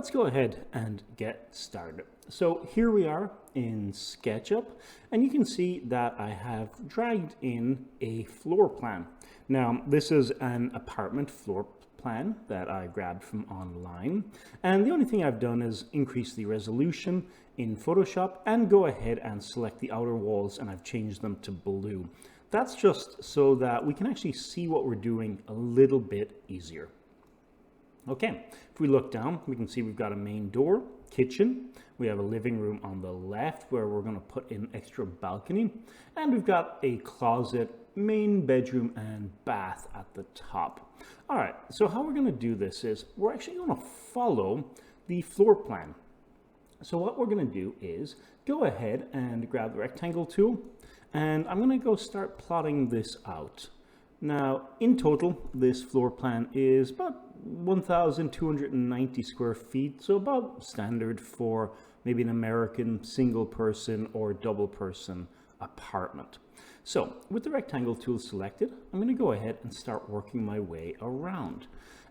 let's go ahead and get started. So here we are in Sketchup, and you can see that I have dragged in a floor plan. Now, this is an apartment floor plan that I grabbed from online, and the only thing I've done is increase the resolution in Photoshop and go ahead and select the outer walls, and I've changed them to blue. That's just so that we can actually see what we're doing a little bit easier. Okay, if we look down, we can see we've got a main door, kitchen, we have a living room on the left where we're going to put in extra balcony, and we've got a closet, main bedroom, and bath at the top. All right, so how we're going to do this is we're actually going to follow the floor plan. So what we're going to do is go ahead and grab the rectangle tool, and I'm going to go start plotting this out. Now, in total, this floor plan is about 1,290 square feet, so about standard for maybe an American single person or double person apartment. So with the rectangle tool selected, I'm going to go ahead and start working my way around.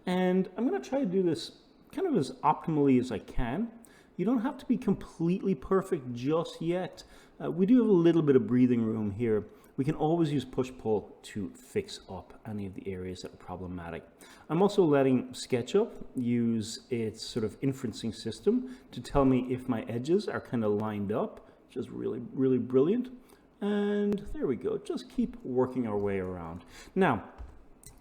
And I'm going to try to do this kind of as optimally as I can. You don't have to be completely perfect just yet. We do have a little bit of breathing room here. We can always use push-pull to fix up any of the areas that are problematic. I'm also letting SketchUp use its sort of inferencing system to tell me if my edges are kind of lined up, which is really, really brilliant. And there we go. Just keep working our way around. Now,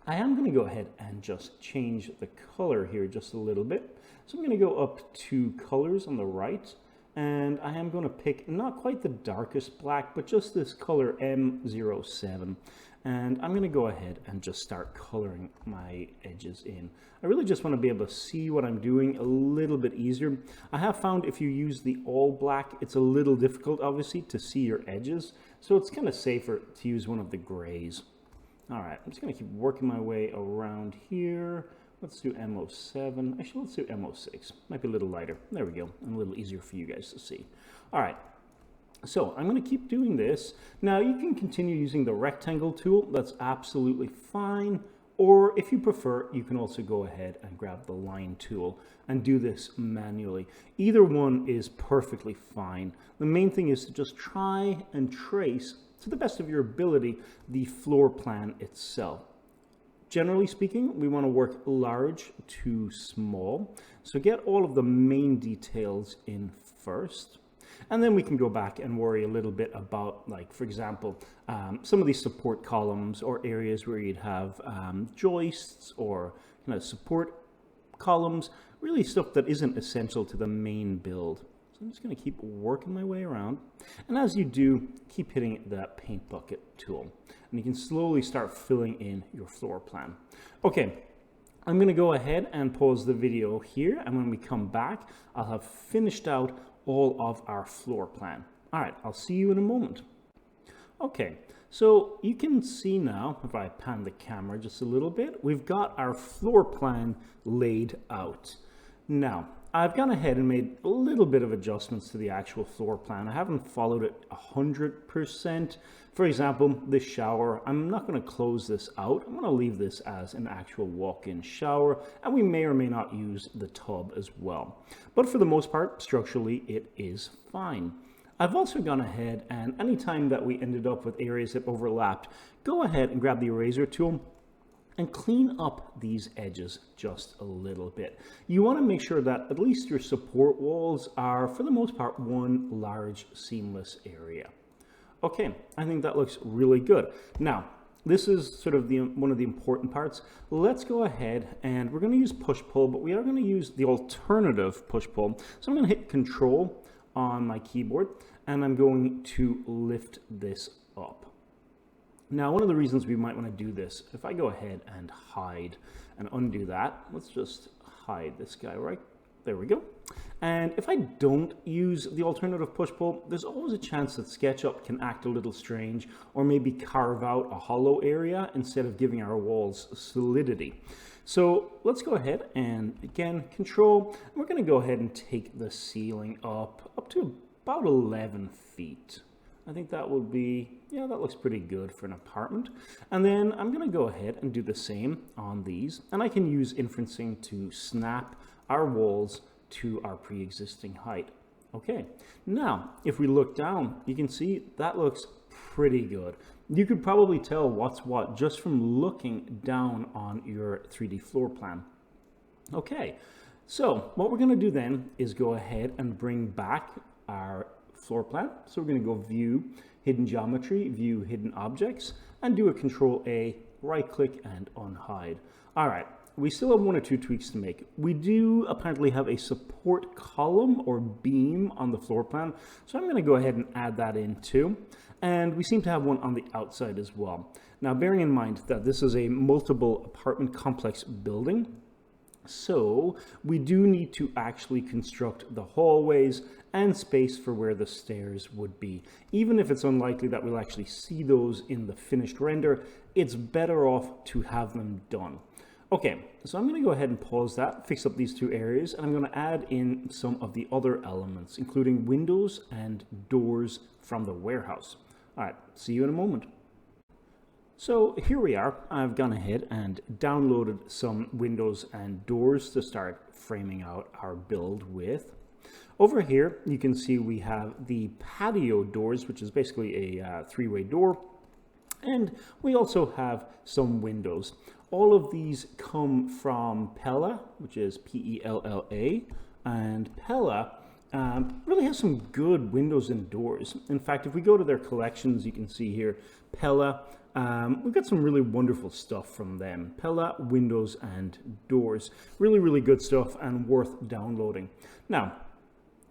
I am going to go ahead and just change the color here just a little bit. So I'm going to go up to colors on the right. And I am going to pick not quite the darkest black, but just this color M07. And I'm going to go ahead and just start coloring my edges in. I really just want to be able to see what I'm doing a little bit easier. I have found if you use the all black, it's a little difficult, obviously, to see your edges. So it's kind of safer to use one of the grays. All right, I'm just going to keep working my way around here. Let's do M07. Actually, let's do M06. Might be a little lighter. There we go. And a little easier for you guys to see. All right. So I'm going to keep doing this. Now, you can continue using the rectangle tool. That's absolutely fine. Or if you prefer, you can also go ahead and grab the line tool and do this manually. Either one is perfectly fine. The main thing is to just try and trace, to the best of your ability, the floor plan itself. Generally speaking, we want to work large to small. So get all of the main details in first. And then we can go back and worry a little bit about, like, for example, some of these support columns or areas where you'd have joists or kind of support columns, really stuff that isn't essential to the main build. So I'm just going to keep working my way around. And as you do, keep hitting that paint bucket tool. And you can slowly start filling in your floor plan. Okay, I'm going to go ahead and pause the video here. And when we come back, I'll have finished out all of our floor plan. All right, I'll see you in a moment. Okay, so you can see now, if I pan the camera just a little bit, we've got our floor plan laid out. Now, I've gone ahead and made a little bit of adjustments to the actual floor plan. I haven't followed it 100%. For example, this shower, I'm not going to close this out. I'm going to leave this as an actual walk-in shower, and we may or may not use the tub as well. But for the most part, structurally, it is fine. I've also gone ahead and anytime that we ended up with areas that overlapped, go ahead and grab the eraser tool and clean up these edges just a little bit. You want to make sure that at least your support walls are, for the most part, one large seamless area. Okay, I think that looks really good. Now, this is sort of one of the important parts. Let's go ahead and we're going to use push-pull, but we are going to use the alternative push-pull. So I'm going to hit Control on my keyboard, and I'm going to lift this up. Now, one of the reasons we might want to do this, if I go ahead and hide and undo that, let's just hide this guy right there. We go. And if I don't use the alternative push-pull, there's always a chance that SketchUp can act a little strange or maybe carve out a hollow area instead of giving our walls solidity. So let's go ahead and, again, Control. And we're going to go ahead and take the ceiling up to about 11 feet. I think that will be, yeah, that looks pretty good for an apartment. And then I'm going to go ahead and do the same on these. And I can use inferencing to snap our walls to our pre-existing height. Okay, now if we look down, you can see that looks pretty good. You could probably tell what's what just from looking down on your 3D floor plan. Okay, so what we're going to do then is go ahead and bring back our floor plan. So we're going to go View, Hidden Geometry, View Hidden Objects, and do a Control A, right click and unhide. All right. We still have one or two tweaks to make. We do apparently have a support column or beam on the floor plan, so I'm going to go ahead and add that in too. And we seem to have one on the outside as well. Now, bearing in mind that this is a multiple apartment complex building, so we do need to actually construct the hallways and space for where the stairs would be. Even if it's unlikely that we'll actually see those in the finished render, it's better off to have them done. Okay, so I'm going to go ahead and pause that, fix up these two areas, and I'm going to add in some of the other elements, including windows and doors from the warehouse. All right, see you in a moment. So here we are. I've gone ahead and downloaded some windows and doors to start framing out our build with. Over here, you can see we have the patio doors, which is basically a three-way door. And we also have some windows. All of these come from Pella, which is P-E-L-L-A, and Pella really has some good windows and doors. In fact, if we go to their collections, you can see here, Pella, we've got some really wonderful stuff from them. Pella, windows and doors. Really, really good stuff and worth downloading. Now,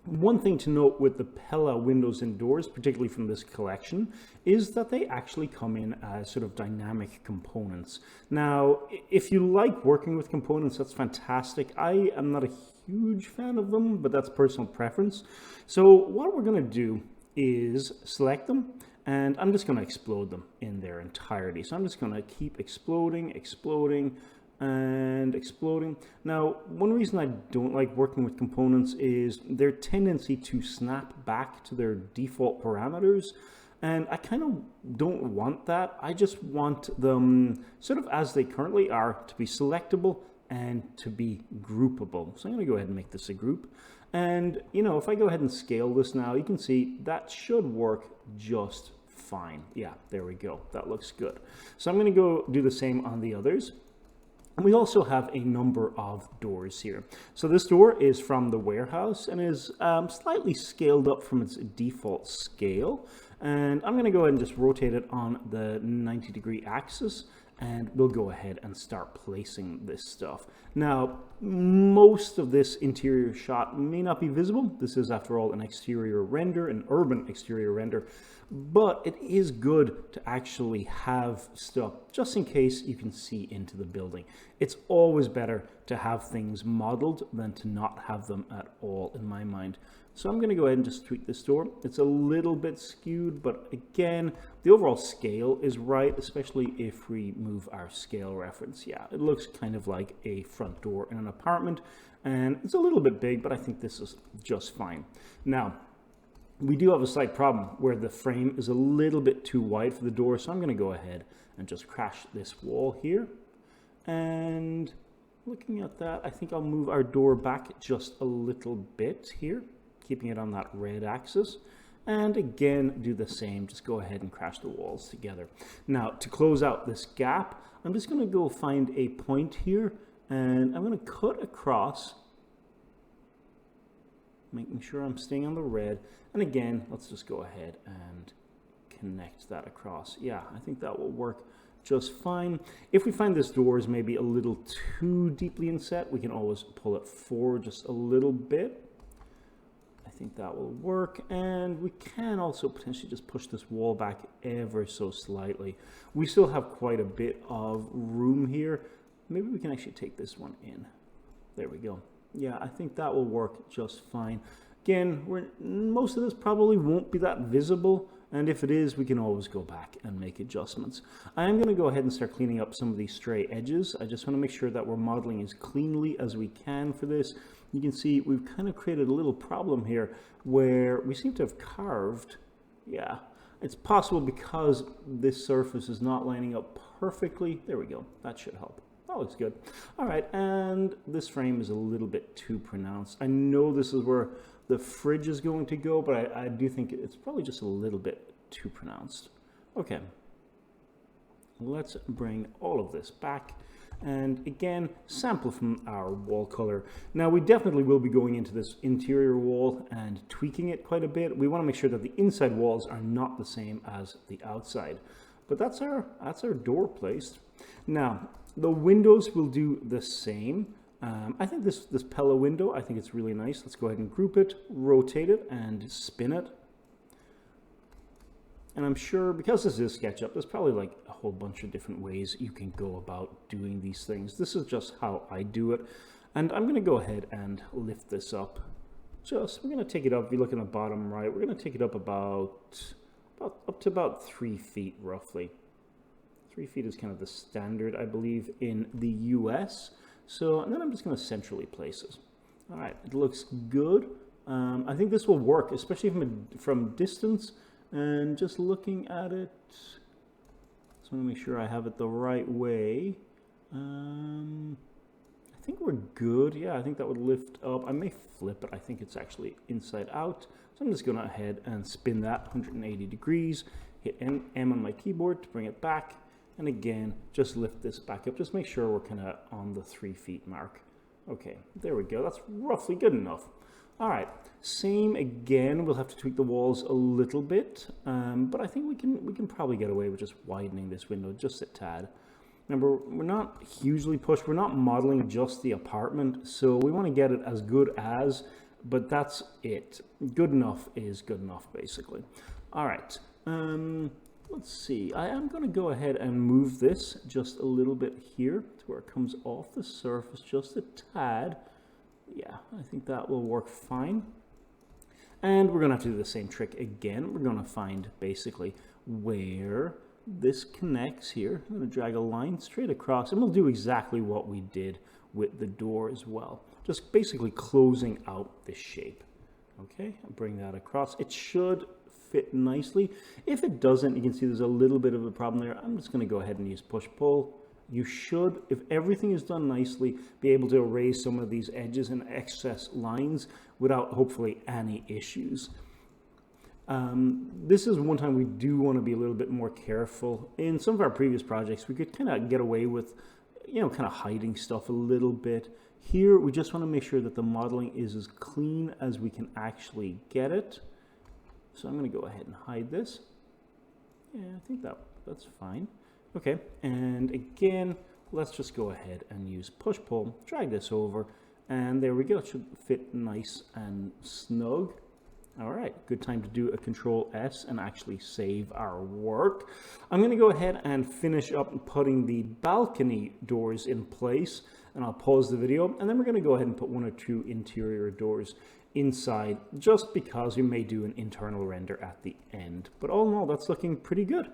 one thing to note with the Pella windows and doors, particularly from this collection, is that they actually come in as sort of dynamic components. Now, if you like working with components, that's fantastic. I am not a huge fan of them, but that's personal preference. So what we're going to do is select them, and I'm just going to explode them in their entirety. So I'm just going to keep exploding, and exploding. Now, one reason I don't like working with components is their tendency to snap back to their default parameters, and I kind of don't want that. I just want them sort of as they currently are to be selectable and to be groupable. So I'm going to go ahead and make this a group. And, you know, if I go ahead and scale this now, you can see that should work just fine. Yeah, there we go. That looks good. So I'm going to go do the same on the others. And we also have a number of doors here. So this door is from the warehouse and is slightly scaled up from its default scale. And I'm going to go ahead and just rotate it on the 90-degree axis, and we'll go ahead and start placing this stuff. Now, most of this interior shot may not be visible. This is, after all, an exterior render, an urban exterior render. But it is good to actually have stuff just in case you can see into the building. It's always better to have things modeled than to not have them at all, in my mind. So I'm going to go ahead and just tweak this door. It's a little bit skewed, but again, the overall scale is right, especially if we move our scale reference. Yeah, it looks kind of like a front door in an apartment, and it's a little bit big, but I think this is just fine. Now, we do have a slight problem where the frame is a little bit too wide for the door, so I'm going to go ahead and just crash this wall here. And looking at that, I think I'll move our door back just a little bit here, keeping it on that red axis. And again, do the same. Just go ahead and crash the walls together. Now, to close out this gap, I'm just going to go find a point here, and I'm going to cut across, making sure I'm staying on the red. And again, let's just go ahead and connect that across. Yeah, I think that will work just fine. If we find this door is maybe a little too deeply inset, we can always pull it forward just a little bit. I think that will work. And we can also potentially just push this wall back ever so slightly. We still have quite a bit of room here. Maybe we can actually take this one in. There we go. Yeah, I think that will work just fine. Again, most of this probably won't be that visible, and if it is, we can always go back and make adjustments. I am going to go ahead and start cleaning up some of these stray edges. I just want to make sure that we're modeling as cleanly as we can for this. You can see we've kind of created a little problem here where we seem to have carved. Yeah, it's possible because this surface is not lining up perfectly. There we go. That should help. That looks good. All right, and this frame is a little bit too pronounced. I know this is where the fridge is going to go, but I do think it's probably just a little bit too pronounced. Okay, let's bring all of this back. And again, sample from our wall color. Now we definitely will be going into this interior wall and tweaking it quite a bit. We want to make sure that the inside walls are not the same as the outside. But that's our door placed. Now, the windows will do the same. I think this Pella window, I think it's really nice. Let's go ahead and group it, rotate it, and spin it. And I'm sure, because this is SketchUp, there's probably like a whole bunch of different ways you can go about doing these things. This is just how I do it. And I'm going to go ahead and lift this up. We're going to take it up, if you look in the bottom right, we're going to take it up up to about 3 feet roughly. 3 feet is kind of the standard, I believe, in the US. And then I'm just going to centrally place it. All right, it looks good. I think this will work, especially from distance. And just looking at it, just want to make sure I have it the right way. I think we're good. Yeah, I think that would lift up. I may flip it. I think it's actually inside out. So I'm just going ahead and spin that 180 degrees. Hit M on my keyboard to bring it back. And again, just lift this back up. Just make sure we're kind of on the 3 feet mark. Okay, there we go. That's roughly good enough. All right, same again. We'll have to tweak the walls a little bit, but I think we can probably get away with just widening this window just a tad. Remember, we're not hugely pushed. We're not modeling just the apartment, so we want to get it as good as, but that's it. Good enough is good enough, basically. All right, let's see. I am going to go ahead and move this just a little bit here to where it comes off the surface just a tad. Yeah, I think that will work fine. And we're going to have to do the same trick again. We're going to find basically where this connects here. I'm going to drag a line straight across, and we'll do exactly what we did with the door as well. Just basically closing out the shape. Okay, I'll bring that across. It should fit nicely. If it doesn't, you can see there's a little bit of a problem there. I'm just going to go ahead and use push-pull. You should, if everything is done nicely, be able to erase some of these edges and excess lines without hopefully any issues. This is one time we do want to be a little bit more careful. In some of our previous projects, we could kind of get away with, kind of hiding stuff a little bit. Here, we just want to make sure that the modeling is as clean as we can actually get it. So I'm going to go ahead and hide this. Yeah, I think that's fine. Okay, and again, let's just go ahead and use push-pull, drag this over, and there we go. It should fit nice and snug. All right, good time to do a Control-S and actually save our work. I'm going to go ahead and finish up putting the balcony doors in place, and I'll pause the video, and then we're going to go ahead and put 1 or 2 interior doors inside, just because we may do an internal render at the end. But all in all, that's looking pretty good.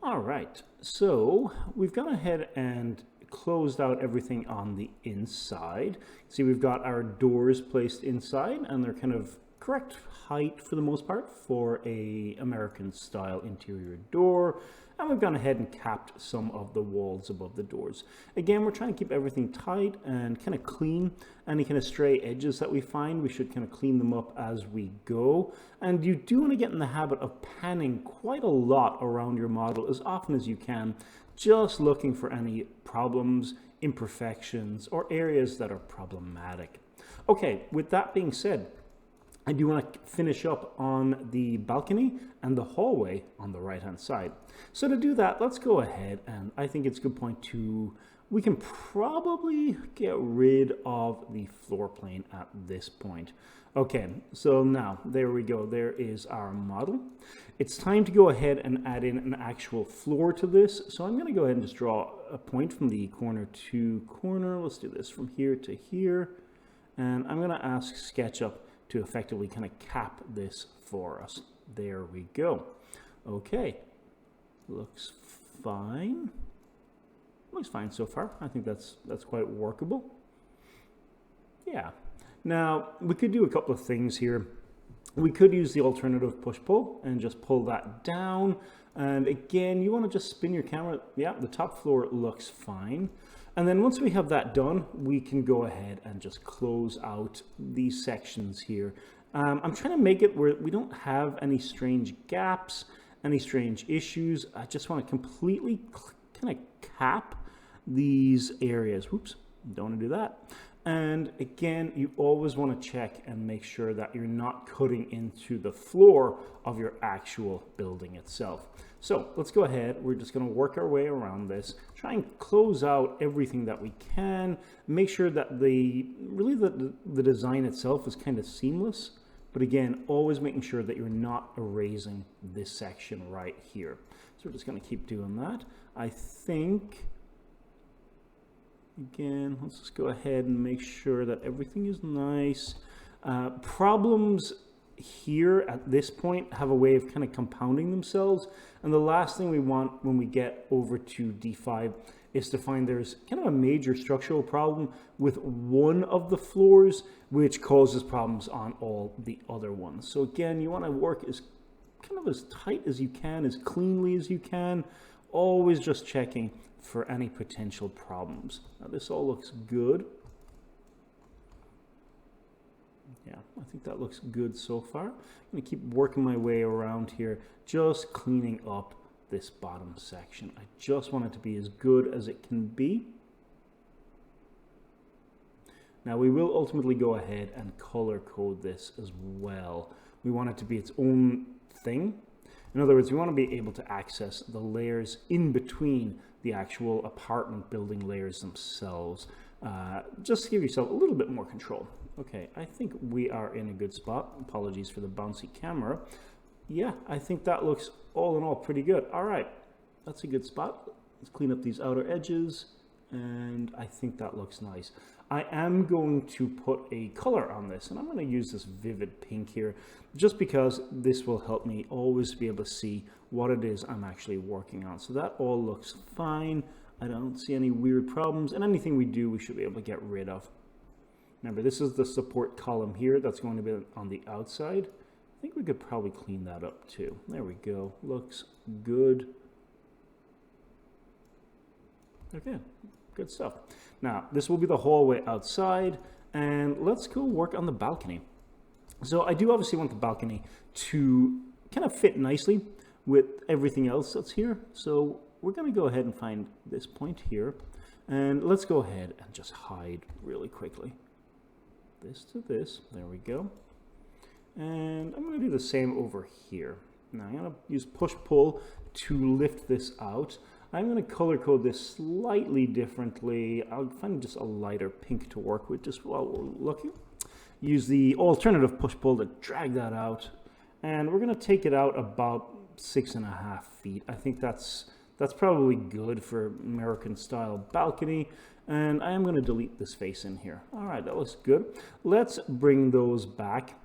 All right, so we've gone ahead and closed out everything on the inside. See, we've got our doors placed inside, and they're kind of correct height for the most part for a American style interior door. And we've gone ahead and capped some of the walls above the doors. Again, we're trying to keep everything tight and kind of clean. Any kind of stray edges that we find, we should kind of clean them up as we go. And you do want to get in the habit of panning quite a lot around your model as often as you can, just looking for any problems, imperfections, or areas that are problematic. Okay, with that being said, I do want to finish up on the balcony and the hallway on the right-hand side. So to do that, let's go ahead, and I think it's a good point we can probably get rid of the floor plane at this point. Okay, so now there we go. There is our model. It's time to go ahead and add in an actual floor to this. So I'm going to go ahead and just draw a point from the corner to corner. Let's do this from here to here. And I'm going to ask SketchUp to effectively kind of cap this for us. There we go. Okay, looks fine. Looks fine so far. I think that's quite workable. Yeah. Now, we could do a couple of things here. We could use the alternative push-pull and just pull that down. And again, you want to just spin your camera. Yeah, the top floor looks fine. And then once we have that done, we can go ahead and just close out these sections here. I'm trying to make it where we don't have any strange gaps, any strange issues. I just want to completely kind of cap these areas. Whoops, don't want to do that. And again, you always want to check and make sure that you're not cutting into the floor of your actual building itself. So let's go ahead. We're just going to work our way around this, try and close out everything that we can, make sure that the design itself is kind of seamless. But again, always making sure that you're not erasing this section right here. So we're just going to keep doing that. I think, again, let's just go ahead and make sure that everything is nice. Problems here at this point have a way of kind of compounding themselves. And the last thing we want when we get over to D5 is to find there's kind of a major structural problem with one of the floors, which causes problems on all the other ones. So again, you want to work as tight as you can, as cleanly as you can, always just checking for any potential problems. Now this all looks good. Yeah, I think that looks good so far. I'm going to keep working my way around here, just cleaning up this bottom section. I just want it to be as good as it can be. Now we will ultimately go ahead and color code this as well. We want it to be its own thing. In other words, we want to be able to access the layers in between the actual apartment building layers themselves. Just to give yourself a little bit more control. Okay, I think we are in a good spot. Apologies for the bouncy camera. Yeah, I think that looks all in all pretty good. All right, that's a good spot. Let's clean up these outer edges, and I think that looks nice. I am going to put a color on this, and I'm going to use this vivid pink here, just because this will help me always be able to see what it is I'm actually working on. So that all looks fine. I don't see any weird problems, and anything we do, we should be able to get rid of. Remember, this is the support column here that's going to be on the outside. I think we could probably clean that up too. There we go. Looks good. Okay, good stuff. Now, this will be the hallway outside, and let's go work on the balcony. So I do obviously want the balcony to kind of fit nicely with everything else that's here. So we're going to go ahead and find this point here, and let's go ahead and just hide really quickly. This to this, there we go. And I'm going to do the same over here. Now I'm going to use push-pull to lift this out. I'm going to color code this slightly differently. I'll find just a lighter pink to work with just while we're looking. Use the alternative push-pull to drag that out. And we're going to take it out about 6.5 feet. I think that's probably good for American style balcony. And I am going to delete this face in here. All right, that looks good. Let's bring those back.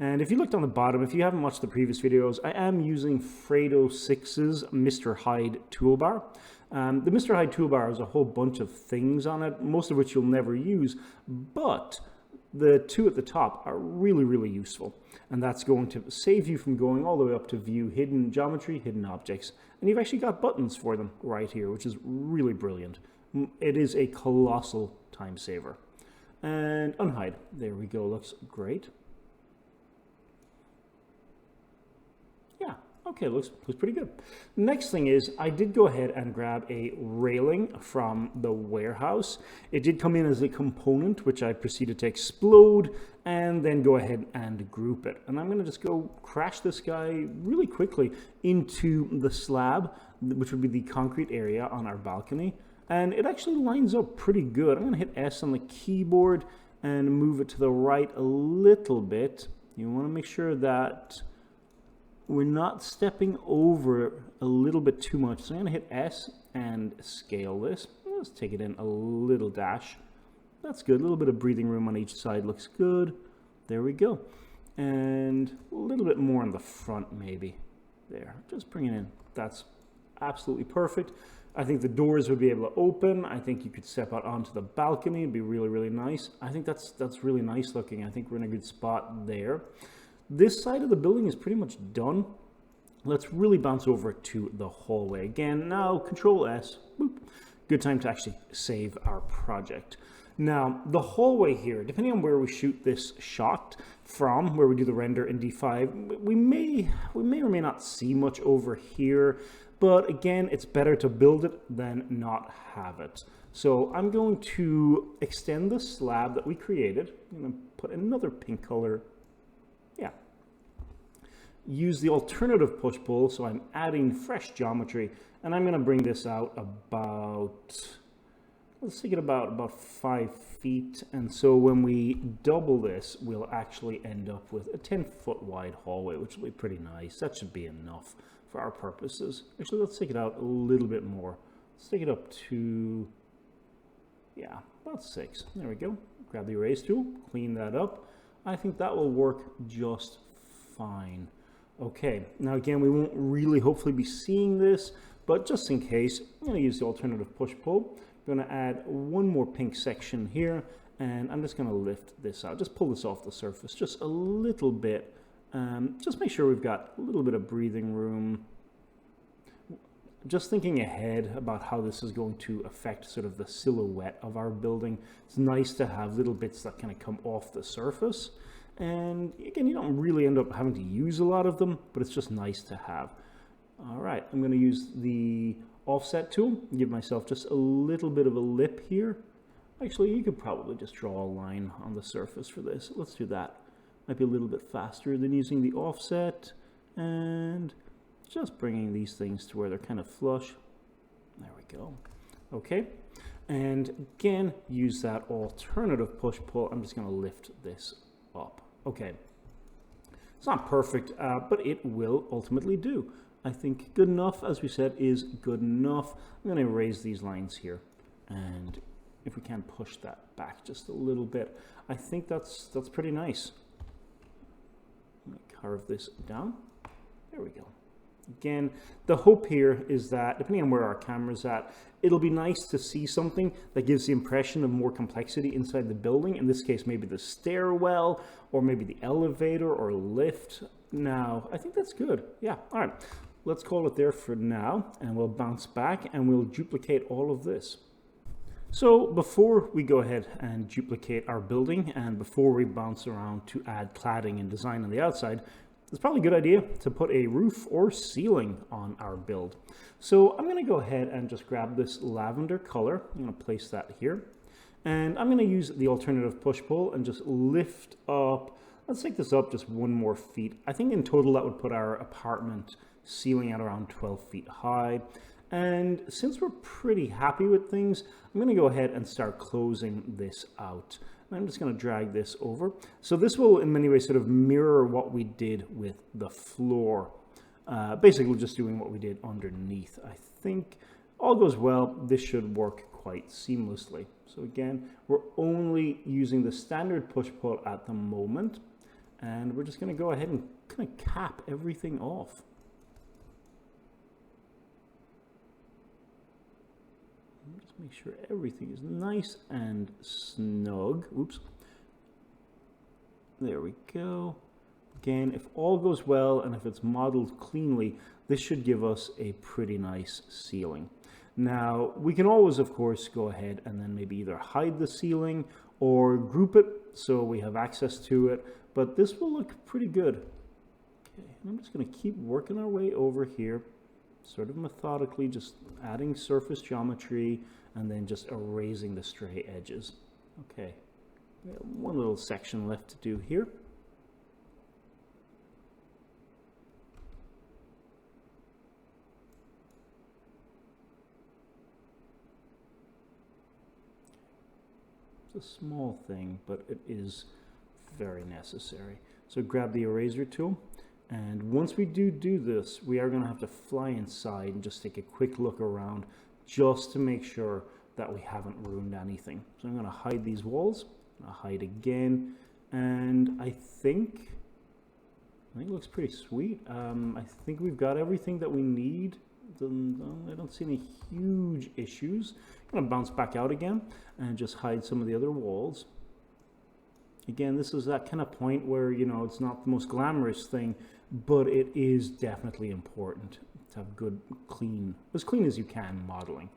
And if you looked on the bottom, if you haven't watched the previous videos, I am using Fredo 6's Mr. Hyde toolbar. The Mr. Hyde toolbar has a whole bunch of things on it, most of which you'll never use, but the two at the top are really, really useful. And that's going to save you from going all the way up to view hidden geometry, hidden objects. And you've actually got buttons for them right here, which is really brilliant. It is a colossal time saver. And unhide, there we go, looks great. Yeah, okay, looks pretty good. Next thing is, I did go ahead and grab a railing from the warehouse. It did come in as a component, which I proceeded to explode and then go ahead and group it. And I'm gonna just go crash this guy really quickly into the slab, which would be the concrete area on our balcony. And it actually lines up pretty good. I'm gonna hit S on the keyboard and move it to the right a little bit. You wanna make sure that we're not stepping over a little bit too much. So I'm going to hit S and scale this. Let's take it in a little dash. That's good. A little bit of breathing room on each side looks good. There we go. And a little bit more on the front maybe. There. Just bring it in. That's absolutely perfect. I think the doors would be able to open. I think you could step out onto the balcony. It'd be really, really nice. I think that's really nice looking. I think we're in a good spot there. this side of the building is pretty much done. Let's really bounce over to the hallway again. Now, Control S, boop. Good time to actually save our project. Now, the hallway here, depending on where we shoot this shot from, where we do the render in D5, we may or may not see much over here, but again, it's better to build it than not have it. So I'm going to extend the slab that we created. I'm going to put another pink color. Yeah. Use the alternative push-pull, so I'm adding fresh geometry, and I'm going to bring this out about, let's take it about 5 feet. And so when we double this, we'll actually end up with a 10-foot wide hallway, which will be pretty nice. That should be enough for our purposes. Actually, let's take it out a little bit more. Let's take it up to, yeah, about 6. There we go. Grab the erase tool, clean that up. I think that will work just fine. Okay, now again, we won't really hopefully be seeing this, but just in case, I'm going to use the alternative push-pull. I'm going to add one more pink section here, and I'm just going to lift this out. Just pull this off the surface just a little bit. Just make sure we've got a little bit of breathing room. Just thinking ahead about how this is going to affect sort of the silhouette of our building. It's nice to have little bits that kind of come off the surface. And again, you don't really end up having to use a lot of them, but it's just nice to have. All right, I'm going to use the offset tool, give myself just a little bit of a lip here. Actually, you could probably just draw a line on the surface for this. Let's do that. Might be a little bit faster than using the offset, and just bringing these things to where they're kind of flush. There we go. Okay, and again, use that alternative push-pull. I'm just going to lift this up. Okay, it's not perfect, but it will ultimately do. I think good enough, as we said, is good enough. I'm going to erase these lines here, and if we can push that back just a little bit, I think that's pretty nice. I'm going to carve this down. There we go. Again, the hope here is that, depending on where our camera's at, it'll be nice to see something that gives the impression of more complexity inside the building. In this case, maybe the stairwell, or maybe the elevator or lift. Now, I think that's good. Yeah, all right. Let's call it there for now, and we'll bounce back and we'll duplicate all of this. So before we go ahead and duplicate our building, and before we bounce around to add cladding and design on the outside, it's probably a good idea to put a roof or ceiling on our build. So I'm going to go ahead and just grab this lavender color. I'm going to place that here. And I'm going to use the alternative push-pull and just lift up. Let's take this up just 1 more feet. I think in total that would put our apartment ceiling at around 12 feet high. And since we're pretty happy with things, I'm going to go ahead and start closing this out. I'm just going to drag this over. So this will in many ways sort of mirror what we did with the floor. Basically just doing what we did underneath. I think all goes well, this should work quite seamlessly. So again, we're only using the standard push-pull at the moment, and we're just going to go ahead and kind of cap everything off. Just make sure everything is nice and snug. Oops. There we go. Again, if all goes well and if it's modeled cleanly, this should give us a pretty nice ceiling. Now, we can always, of course, go ahead and then maybe either hide the ceiling or group it so we have access to it, but this will look pretty good. Okay, and I'm just going to keep working our way over here, sort of methodically, just adding surface geometry and then just erasing the stray edges. Okay, we have one little section left to do here. It's a small thing, but it is very necessary. So grab the eraser tool, and once we do this, we are going to have to fly inside and just take a quick look around just to make sure that we haven't ruined anything. So I'm going to hide these walls. I'll hide again, and I think it looks pretty sweet. I think we've got everything that we need. I don't see any huge issues. I'm going to bounce back out again and just hide some of the other walls. Again, this is that kind of point where, you know, it's not the most glamorous thing, but it is definitely important to have good, clean as you can modeling.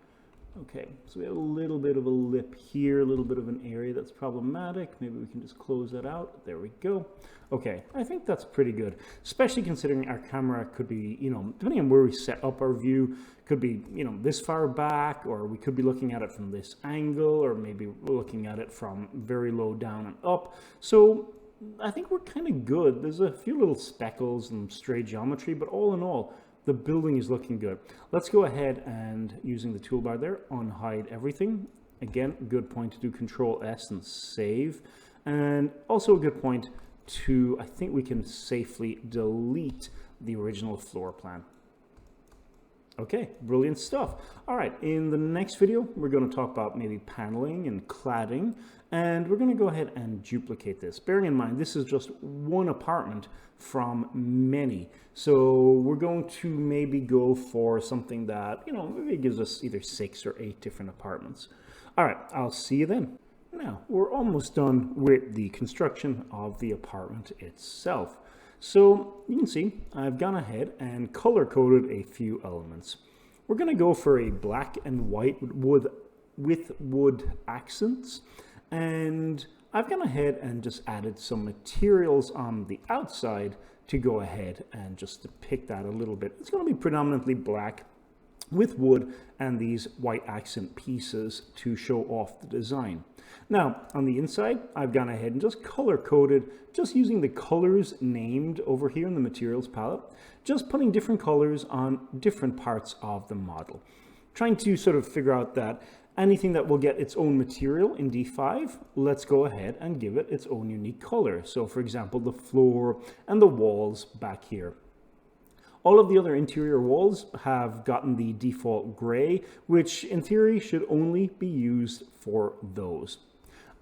Okay, so we have a little bit of a lip here, a little bit of an area that's problematic. Maybe we can just close that out. There we go. Okay, I think that's pretty good, especially considering our camera could be, you know, depending on where we set up our view, could be, you know, this far back, or we could be looking at it from this angle, or maybe looking at it from very low down and up. So I think we're kind of good. There's a few little speckles and stray geometry, but all in all, the building is looking good. Let's go ahead and, using the toolbar there, unhide everything. Again, good point to do Control S and save. And also a good point to, I think we can safely delete the original floor plan. Okay, brilliant stuff. All right, in the next video, we're going to talk about maybe paneling and cladding, and we're going to go ahead and duplicate this. Bearing in mind, this is just one apartment from many. So we're going to maybe go for something that, you know, maybe gives us either 6 or 8 different apartments. All right, I'll see you then. Now, we're almost done with the construction of the apartment itself. So you can see I've gone ahead and color coded a few elements. We're going to go for a black and white with wood accents, and I've gone ahead and just added some materials on the outside to go ahead and just depict that a little bit. It's going to be predominantly black with wood and these white accent pieces to show off the design. Now, on the inside, I've gone ahead and just color coded, just using the colors named over here in the materials palette, just putting different colors on different parts of the model. Trying to sort of figure out that anything that will get its own material in D5, let's go ahead and give it its own unique color. So for example, the floor and the walls back here. All of the other interior walls have gotten the default gray, which in theory should only be used for those.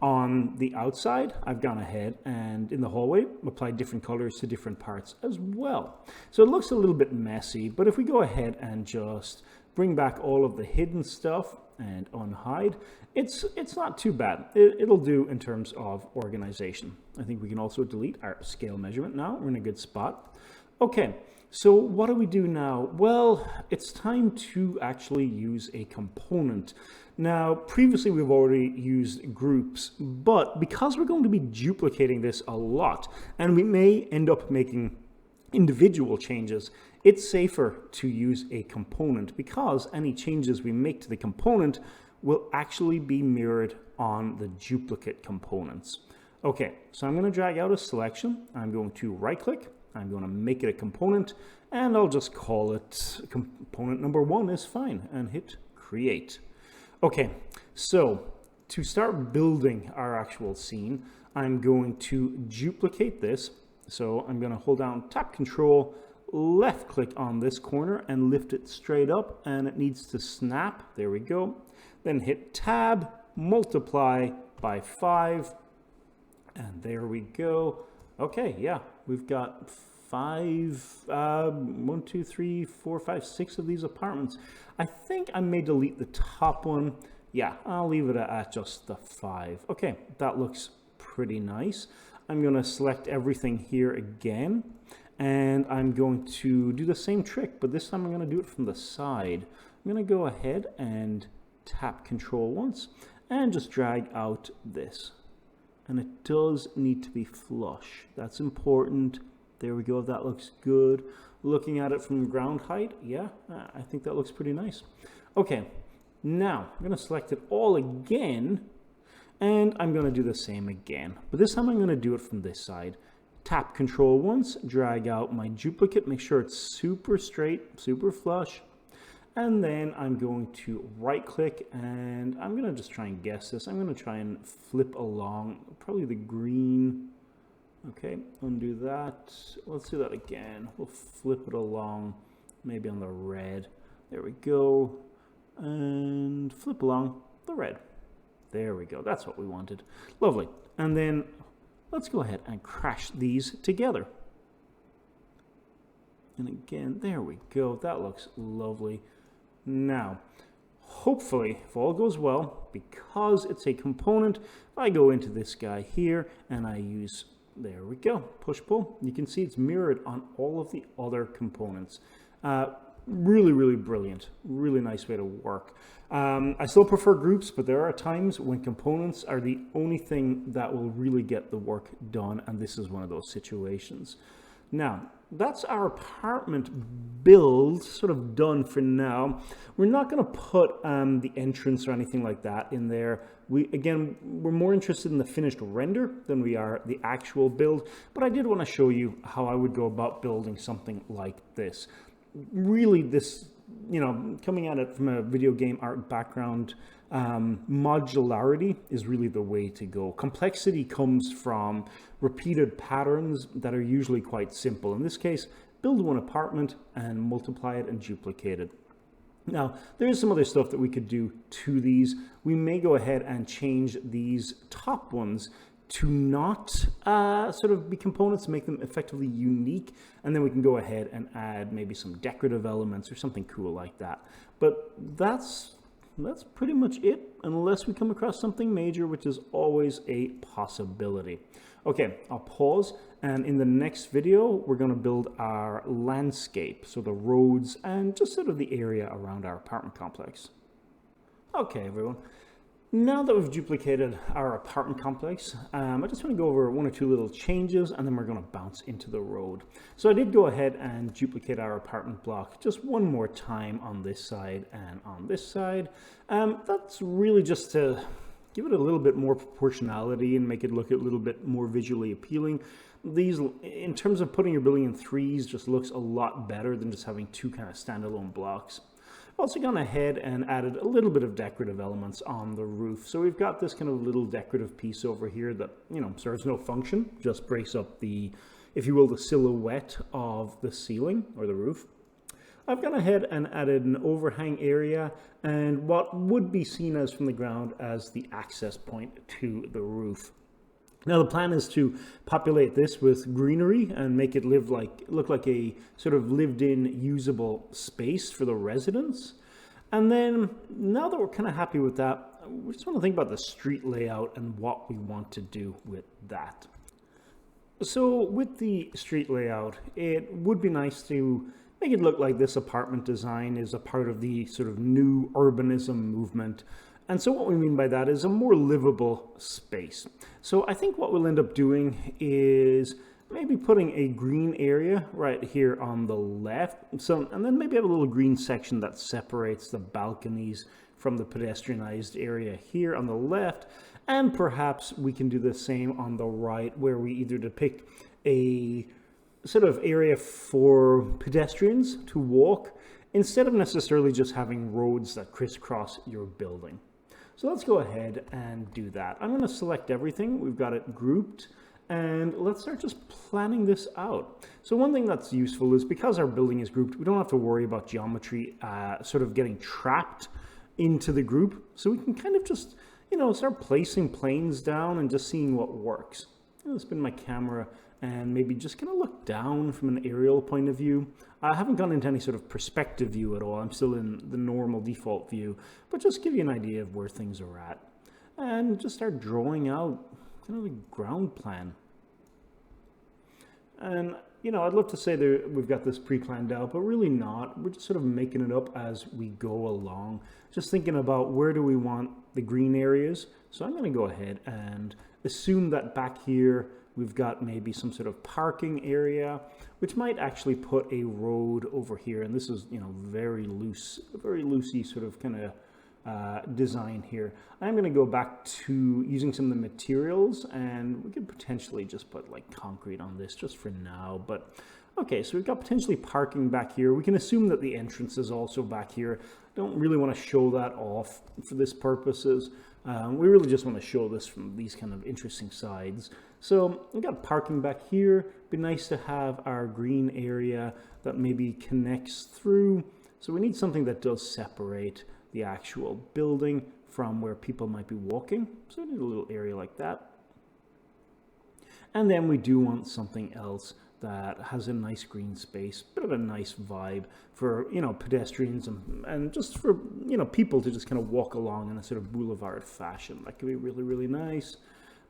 On the outside, I've gone ahead and in the hallway applied different colors to different parts as well. So it looks a little bit messy, but if we go ahead and just bring back all of the hidden stuff and unhide, it's not too bad. It'll do in terms of organization. I think we can also delete our scale measurement now. We're in a good spot. Okay. So what do we do now? Well, it's time to actually use a component. Now, previously we've already used groups, but because we're going to be duplicating this a lot, and we may end up making individual changes, it's safer to use a component because any changes we make to the component will actually be mirrored on the duplicate components. Okay, so I'm going to drag out a selection. I'm going to right click. I'm going to make it a component, and I'll just call it component number 1 is fine, and hit create. Okay, so to start building our actual scene, I'm going to duplicate this. So I'm going to hold down tap control, left click on this corner and lift it straight up, and it needs to snap. There we go. Then hit tab, multiply by 5, and there we go. Okay, yeah, we've got 6 of these apartments. I think I may delete the top one. Yeah, I'll leave it at just the 5. Okay, that looks pretty nice. I'm going to select everything here again, and I'm going to do the same trick, but this time I'm going to do it from the side. I'm going to go ahead and tap control once and just drag out this. And it does need to be flush. That's important. There we go. That looks good. Looking at it from ground height, yeah, I think that looks pretty nice. Okay, now I'm going to select it all again, and I'm going to do the same again. But this time I'm going to do it from this side. Tap control once, drag out my duplicate, make sure it's super straight, super flush. And then I'm going to right click, and I'm going to just try and guess this. I'm going to try and flip along, probably the green. Okay, undo that. Let's do that again. We'll flip it along, maybe on the red. There we go. And flip along the red. There we go. That's what we wanted. Lovely. And then let's go ahead and crash these together. And again, there we go. That looks lovely. Now, hopefully, if all goes well, because it's a component, if I go into this guy here and I use, there we go, push pull, you can see it's mirrored on all of the other components. Really brilliant, really nice way to work. I still prefer groups, but there are times when components are the only thing that will really get the work done, and this is one of those situations. Now, that's our apartment build sort of done for now. We're not going to put the entrance or anything like that in there. We're more interested in the finished render than we are the actual build, but I did want to show you how I would go about building something like this. Really, this, you know, coming at it from a video game art background, modularity is really the way to go. Complexity comes from repeated patterns that are usually quite simple. In this case, build one apartment and multiply it and duplicate it. Now, there's some other stuff that we could do to these. We may go ahead and change these top ones to not sort of be components, make them effectively unique, and then we can go ahead and add maybe some decorative elements or something cool like that. But that's pretty much it, unless we come across something major, which is always a possibility. Okay, I'll pause, and in the next video, we're going to build our landscape, so the roads and just sort of the area around our apartment complex. Okay, everyone. Now that we've duplicated our apartment complex, I just want to go over one or two little changes, and then we're going to bounce into the road. So I did go ahead and duplicate our apartment block just one more time on this side and on this side. That's really just to give it a little bit more proportionality and make it look a little bit more visually appealing. These, in terms of putting your building in threes, just looks a lot better than just having two kind of standalone blocks. I've also gone ahead and added a little bit of decorative elements on the roof. So we've got this kind of little decorative piece over here that, you know, serves no function, just breaks up the, if you will, the silhouette of the ceiling or the roof. I've gone ahead and added an overhang area and what would be seen as from the ground as the access point to the roof. Now the plan is to populate this with greenery and make it look like a sort of lived-in usable space for the residents. And then now that we're kind of happy with that, we just want to think about the street layout and what we want to do with that. So with the street layout, it would be nice to make it look like this apartment design is a part of the sort of new urbanism movement. And so what we mean by that is a more livable space. So I think what we'll end up doing is maybe putting a green area right here on the left. And then maybe have a little green section that separates the balconies from the pedestrianized area here on the left. And perhaps we can do the same on the right, where we either depict a sort of area for pedestrians to walk instead of necessarily just having roads that crisscross your building. So let's go ahead and do that. I'm going to select everything. We've got it grouped, and let's start just planning this out. So one thing that's useful is because our building is grouped, we don't have to worry about geometry sort of getting trapped into the group. So we can kind of just, you know, start placing planes down and just seeing what works. I'll spin my camera and maybe just kind of look down from an aerial point of view. I haven't gone into any sort of perspective view at all. I'm still in the normal default view, but just give you an idea of where things are at. And just start drawing out kind of a ground plan. And, you know, I'd love to say that we've got this pre-planned out, but really not. We're just sort of making it up as we go along. Just thinking about where do we want the green areas. So I'm going to go ahead and assume that back here, we've got maybe some sort of parking area, which might actually put a road over here. And this is, you know, very loosey sort of kind of design here. I'm going to go back to using some of the materials, and we could potentially just put like concrete on this just for now. But okay, so we've got potentially parking back here. We can assume that the entrance is also back here. Don't really want to show that off for this purposes. We really just want to show this from these kind of interesting sides. So we've got parking back here. Be nice to have our green area that maybe connects through. So we need something that does separate the actual building from where people might be walking. So we need a little area like that. And then we do want something else that has a nice green space, bit of a nice vibe for, you know, pedestrians and just for, you know, people to just kind of walk along in a sort of boulevard fashion. That could be really, really nice.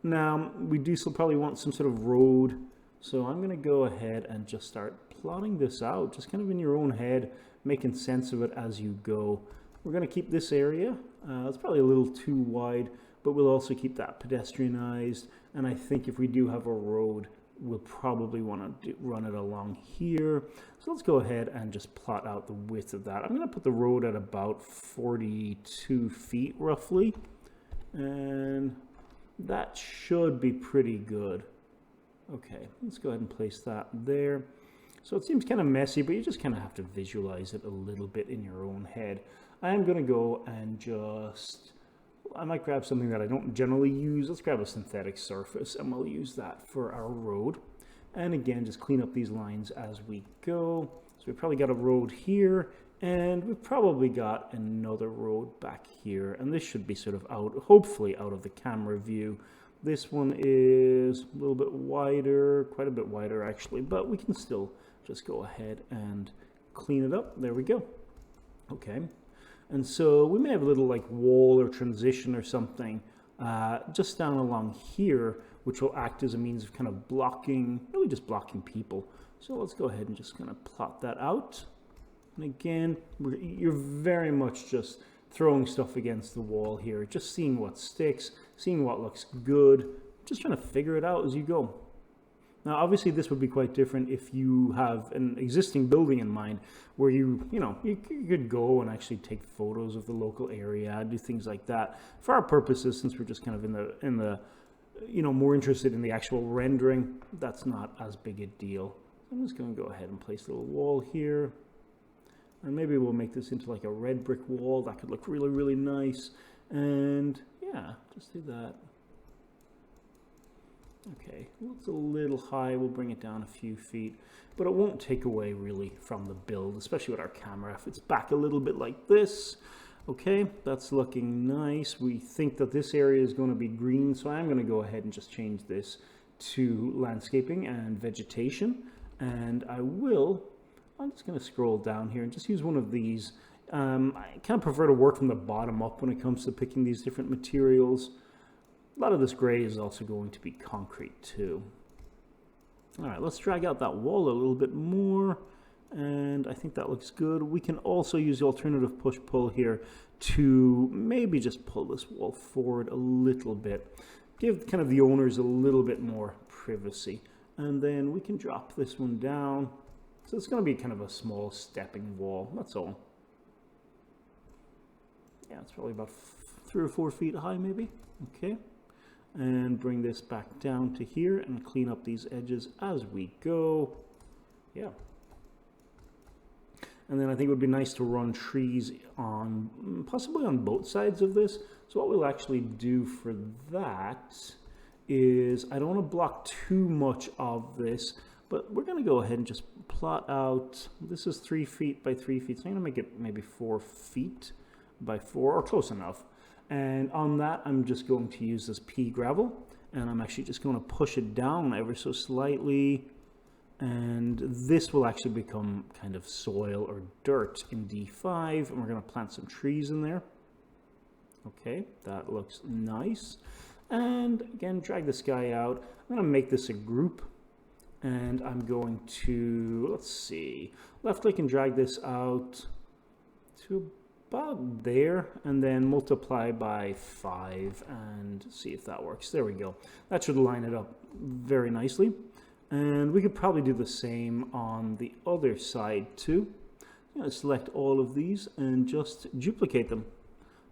Now, we do still probably want some sort of road. So I'm going to go ahead and just start plotting this out, just kind of in your own head, making sense of it as you go. We're going to keep this area. It's probably a little too wide, but we'll also keep that pedestrianized. And I think if we do have a road, we'll probably want to run it along here. So let's go ahead and just plot out the width of that. I'm going to put the road at about 42 feet roughly. And that should be pretty good. Okay, let's go ahead and place that there. So it seems kind of messy, but you just kind of have to visualize it a little bit in your own head. I am going to go and I might grab something that I don't generally use. Let's grab a synthetic surface and we'll use that for our road. And again, just clean up these lines as we go. So we've probably got a road here and we've probably got another road back here. And this should be sort of out, hopefully out of the camera view. This one is a little bit wider, quite a bit wider actually, but we can still just go ahead and clean it up. There we go. Okay. And so we may have a little like wall or transition or something just down along here, which will act as a means of kind of blocking, really just blocking people. So let's go ahead and just kind of plot that out. And again, you're very much just throwing stuff against the wall here, just seeing what sticks, seeing what looks good, just trying to figure it out as you go. Now, obviously, this would be quite different if you have an existing building in mind where you could go and actually take photos of the local area, do things like that. For our purposes, since we're just kind of in the more interested in the actual rendering, that's not as big a deal. I'm just going to go ahead and place a little wall here. And maybe we'll make this into like a red brick wall. That could look really, really nice. And yeah, just do that. Okay, well, it's a little high. We'll bring it down a few feet, but it won't take away really from the build, especially with our camera. If it's back a little bit like this, okay, that's looking nice. We think that this area is going to be green, so I'm going to go ahead and just change this to landscaping and vegetation. And I'm just going to scroll down here and just use one of these. I kind of prefer to work from the bottom up when it comes to picking these different materials. A lot of this gray is also going to be concrete too. All right, let's drag out that wall a little bit more. And I think that looks good. We can also use the alternative push-pull here to maybe just pull this wall forward a little bit. Give kind of the owners a little bit more privacy. And then we can drop this one down. So it's going to be kind of a small stepping wall, that's all. Yeah, it's probably about 3 or 4 feet high maybe. Okay. And bring this back down to here and clean up these edges as we go. Yeah. And then I think it would be nice to run trees on, possibly on both sides of this. So what we'll actually do for that is, I don't want to block too much of this, but we're going to go ahead and just plot out, this is 3 feet by 3 feet. So I'm going to make it maybe 4 feet by 4 or close enough. And on that, I'm just going to use this pea gravel, and I'm actually just going to push it down ever so slightly. And this will actually become kind of soil or dirt in D5, and we're going to plant some trees in there. Okay, that looks nice. And again, drag this guy out. I'm going to make this a group, and I'm going to, let's see, left click and drag this out to about there, and then multiply by 5 and see if that works. There we go. That should line it up very nicely. And we could probably do the same on the other side too. Select all of these and just duplicate them.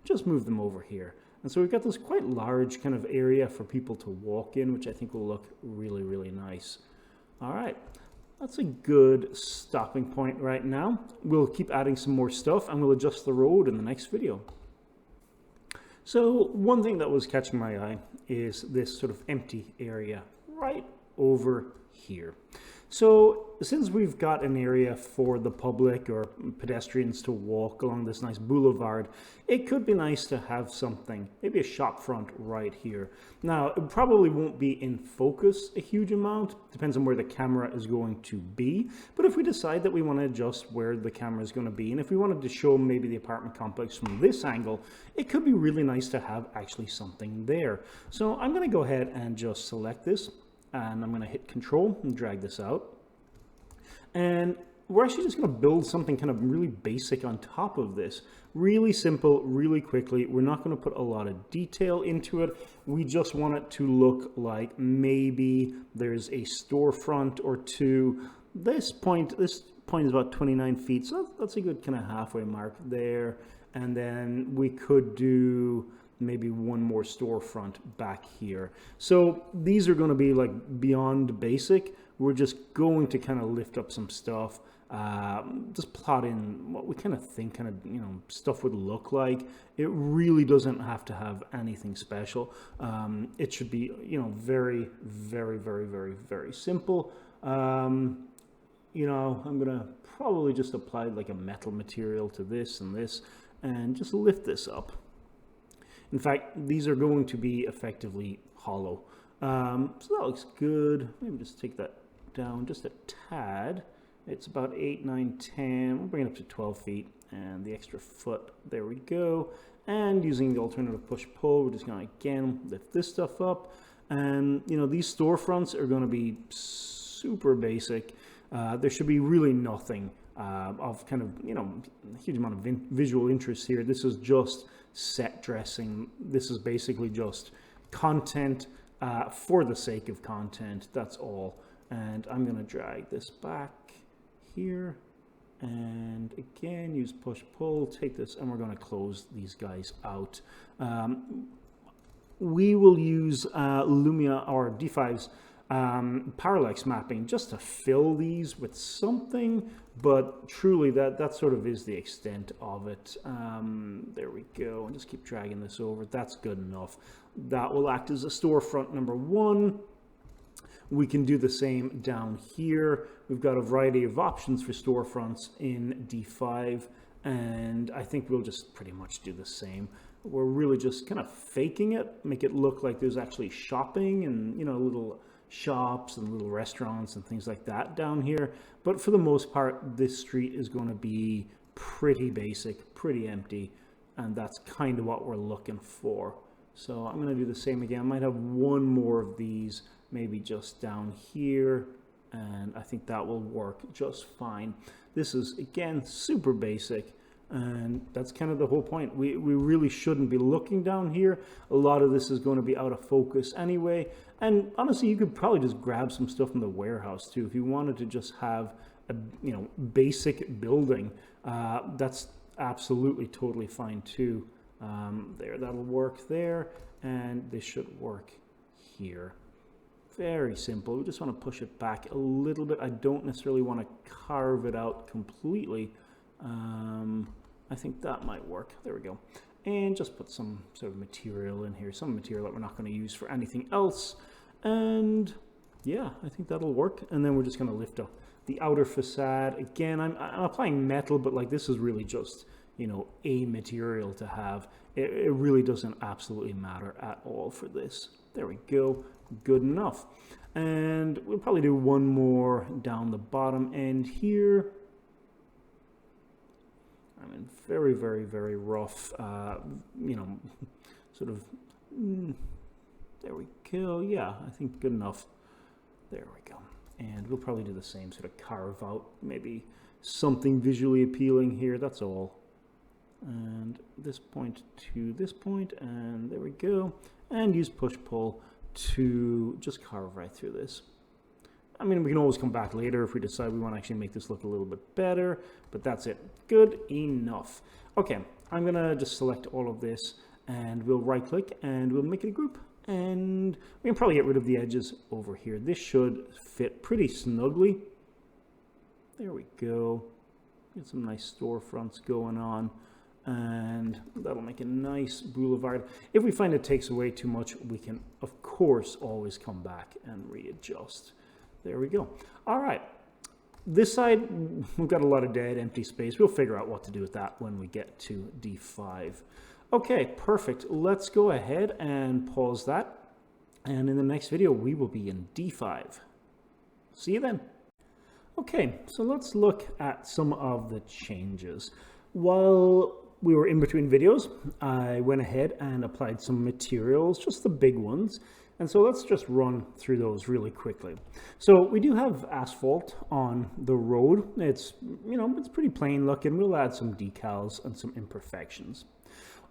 Just move them over here. And so we've got this quite large kind of area for people to walk in, which I think will look really, really nice. All right. That's a good stopping point right now. We'll keep adding some more stuff and we'll adjust the road in the next video. So one thing that was catching my eye is this sort of empty area right over here. So since we've got an area for the public or pedestrians to walk along this nice boulevard, it could be nice to have something, maybe a shop front right here. Now, it probably won't be in focus a huge amount, depends on where the camera is going to be. But if we decide that we want to adjust where the camera is going to be, and if we wanted to show maybe the apartment complex from this angle, it could be really nice to have actually something there. So I'm going to go ahead and just select this. And I'm going to hit Control and drag this out. And we're actually just going to build something kind of really basic on top of this. Really simple, really quickly. We're not going to put a lot of detail into it. We just want it to look like maybe there's a storefront or two. This point is about 29 feet, so that's a good kind of halfway mark there. And then we could do maybe one more storefront back here. So these are going to be like beyond basic. We're just going to kind of lift up some stuff, just plot in what we kind of think stuff would look like. It really doesn't have to have anything special. It should be, very, very, very, very, very simple. I'm gonna probably just apply like a metal material to this and just lift this up. In fact, these are going to be effectively hollow. So that looks good. Maybe just take that down just a tad. It's about 8, 9, 10. We'll bring it up to 12 feet and the extra foot. There we go. And using the alternative push-pull, we're just going to, again, lift this stuff up. And, these storefronts are going to be super basic. There should be really nothing of kind of, a huge amount of visual interest here. This is just set dressing. This is basically just content for the sake of content. That's all. And I'm going to drag this back here and again use push pull, take this, and we're going to close these guys out. We will use Lumia or D5's parallax mapping just to fill these with something, but truly that sort of is the extent of it. There we go, and just keep dragging this over. That's good enough. That will act as a storefront number one. We can do the same down here. We've got a variety of options for storefronts in D5, and I think we'll just pretty much do the same. We're really just kind of faking it, make it look like there's actually shopping and, little shops and little restaurants and things like that down here. But for the most part, this street is going to be pretty basic, pretty empty, and that's kind of what we're looking for. So I'm going to do the same again. I might have one more of these, maybe just down here, and I think that will work just fine. This is, again, super basic, and that's kind of the whole point. We really shouldn't be looking down here. A lot of this is going to be out of focus anyway, and honestly, you could probably just grab some stuff from the warehouse too. If you wanted to just have a basic building, that's absolutely totally fine too. There, that'll work there, and this should work here. Very simple. We just want to push it back a little bit. I don't necessarily want to carve it out completely. I think that might work. There we go. And just put some sort of material in here, some material that we're not going to use for anything else. And yeah, I think that'll work. And then we're just going to lift up the outer facade. Again, I'm applying metal, but like this is really just, a material to have. It really doesn't absolutely matter at all for this. There we go. Good enough. And we'll probably do one more down the bottom end here. I'm in very, very, very rough, sort of, there we go. Yeah, I think good enough. There we go. And we'll probably do the same, sort of carve out maybe something visually appealing here. That's all. And this point to this point, and there we go. And use push-pull to just carve right through this. I mean, we can always come back later if we decide we want to actually make this look a little bit better, but that's it. Good enough. Okay, I'm gonna just select all of this, and we'll right-click, and we'll make it a group. And we can probably get rid of the edges over here. This should fit pretty snugly. There we go. Get some nice storefronts going on, and that'll make a nice boulevard. If we find it takes away too much, we can, of course, always come back and readjust. There we go. All right. This side, we've got a lot of dead, empty space. We'll figure out what to do with that when we get to D5. Okay, perfect. Let's go ahead and pause that. And in the next video, we will be in D5. See you then. Okay, so let's look at some of the changes. While we were in between videos, I went ahead and applied some materials, just the big ones. And so let's just run through those really quickly. So we do have asphalt on the road. It's, it's pretty plain looking. We'll add some decals and some imperfections.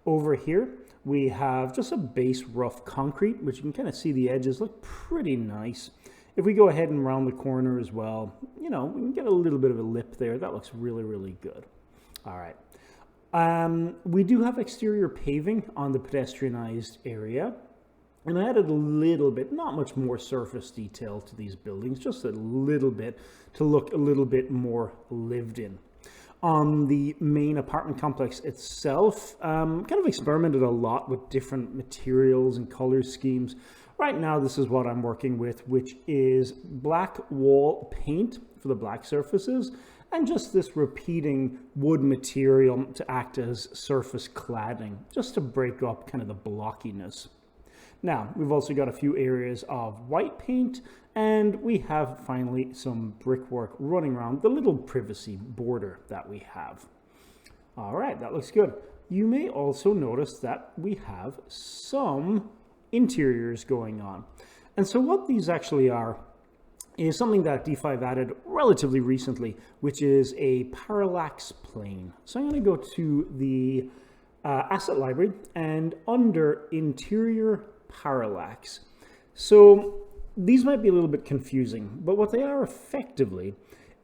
Over here, we have just a base rough concrete, which you can kind of see the edges look pretty nice. If we go ahead and round the corner as well, we can get a little bit of a lip there. That looks really, really good. All right. We do have exterior paving on the pedestrianized area. And I added a little bit, not much more surface detail to these buildings, just a little bit to look a little bit more lived in. On the main apartment complex itself, kind of experimented a lot with different materials and color schemes. Right now, this is what I'm working with, which is black wall paint for the black surfaces, and just this repeating wood material to act as surface cladding, just to break up kind of the blockiness. Now, we've also got a few areas of white paint, and we have finally some brickwork running around the little privacy border that we have. All right, that looks good. You may also notice that we have some interiors going on. And so what these actually are is something that D5 added relatively recently, which is a parallax plane. So I'm going to go to the asset library and under interior parallax. So these might be a little bit confusing, but what they are effectively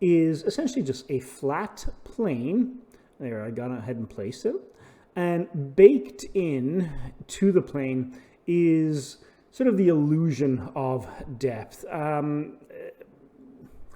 is essentially just a flat plane. There, I got ahead and placed it. And baked in to the plane is sort of the illusion of depth. It's kind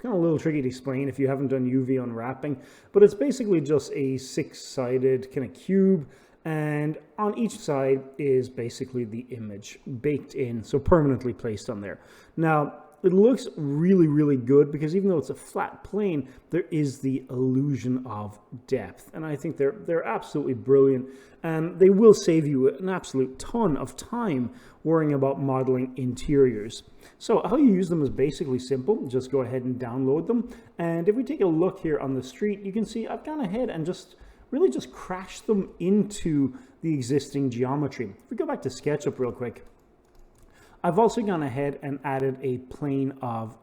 of a little tricky to explain if you haven't done UV unwrapping, but it's basically just a six-sided kind of cube, and on each side is basically the image baked in, so permanently placed on there. Now, it looks really, really good because even though it's a flat plane, there is the illusion of depth. And I think they're absolutely brilliant. And they will save you an absolute ton of time worrying about modeling interiors. So how you use them is basically simple. Just go ahead and download them. And if we take a look here on the street, you can see I've gone ahead and really just crash them into the existing geometry. If we go back to SketchUp real quick, I've also gone ahead and added a plane of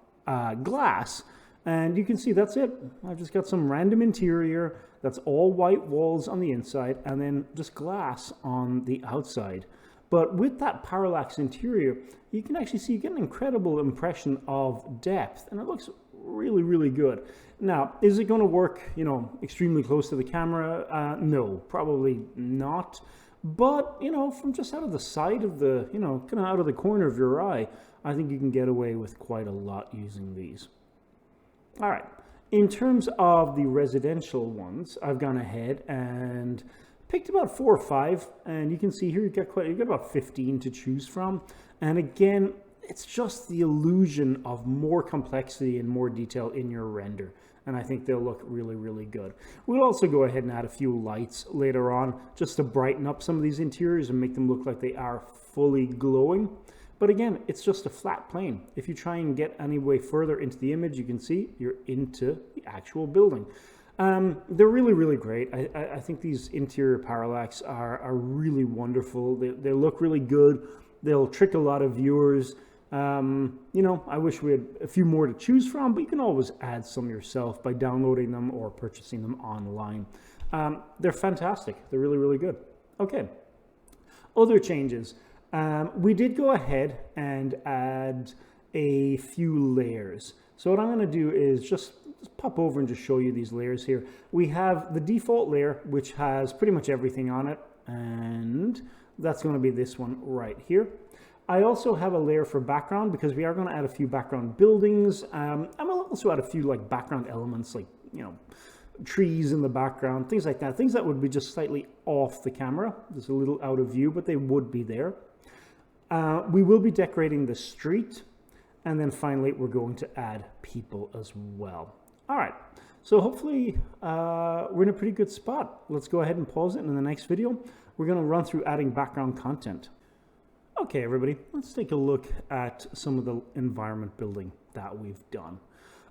glass, and you can see that's it. I've just got some random interior that's all white walls on the inside and then just glass on the outside. But with that parallax interior, you can actually see you get an incredible impression of depth, and it looks really, really good. Now, is it going to work, extremely close to the camera? No, probably not. But, from just out of the side of the, kind of out of the corner of your eye, I think you can get away with quite a lot using these. All right. In terms of the residential ones, I've gone ahead and picked about 4 or 5, and you can see here you've got about 15 to choose from. And again, it's just the illusion of more complexity and more detail in your render. And I think they'll look really, really good. We'll also go ahead and add a few lights later on just to brighten up some of these interiors and make them look like they are fully glowing. But again, it's just a flat plane. If you try and get any way further into the image, you can see you're into the actual building. They're really, really great. I think these interior parallax are really wonderful. They look really good. They'll trick a lot of viewers. I wish we had a few more to choose from, but you can always add some yourself by downloading them or purchasing them online. They're fantastic. They're really, really good. Okay. Other changes. We did go ahead and add a few layers. So what I'm going to do is just pop over and just show you these layers here. We have the default layer, which has pretty much everything on it, and that's going to be this one right here. I also have a layer for background because we are going to add a few background buildings. I will also add a few background elements like, trees in the background, things like that. Things that would be just slightly off the camera, just a little out of view, but they would be there. We will be decorating the street. And then finally, we're going to add people as well. All right, so hopefully we're in a pretty good spot. Let's go ahead and pause it. And in the next video, we're going to run through adding background content. Okay, everybody, let's take a look at some of the environment building that we've done.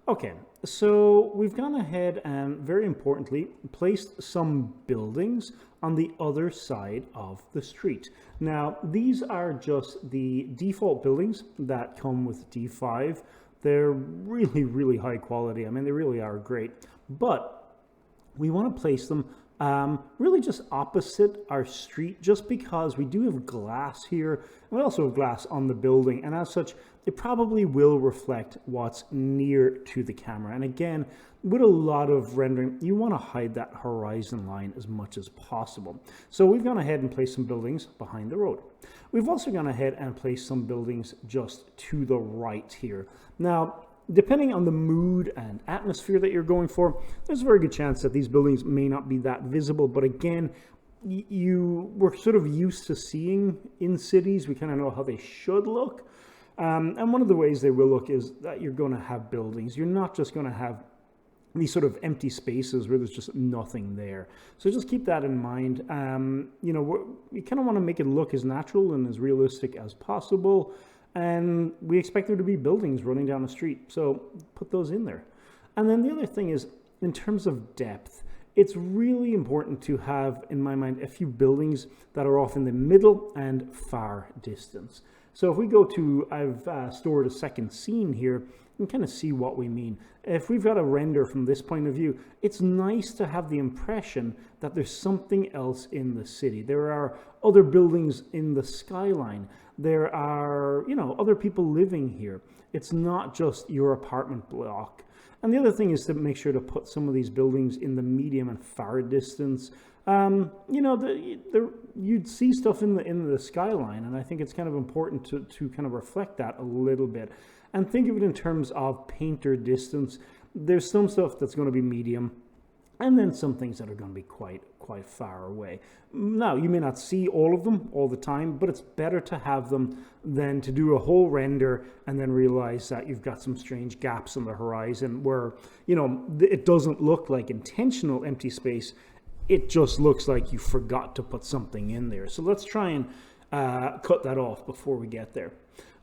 Okay, so we've gone ahead and, very importantly, placed some buildings on the other side of the street. Now, these are just the default buildings that come with D5. They're really, really high quality. I mean, they really are great. But we want to place them really just opposite our street, just because we do have glass here, and we also have glass on the building, and as such, it probably will reflect what's near to the camera. And again, with a lot of rendering, you want to hide that horizon line as much as possible. So we've gone ahead and placed some buildings behind the road. We've also gone ahead and placed some buildings just to the right here. Now, depending on the mood and atmosphere that you're going for, there's a very good chance that these buildings may not be that visible. But again, we're sort of used to seeing in cities. We kind of know how they should look. And one of the ways they will look is that you're going to have buildings. You're not just going to have these sort of empty spaces where there's just nothing there. So just keep that in mind. You know, we kind of want to make it look as natural and as realistic as possible. And we expect there to be buildings running down the street. So put those in there. And then the other thing is, in terms of depth, it's really important to have, in my mind, a few buildings that are off in the middle and far distance. So if we go to, I've stored a second scene here, you can kind of see what we mean. If we've got a render from this point of view, it's nice to have the impression that there's something else in the city. There are other buildings in the skyline. There are, you know, other people living here. It's not just your apartment block. And the other thing is to make sure to put some of these buildings in the medium and far distance. You know, you'd see stuff in the skyline, and I think it's kind of important to kind of reflect that a little bit. And think of it in terms of painter distance. There's some stuff that's going to be medium, and then some things that are going to be quite far away. Now, you may not see all of them all the time, but it's better to have them than to do a whole render and then realize that you've got some strange gaps on the horizon where, you know, it doesn't look like intentional empty space. It just looks like you forgot to put something in there. So let's try and cut that off before we get there.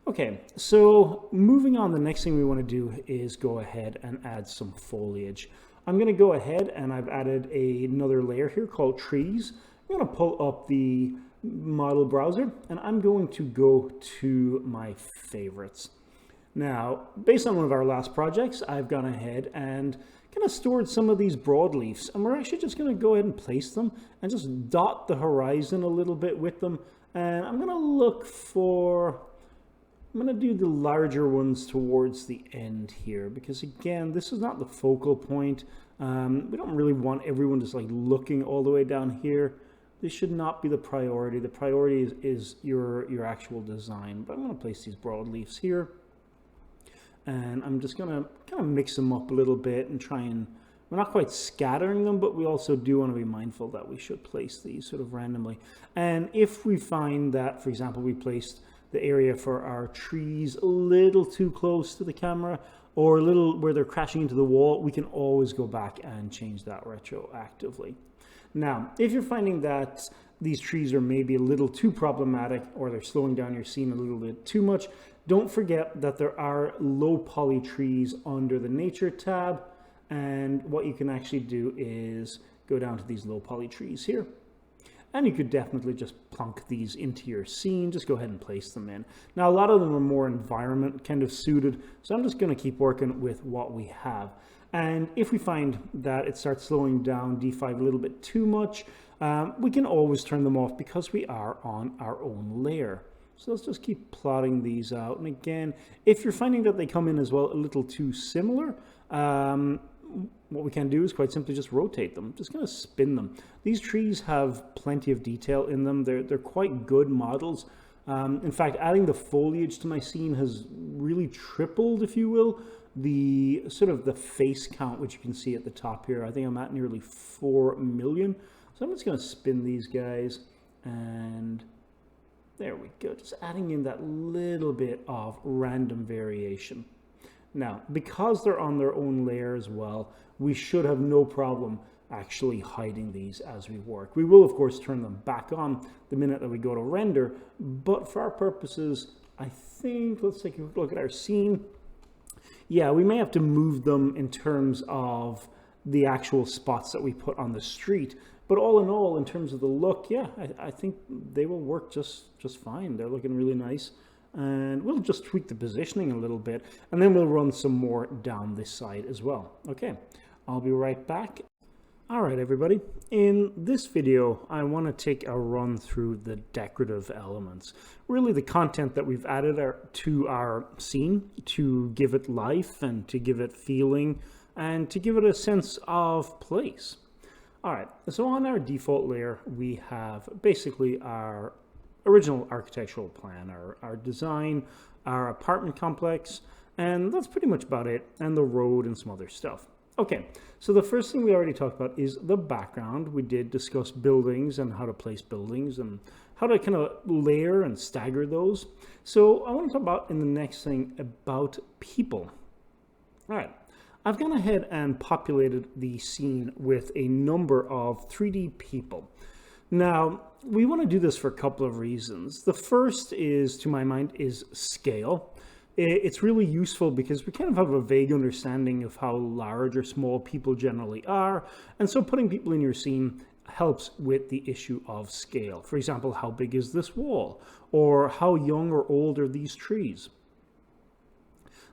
Okay, so moving on, the next thing we want to do is go ahead and add some foliage. I'm going to go ahead and I've added another layer here called trees. I'm going to pull up the model browser and I'm going to go to my favorites. Now, based on one of our last projects, I've gone ahead and kind of stored some of these broadleafs, and we're actually just going to go ahead and place them and just dot the horizon a little bit with them. And I'm going to look for, I'm going to do the larger ones towards the end here, because again, this is not the focal point. We don't really want everyone just like looking all the way down here. This should not be the priority. The priority is your actual design. But I'm going to place these broadleafs here. And I'm just going to kind of mix them up a little bit and try and, we're not quite scattering them, but we also do want to be mindful that we should place these sort of randomly. And if we find that, for example, we placed the area for our trees a little too close to the camera or a little where they're crashing into the wall, we can always go back and change that retroactively. Now, if you're finding that these trees are maybe a little too problematic or they're slowing down your scene a little bit too much, don't forget that there are low poly trees under the nature tab. And what you can actually do is go down to these low poly trees here. And you could definitely just plunk these into your scene. Just go ahead and place them in. Now, a lot of them are more environment kind of suited. So I'm just going to keep working with what we have. And if we find that it starts slowing down D5 a little bit too much, we can always turn them off because we are on our own layer. So let's just keep plotting these out. And again, if you're finding that they come in as well a little too similar, what we can do is quite simply just rotate them. Just going to spin them. These trees have plenty of detail in them. They're quite good models. In fact, adding the foliage to my scene has really tripled, if you will, the sort of the face count, which you can see at the top here. I think I'm at nearly 4 million. So I'm just going to spin these guys and There we go, just adding in that little bit of random variation. Now, because they're on their own layer as well, we should have no problem actually hiding these as we work. We will, of course, turn them back on the minute that we go to render, but for our purposes, I think, let's take a look at our scene. Yeah, we may have to move them in terms of the actual spots that we put on the street, but all in all, in terms of the look, yeah, I think they will work just fine. They're looking really nice. And we'll just tweak the positioning a little bit, and then we'll run some more down this side as well. Okay, I'll be right back. All right, everybody. In this video, I want to take a run through the decorative elements. Really the content that we've added to our scene to give it life and to give it feeling and to give it a sense of place. All right, so on our default layer, we have basically our original architectural plan, our design, our apartment complex, and that's pretty much about it, and the road and some other stuff. Okay, so the first thing we already talked about is the background. We did discuss buildings and how to place buildings and how to kind of layer and stagger those. So I want to talk about in the next thing about people. All right, I've gone ahead and populated the scene with a number of 3D people. Now, we want to do this for a couple of reasons. The first is, to my mind, is scale. It's really useful because we kind of have a vague understanding of how large or small people generally are. And so putting people in your scene helps with the issue of scale. For example, how big is this wall? Or how young or old are these trees?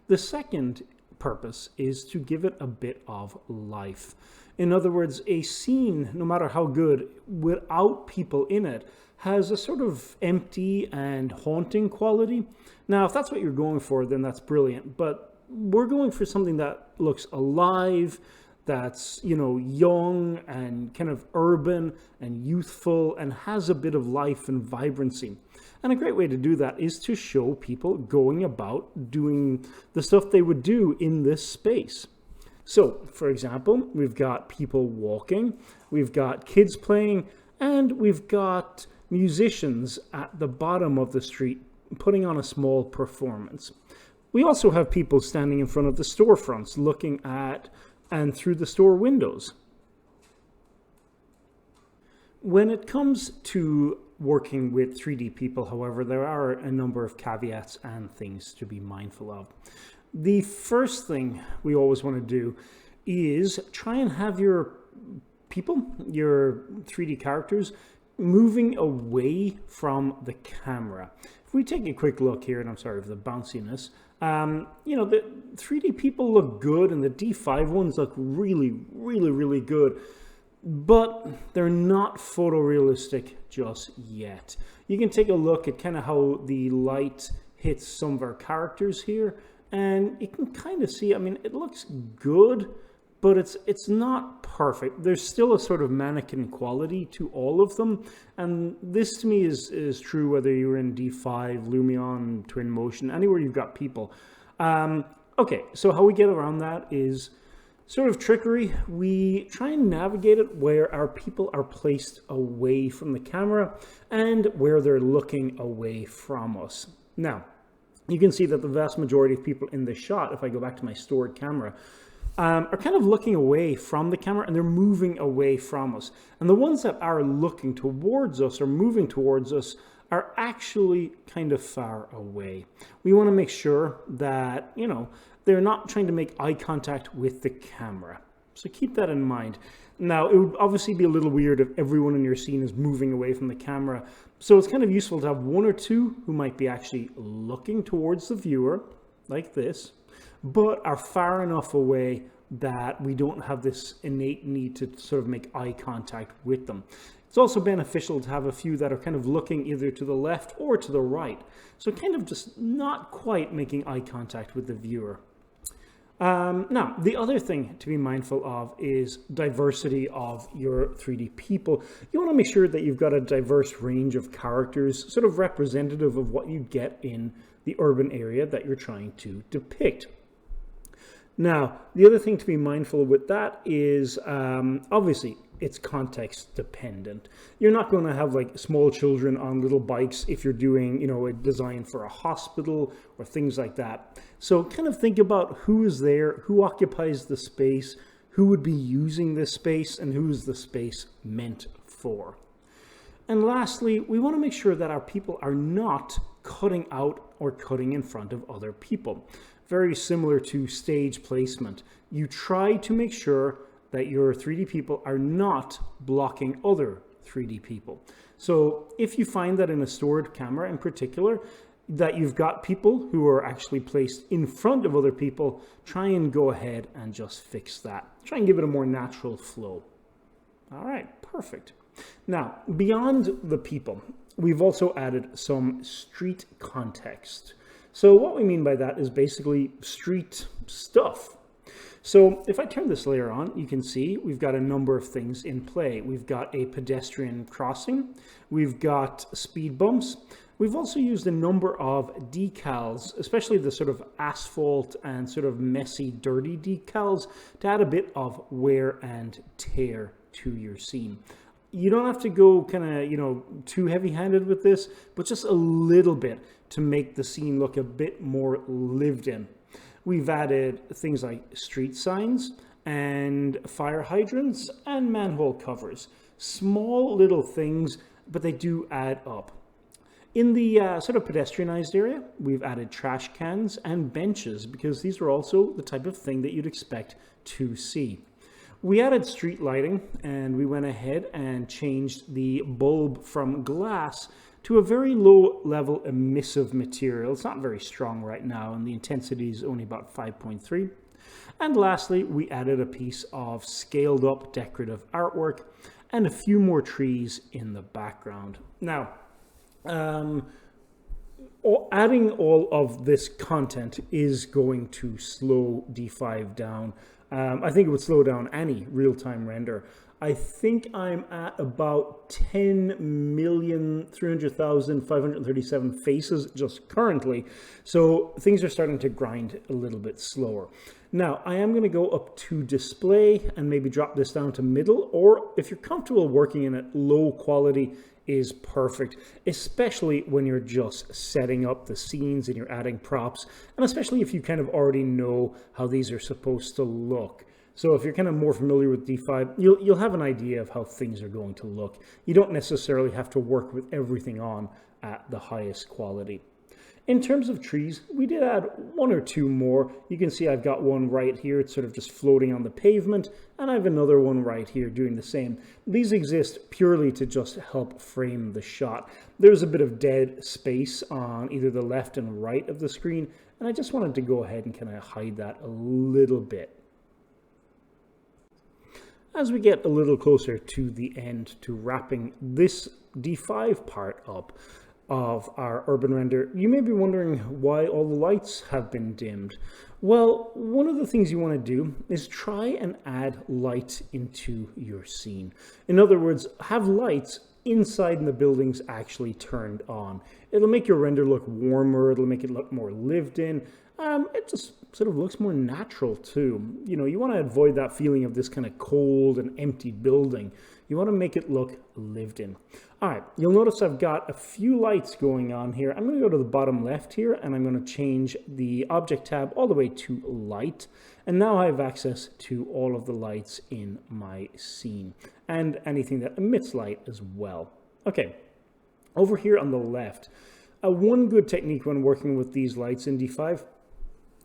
The second purpose is to give it a bit of life. In other words, a scene, no matter how good, without people in it, has a sort of empty and haunting quality. Now, if that's what you're going for, then that's brilliant. But we're going for something that looks alive, that's, you know, young and kind of urban and youthful and has a bit of life and vibrancy. And a great way to do that is to show people going about doing the stuff they would do in this space. So, for example, we've got people walking, we've got kids playing, and we've got musicians at the bottom of the street putting on a small performance. We also have people standing in front of the storefronts looking at and through the store windows. When it comes to working with 3D people, however, there are a number of caveats and things to be mindful of. The first thing we always want to do is try and have your people, your 3D characters, moving away from the camera. If we take a quick look here, and I'm sorry for the bounciness, you know, the 3D people look good and the D5 ones look really good, but they're not photorealistic just yet. You can take a look at kind of how the light hits some of our characters here, and you can kind of see, I mean, it looks good, but it's not perfect. There's still a sort of mannequin quality to all of them. And this to me is true whether you're in D5, Lumion, Twinmotion, anywhere you've got people. Okay, so how we get around that is sort of trickery. We try and navigate it where our people are placed away from the camera and where they're looking away from us. Now, you can see that the vast majority of people in this shot, if I go back to my stored camera, are kind of looking away from the camera and they're moving away from us. And the ones that are looking towards us or moving towards us are actually kind of far away. We want to make sure that, you know, they're not trying to make eye contact with the camera. So keep that in mind. Now, it would obviously be a little weird if everyone in your scene is moving away from the camera. So it's kind of useful to have one or two who might be actually looking towards the viewer, like this, but are far enough away that we don't have this innate need to sort of make eye contact with them. It's also beneficial to have a few that are kind of looking either to the left or to the right. So kind of just not quite making eye contact with the viewer. Now, the other thing to be mindful of is diversity of your 3D people. You want to make sure that you've got a diverse range of characters, sort of representative of what you get in the urban area that you're trying to depict. Now, the other thing to be mindful with that is, obviously, it's context dependent. You're not going to have like small children on little bikes if you're doing, you know, a design for a hospital or things like that. So kind of think about who is there, who occupies the space, who would be using this space, and who is the space meant for. And lastly, we want to make sure that our people are not cutting out or cutting in front of other people. Very similar to stage placement. You try to make sure that your 3D people are not blocking other 3D people. So if you find that in a stored camera in particular, that you've got people who are actually placed in front of other people, try and go ahead and just fix that. Try and give it a more natural flow. All right, perfect. Now, beyond the people, we've also added some street context. So what we mean by that is basically street stuff. So if I turn this layer on, you can see we've got a number of things in play. We've got a pedestrian crossing. We've got speed bumps. We've also used a number of decals, especially the sort of asphalt and sort of messy, dirty decals, to add a bit of wear and tear to your scene. You don't have to go kind of, you know, too heavy-handed with this, but just a little bit to make the scene look a bit more lived in. We've added things like street signs and fire hydrants and manhole covers. Small little things, but they do add up. In the sort of pedestrianized area, we've added trash cans and benches because these are also the type of thing that you'd expect to see. We added street lighting, and we went ahead and changed the bulb from glass to a very low level emissive material. It's not very strong right now, and the intensity is only about 5.3. And lastly, we added a piece of scaled up decorative artwork and a few more trees in the background. Now, adding all of this content is going to slow D5 down. I think it would slow down any real-time render. I think I'm at about 10,300,537 faces just currently. So things are starting to grind a little bit slower. Now, I am going to go up to display and maybe drop this down to middle, or if you're comfortable working in it, low quality is perfect, especially when you're just setting up the scenes and you're adding props, and especially if you kind of already know how these are supposed to look. So if you're kind of more familiar with D5, you'll have an idea of how things are going to look. You don't necessarily have to work with everything on at the highest quality. In terms of trees, we did add one or two more. You can see I've got one right here. It's sort of just floating on the pavement, and I have another one right here doing the same. These exist purely to just help frame the shot. There's a bit of dead space on either the left and right of the screen, and I just wanted to go ahead and kind of hide that a little bit. As we get a little closer to the end, to wrapping this D5 part up of our urban render, you may be wondering why all the lights have been dimmed. Well, one of the things you want to do is try and add light into your scene. In other words, have lights inside the buildings actually turned on. It'll make your render look warmer, it'll make it look more lived in. It just sort of looks more natural too. You know, you want to avoid that feeling of this kind of cold and empty building. You want to make it look lived in. All right, you'll notice I've got a few lights going on here. I'm going to go to the bottom left here, and I'm going to change the object tab all the way to light. And now I have access to all of the lights in my scene and anything that emits light as well. Okay, over here on the left, one good technique when working with these lights in D5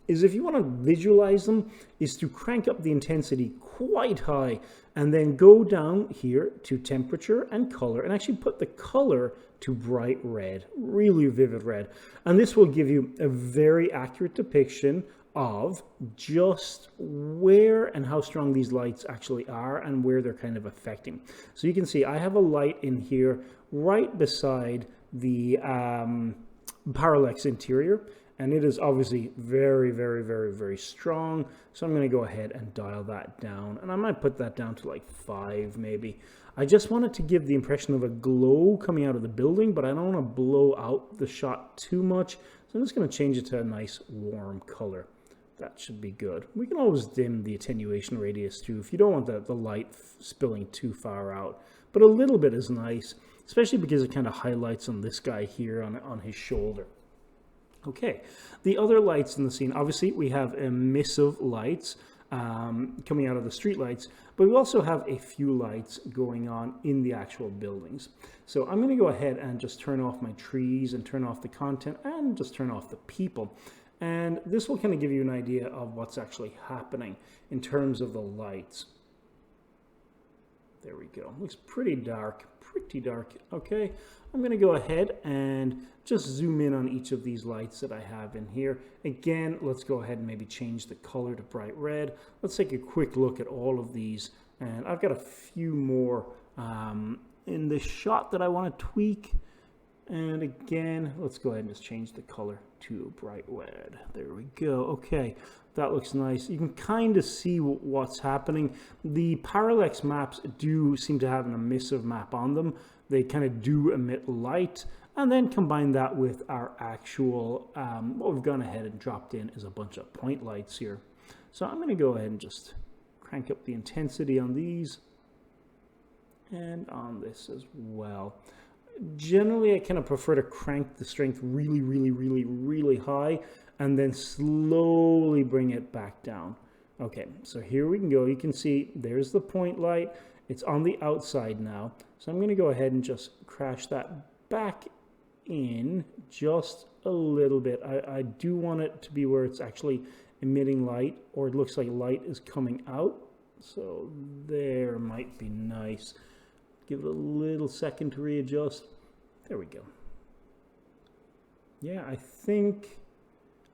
is, if you want to visualize them, is to crank up the intensity quite high and then go down here to temperature and color and actually put the color to bright red, really vivid red. And this will give you a very accurate depiction of just where and how strong these lights actually are and where they're kind of affecting. So you can see I have a light in here right beside the parallax interior. And it is obviously very, very, very, very strong. So I'm going to go ahead and dial that down. And I might put that down to like 5 maybe. I just want it to give the impression of a glow coming out of the building, but I don't want to blow out the shot too much. So I'm just going to change it to a nice warm color. That should be good. We can always dim the attenuation radius too if you don't want the light spilling too far out. But a little bit is nice, especially because it kind of highlights on this guy here on his shoulder. Okay, the other lights in the scene, obviously we have emissive lights coming out of the street lights, but we also have a few lights going on in the actual buildings. So I'm going to go ahead and just turn off my trees and turn off the content and just turn off the people. And this will kind of give you an idea of what's actually happening in terms of the lights. There we go. Looks pretty dark, pretty dark. Okay, I'm going to go ahead and just zoom in on each of these lights that I have in here. Again, let's go ahead and maybe change the color to bright red. Let's take a quick look at all of these. And I've got a few more in this shot that I want to tweak. And again, let's go ahead and just change the color to bright red. There we go. Okay, that looks nice. You can kind of see what's happening. The parallax maps do seem to have an emissive map on them. They kind of do emit light, and then combine that with our actual, what we've gone ahead and dropped in is a bunch of point lights here. So I'm going to go ahead and just crank up the intensity on these and on this as well. Generally, I kind of prefer to crank the strength really, really, really, really high and then slowly bring it back down. Okay, so here we can go. You can see there's the point light. It's on the outside now. So I'm going to go ahead and just crash that back in just a little bit. I do want it to be where it's actually emitting light, or it looks like light is coming out. So there might be nice. Give it a little second to readjust. There we go. Yeah, I think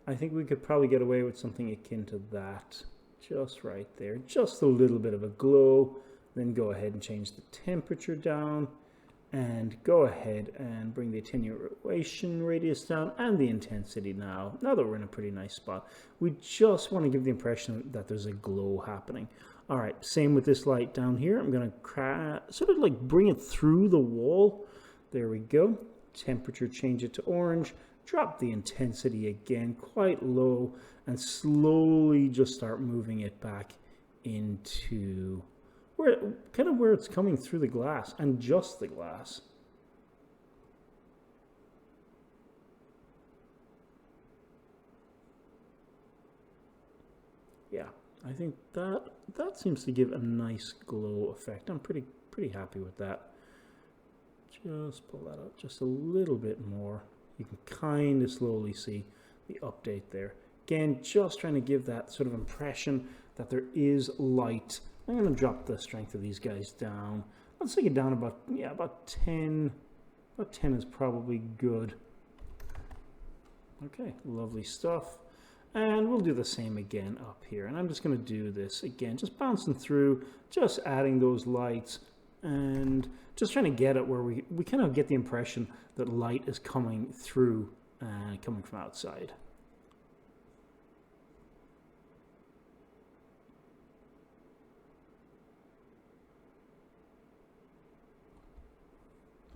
we could probably get away with something akin to that. Just right there. Just a little bit of a glow. Then go ahead and change the temperature down. And go ahead and bring the attenuation radius down and the intensity now. Now that we're in a pretty nice spot. We just want to give the impression that there's a glow happening. All right, same with this light down here. I'm going to sort of like bring it through the wall. There we go. Temperature, change it to orange. Drop the intensity again, quite low, and slowly just start moving it back into where it's coming through the glass and just the glass. Yeah, I think that seems to give a nice glow effect. I'm pretty happy with that. Just pull that out just a little bit more. You can kind of slowly see the update there. Again, just trying to give that sort of impression that there is light. I'm going to drop the strength of these guys down. Let's take it down about 10. About 10 is probably good. Okay, lovely stuff. And we'll do the same again up here. And I'm just going to do this again, just bouncing through, just adding those lights, and just trying to get it where we kind of get the impression that light is coming through, coming from outside.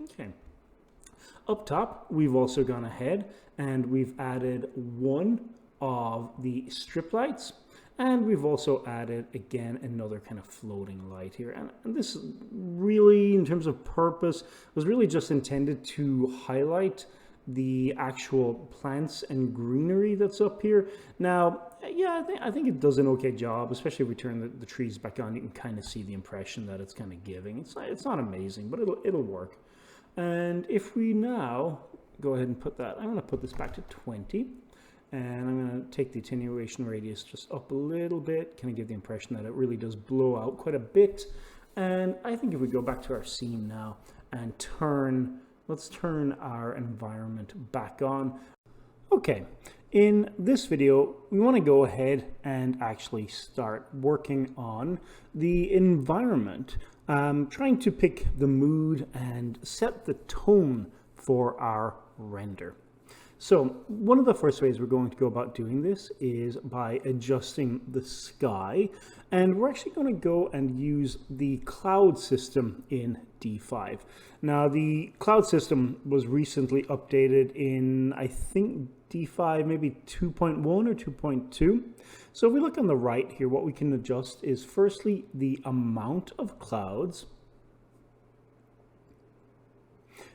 Okay. Up top, we've also gone ahead and we've added one of the strip lights, and we've also added again another kind of floating light here, and this really, in terms of purpose, was really just intended to highlight the actual plants and greenery that's up here. Now, yeah, I think it does an okay job, especially if we turn the trees back on. You can kind of see the impression that it's kind of giving. It's not amazing, but it'll work. And if we now go ahead and put that, I'm going to put this back to 20. And I'm going to take the attenuation radius just up a little bit, kind of give the impression that it really does blow out quite a bit. And I think if we go back to our scene now and let's turn our environment back on. Okay, in this video, we want to go ahead and actually start working on the environment, trying to pick the mood and set the tone for our render. So one of the first ways we're going to go about doing this is by adjusting the sky. And we're actually going to go and use the cloud system in D5. Now, the cloud system was recently updated in, I think, D5, maybe 2.1 or 2.2. So if we look on the right here, what we can adjust is firstly the amount of clouds.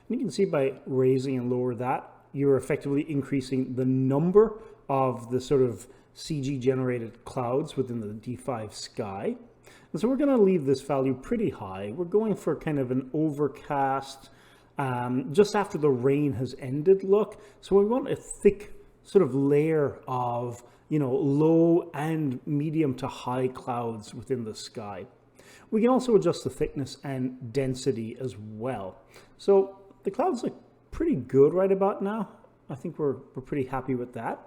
And you can see by raising and lower that, you're effectively increasing the number of the sort of CG generated clouds within the D5 sky. And so we're going to leave this value pretty high. We're going for kind of an overcast, just after the rain has ended look. So we want a thick sort of layer of, low and medium to high clouds within the sky. We can also adjust the thickness and density as well. So the clouds look pretty good right about now. I think we're pretty happy with that.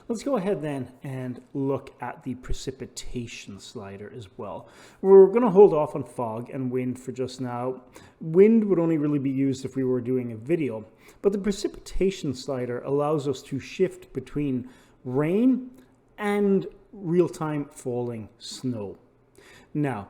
Let's go ahead then and look at the precipitation slider as well. We're going to hold off on fog and wind for just now. Wind would only really be used if we were doing a video, but the precipitation slider allows us to shift between rain and real-time falling snow. Now,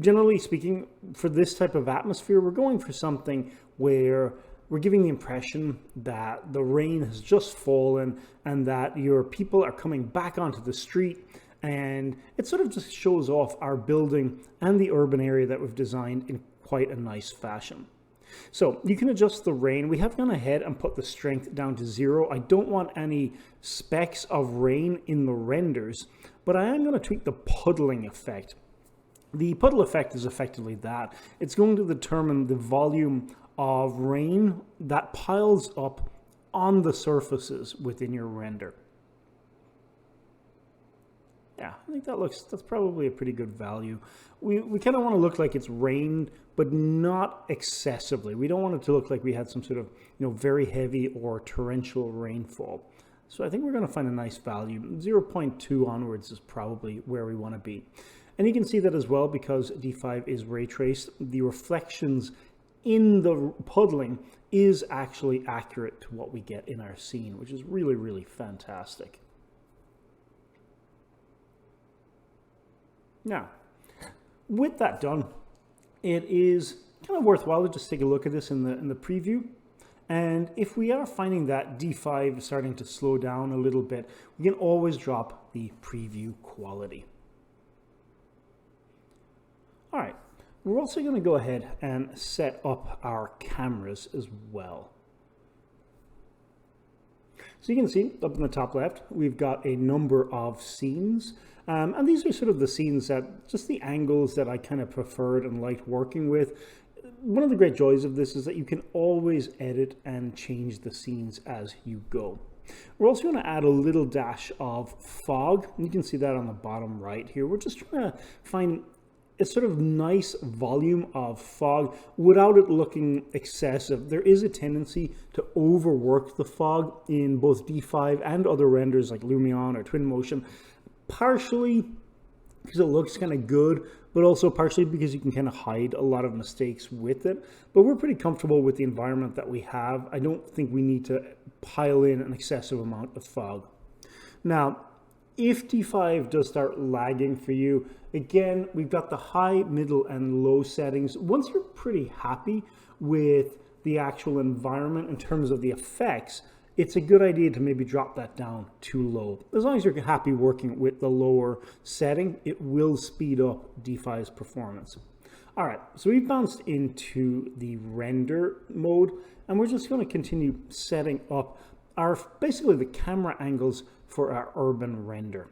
generally speaking, for this type of atmosphere, we're going for something where we're giving the impression that the rain has just fallen and that your people are coming back onto the street, and it sort of just shows off our building and the urban area that we've designed in quite a nice fashion. So you can adjust the rain. We have gone ahead and put the strength down to 0. I don't want any specks of rain in the renders, but I am going to tweak the puddling effect. The puddle effect is effectively that. It's going to determine the volume of rain that piles up on the surfaces within your render. Yeah, I think that's probably a pretty good value. We kind of want to look like it's rained, but not excessively. We don't want it to look like we had some sort of, very heavy or torrential rainfall. So I think we're going to find a nice value. 0.2 onwards is probably where we want to be. And you can see that as well, because D5 is ray traced, the reflections in the puddling is actually accurate to what we get in our scene, which is really, really fantastic. Now, with that done, it is kind of worthwhile to just take a look at this in the preview. And if we are finding that D5 is starting to slow down a little bit, we can always drop the preview quality. All right, we're also going to go ahead and set up our cameras as well. So you can see up in the top left, we've got a number of scenes. And these are sort of the scenes that, just the angles that I kind of preferred and liked working with. One of the great joys of this is that you can always edit and change the scenes as you go. We're also going to add a little dash of fog. You can see that on the bottom right here. We're just trying to find a sort of nice volume of fog without it looking excessive. There is a tendency to overwork the fog in both D5 and other renders like Lumion or Twinmotion, partially because it looks kind of good, but also partially because you can kind of hide a lot of mistakes with it. But we're pretty comfortable with the environment that we have. I don't think we need to pile in an excessive amount of fog. Now, if D5 does start lagging for you, again, we've got the high, middle, and low settings. Once you're pretty happy with the actual environment in terms of the effects, it's a good idea to maybe drop that down too low. As long as you're happy working with the lower setting, it will speed up D5's performance. All right, so we've bounced into the render mode, and we're just going to continue setting up our basically the camera angles for our urban render.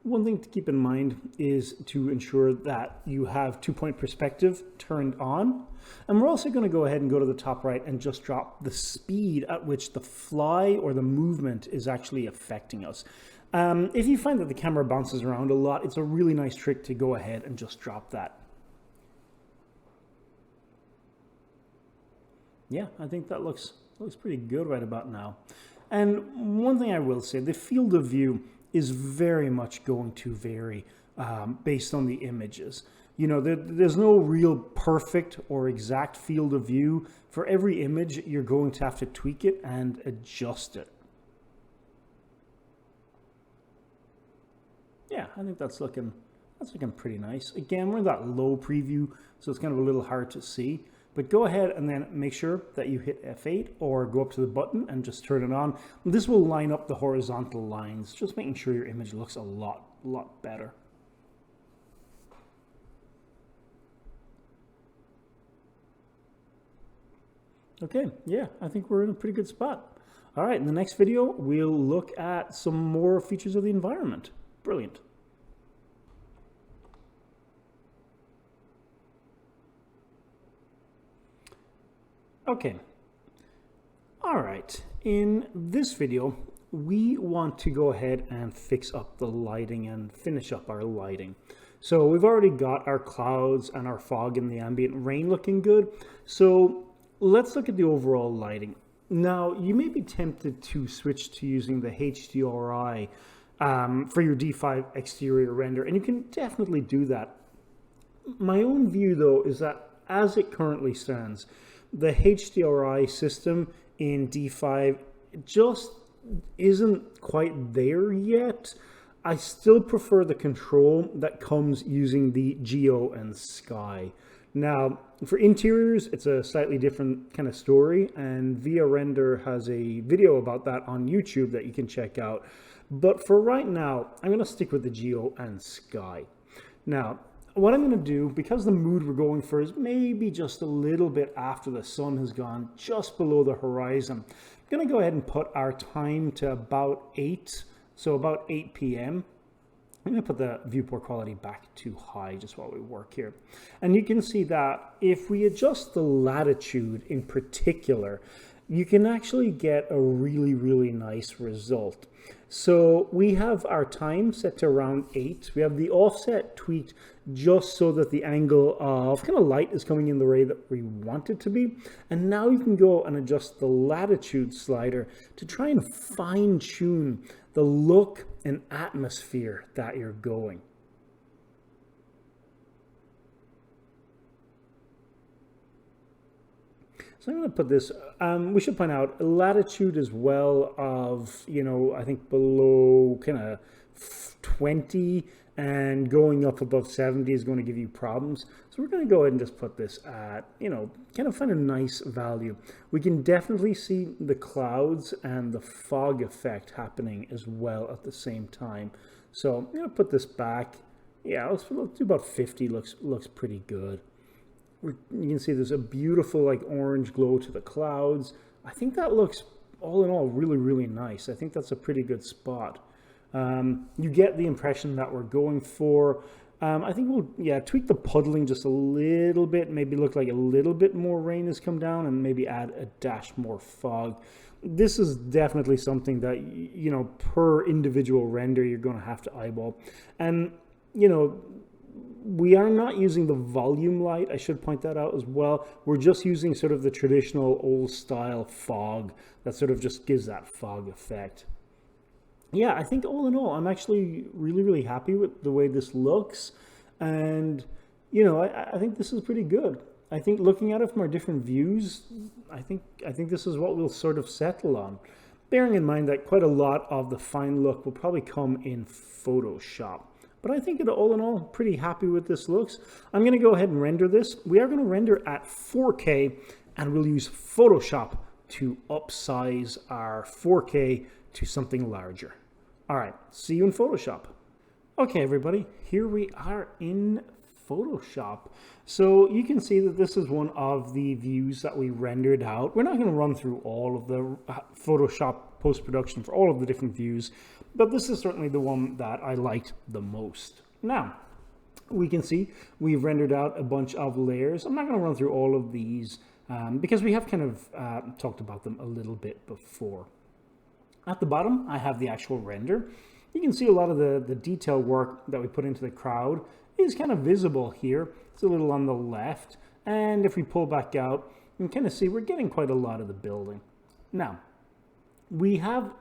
One thing to keep in mind is to ensure that you have 2-point perspective turned on. And we're also going to go ahead and go to the top right and just drop the speed at which the fly or the movement is actually affecting us. If you find that the camera bounces around a lot, it's a really nice trick to go ahead and just drop that. Yeah, I think that looks pretty good right about now. And one thing I will say, the field of view is very much going to vary based on the images. You know, there's no real perfect or exact field of view. For every image, you're going to have to tweak it and adjust it. Yeah, I think that's looking pretty nice. Again, we're in that low preview, so it's kind of a little hard to see. But go ahead and then make sure that you hit F8 or go up to the button and just turn it on. This will line up the horizontal lines, just making sure your image looks a lot better. Okay, yeah, I think we're in a pretty good spot. All right, in the next video, we'll look at some more features of the environment. Brilliant. Okay, all right, in this video, we want to go ahead and fix up the lighting and finish up our lighting. So we've already got our clouds and our fog and the ambient rain looking good. So let's look at the overall lighting. Now, you may be tempted to switch to using the HDRI for your D5 exterior render, and you can definitely do that. My own view, though, is that as it currently stands, the HDRI system in D5 just isn't quite there yet. I still prefer the control that comes using the Geo and Sky. Now, for interiors, it's a slightly different kind of story, and Via Render has a video about that on YouTube that you can check out. But for right now, I'm going to stick with the Geo and Sky. Now, what I'm going to do, because the mood we're going for is maybe just a little bit after the sun has gone, just below the horizon, I'm going to go ahead and put our time to about 8, so about 8 p.m. I'm going to put the viewport quality back to high just while we work here. And you can see that if we adjust the latitude in particular, you can actually get a really nice result. So we have our time set to around 8. We have the offset tweaked just so that the angle of kind of light is coming in the way that we want it to be. And now you can go and adjust the latitude slider to try and fine tune the look and atmosphere that you're going. So I'm going to put this, we should point out latitude as well of, you know, I think below kind of 20 and going up above 70 is going to give you problems. So we're going to go ahead and just put this at, you know, kind of find a nice value. We can definitely see the clouds and the fog effect happening as well at the same time. So I'm going to put this back. Yeah, let's do about 50, looks pretty good. You can see there's a beautiful like orange glow to the clouds. I think that looks all in all really nice. I think that's a pretty good spot. You get the impression that we're going for. I think we'll tweak the puddling just a little bit, maybe look like a little bit more rain has come down, and maybe add a dash more fog. This is definitely something that, you know, per individual render you're going to have to eyeball. And, you know, we are not using the volume light. I should point that out as well. We're just using sort of the traditional old style fog that sort of just gives that fog effect. Yeah, I think all in all, I'm actually really happy with the way this looks. And, you know, I think this is pretty good. I think looking at it from our different views, I think this is what we'll sort of settle on. Bearing in mind that quite a lot of the fine look will probably come in Photoshop. But I think all in all, pretty happy with this looks. I'm going to go ahead and render this. We are going to render at 4K, and we'll use Photoshop to upsize our 4K to something larger. All right, see you in Photoshop. Okay, everybody, here we are in Photoshop. So you can see that this is one of the views that we rendered out. We're not going to run through all of the Photoshop post-production for all of the different views, but this is certainly the one that I liked the most. Now, we can see we've rendered out a bunch of layers. I'm not going to run through all of these because we have kind of talked about them a little bit before. At the bottom, I have the actual render. You can see a lot of the detail work that we put into the crowd is kind of visible here. It's a little on the left. And if we pull back out, you can kind of see we're getting quite a lot of the building. Now, we have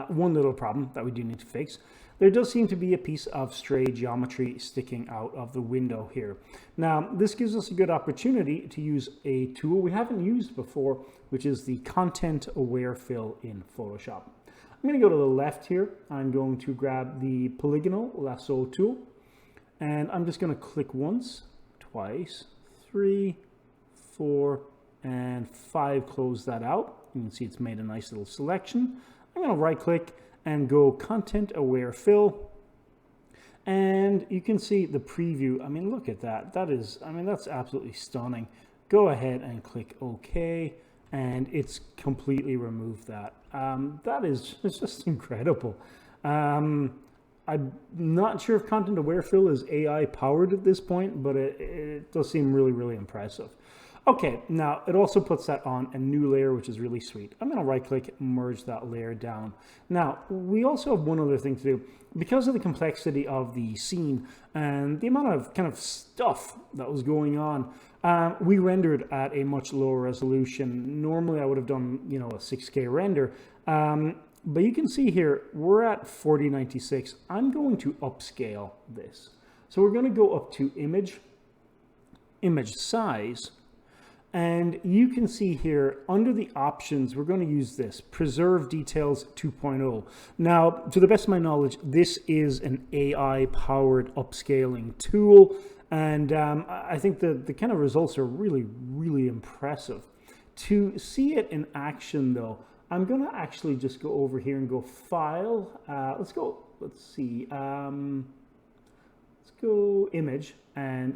one little problem that we do need to fix. there does seem to be a piece of stray geometry sticking out of the window here. Now, this gives us a good opportunity to use a tool we haven't used before, which is the content aware fill in Photoshop. I'm going to go to the left here. I'm going to grab the polygonal lasso tool, and I'm just going to click once, twice, 3, 4, and 5, close that out. You can see it's made a nice little selection. I'm going to right click and go content aware fill. And you can see the preview. I mean, look at that. That's absolutely stunning. Go ahead and click OK, and it's completely removed that. That is just incredible. I'm not sure if content aware fill is AI powered at this point, but it does seem really, really impressive. Okay, now it also puts that on a new layer, which is really sweet. I'm going to right click, merge that layer down. Now, we also have one other thing to do. Because of the complexity of the scene and the amount of kind of stuff that was going on, we rendered at a much lower resolution. Normally I would have done, you know, a 6K render. But you can see here, we're at 4096. I'm going to upscale this. So we're going to go up to image size. And you can see here under the options, we're going to use this preserve details 2.0. Now, to the best of my knowledge, this is an AI powered upscaling tool. And I think the kind of results are really, really impressive. To see it in action though, I'm going to actually just go over here and go file. Let's see. Let's go image and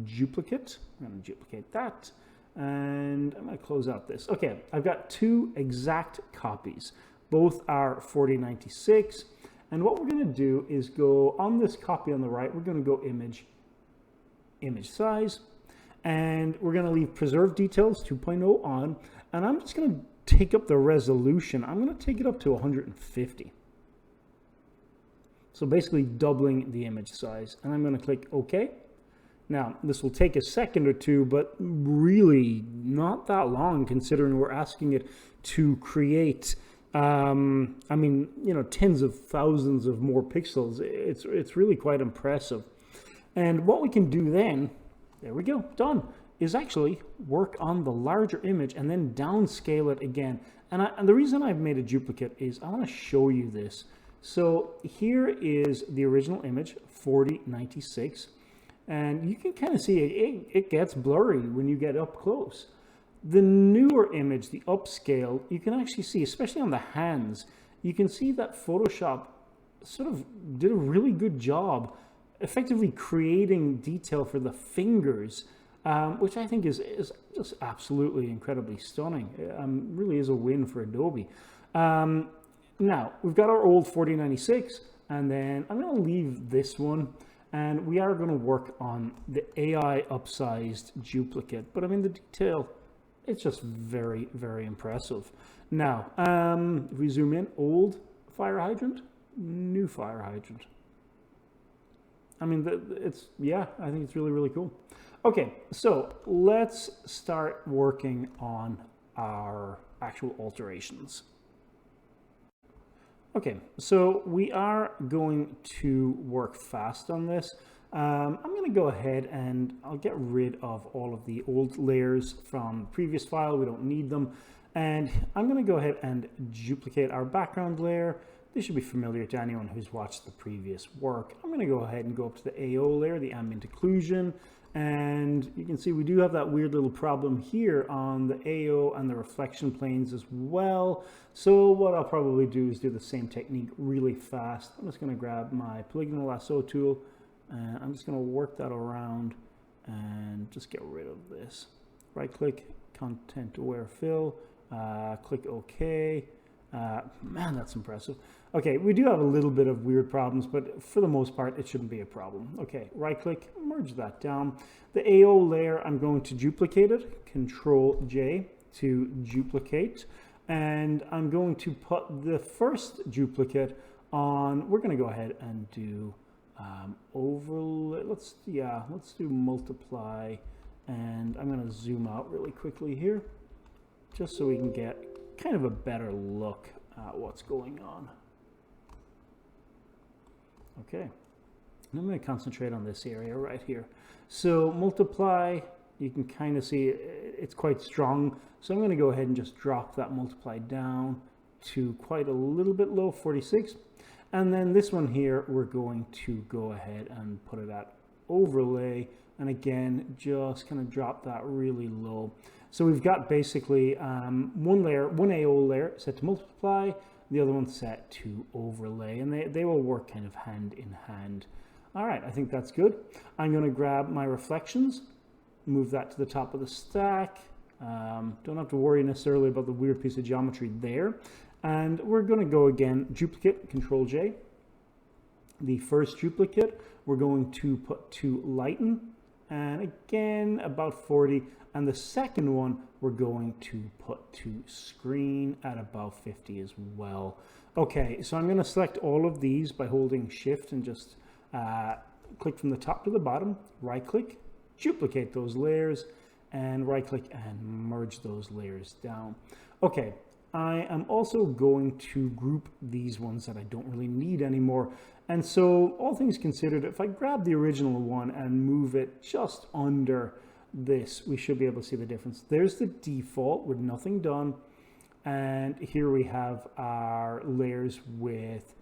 duplicate. I'm going to duplicate that, and I'm going to close out this. Okay, I've got 2 exact copies. Both are 4096, and what we're going to do is go on this copy on the right. We're going to go image size, and we're going to leave preserve details 2.0 on, and I'm just going to take up the resolution. I'm going to take it up to 150. So basically doubling the image size, and I'm going to click OK. Now, this will take a second or two, but really not that long considering we're asking it to create, tens of thousands of more pixels. It's really quite impressive. And what we can do then, there we go, done, is actually work on the larger image and then downscale it again. And the reason I've made a duplicate is I want to show you this. So here is the original image, 4096. And you can kind of see it gets blurry when you get up close. The newer image, the upscale, you can actually see, especially on the hands, you can see that Photoshop sort of did a really good job effectively creating detail for the fingers, which I think is just absolutely incredibly stunning. Really is a win for Adobe. Now, we've got our old 4096, and then I'm going to leave this one. And we are going to work on the AI upsized duplicate. But I mean, the detail, it's just very, very impressive. Now, if we zoom in, old fire hydrant, new fire hydrant. I mean, I think it's really, really cool. Okay, so let's start working on our actual alterations. Okay, so we are going to work fast on this. I'm going to go ahead and I'll get rid of all of the old layers from the previous file. We don't need them. And I'm going to go ahead and duplicate our background layer. This should be familiar to anyone who's watched the previous work. I'm going to go ahead and go up to the AO layer, the ambient occlusion. And you can see we do have that weird little problem here on the AO and the reflection planes as well. So what I'll probably do is do the same technique really fast. I'm just going to grab my polygonal lasso tool and I'm just going to work that around and just get rid of this. Right click, content aware fill, click OK. Man, that's impressive. Okay, we do have a little bit of weird problems, but for the most part, it shouldn't be a problem. Okay, right click, merge that down. The AO layer, I'm going to duplicate it, Control J to duplicate. And I'm going to put the first duplicate on, we're going to go ahead and do overlay. Let's do multiply. And I'm going to zoom out really quickly here, just so we can get kind of a better look at what's going on. Okay, and I'm going to concentrate on this area right here. So multiply, you can kind of see it's quite strong. So I'm going to go ahead and just drop that multiply down to quite a little bit low, 46. And then this one here, we're going to go ahead and put it at overlay. And again, just kind of drop that really low. So we've got basically one layer, one AO layer set to multiply, the other one set to overlay, and they will work kind of hand in hand. All right, I think that's good. I'm going to grab my reflections, move that to the top of the stack. Don't have to worry necessarily about the weird piece of geometry there. And we're going to go again, duplicate, Control J. The first duplicate, we're going to put to lighten, and again, about 40. And the second one, we're going to put to screen at about 50 as well. Okay, so I'm going to select all of these by holding Shift and just click from the top to the bottom, right click, duplicate those layers, and right click and merge those layers down. Okay, I am also going to group these ones that I don't really need anymore. And so all things considered, if I grab the original one and move it just under this, we should be able to see the difference. There's the default with nothing done. And here we have our layers with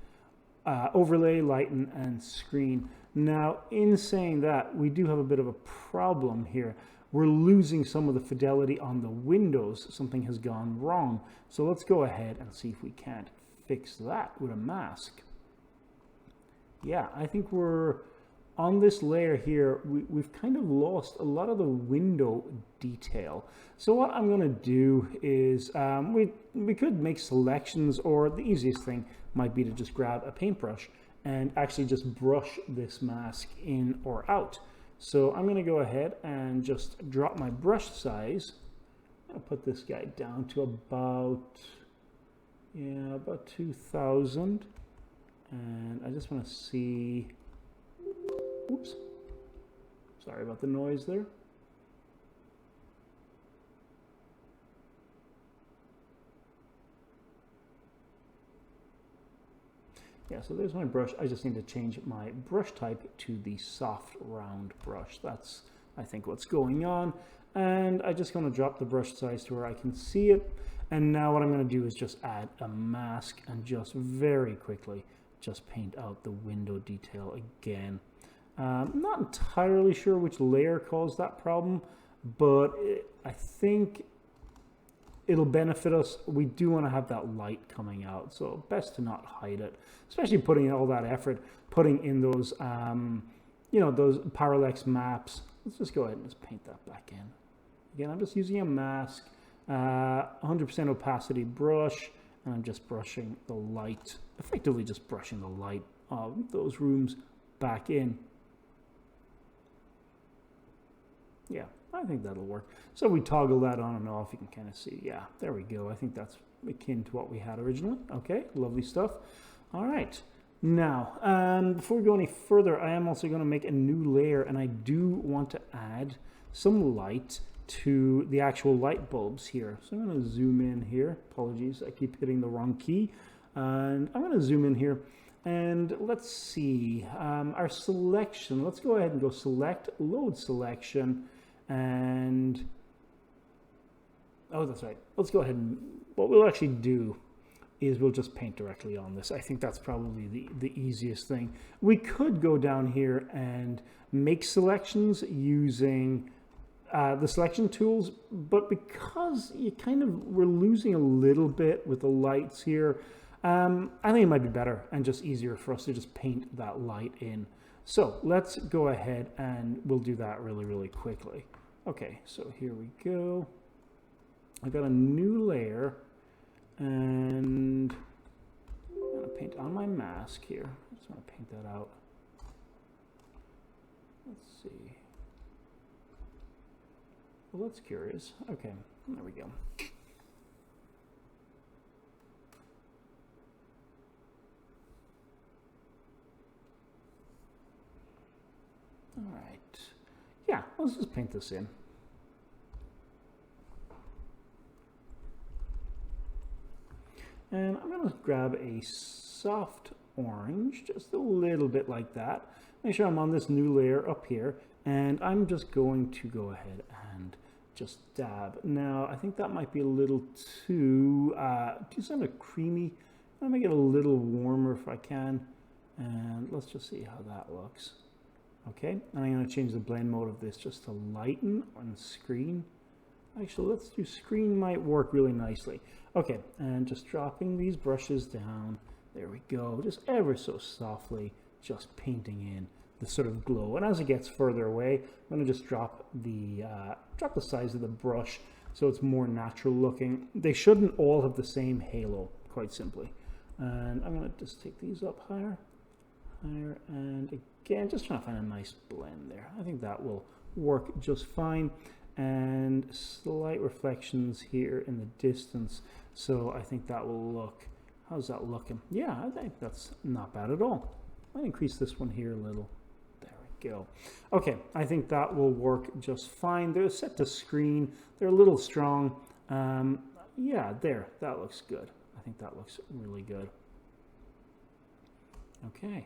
overlay, lighten, and screen. Now, in saying that, we do have a bit of a problem here. We're losing some of the fidelity on the windows. Something has gone wrong. So let's go ahead and see if we can't fix that with a mask. Yeah, I think we're on this layer here, we've kind of lost a lot of the window detail. So what I'm going to do is we could make selections, or the easiest thing might be to just grab a paintbrush and actually just brush this mask in or out. So I'm going to go ahead and just drop my brush size. I'll put this guy down to about 2000, and I just want to see. Oops, sorry about the noise there. Yeah, so there's my brush. I just need to change my brush type to the soft round brush. That's, I think, what's going on. And I just want to drop the brush size to where I can see it. And now what I'm going to do is just add a mask and just very quickly just paint out the window detail again. I'm not entirely sure which layer caused that problem, but I think it'll benefit us. We do want to have that light coming out, so best to not hide it, especially putting in all that effort, putting in those, those parallax maps. Let's just go ahead and just paint that back in. Again, I'm just using a mask, 100% opacity brush, and I'm just brushing the light, effectively just brushing the light of those rooms back in. Yeah, I think that'll work. So we toggle that on and off. You can kind of see, yeah, there we go. I think that's akin to what we had originally. Okay, lovely stuff. All right. Now, before we go any further, I am also going to make a new layer, and I do want to add some light to the actual light bulbs here. So I'm going to zoom in here. Apologies, I keep hitting the wrong key. And I'm going to zoom in here. And let's see, our selection. Let's go ahead and go select, load selection. And, oh, that's right. Let's go ahead and, what we'll actually do is we'll just paint directly on this. I think that's probably the easiest thing. We could go down here and make selections using the selection tools, but because we're losing a little bit with the lights here, I think it might be better and just easier for us to just paint that light in. So let's go ahead and we'll do that really, really quickly. Okay, so here we go. I've got a new layer, and I'm going to paint on my mask here. I just want to paint that out. Let's see. Well, that's curious. Okay, there we go. All right. Yeah, let's just paint this in. And I'm going to grab a soft orange, just a little bit like that. Make sure I'm on this new layer up here, and I'm just going to go ahead and just dab. Now, I think that might be a little too sort of creamy. I'll make it a little warmer if I can, and let's just see how that looks. Okay, and I'm going to change the blend mode of this just to lighten on screen. Actually, let's do screen, might work really nicely. Okay, and just dropping these brushes down. There we go, just ever so softly, just painting in the sort of glow. And as it gets further away, I'm going to just drop the size of the brush so it's more natural looking. They shouldn't all have the same halo, quite simply. And I'm going to just take these up higher, and again, just trying to find a nice blend there. I think that will work just fine. And slight reflections here in the distance. So I think that will look, how's that looking? Yeah, I think that's not bad at all. I'll increase this one here a little. There we go. Okay, I think that will work just fine. They're set to screen. They're a little strong. Yeah, there, that looks good. I think that looks really good. Okay.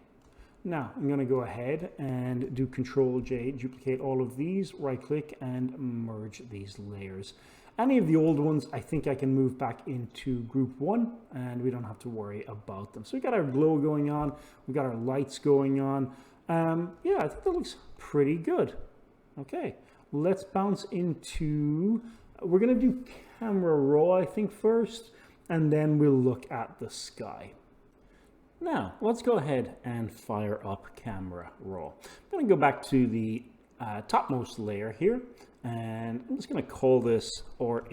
Now, I'm going to go ahead and do Control J, duplicate all of these, right click and merge these layers. Any of the old ones, I think I can move back into group 1 and we don't have to worry about them. So we got our glow going on, we got our lights going on. Yeah, I think that looks pretty good. Okay, let's bounce into, we're going to do camera raw, I think, first, and then we'll look at the sky. Now, let's go ahead and fire up camera raw. I'm going to go back to the topmost layer here, and I'm just going to call this RAW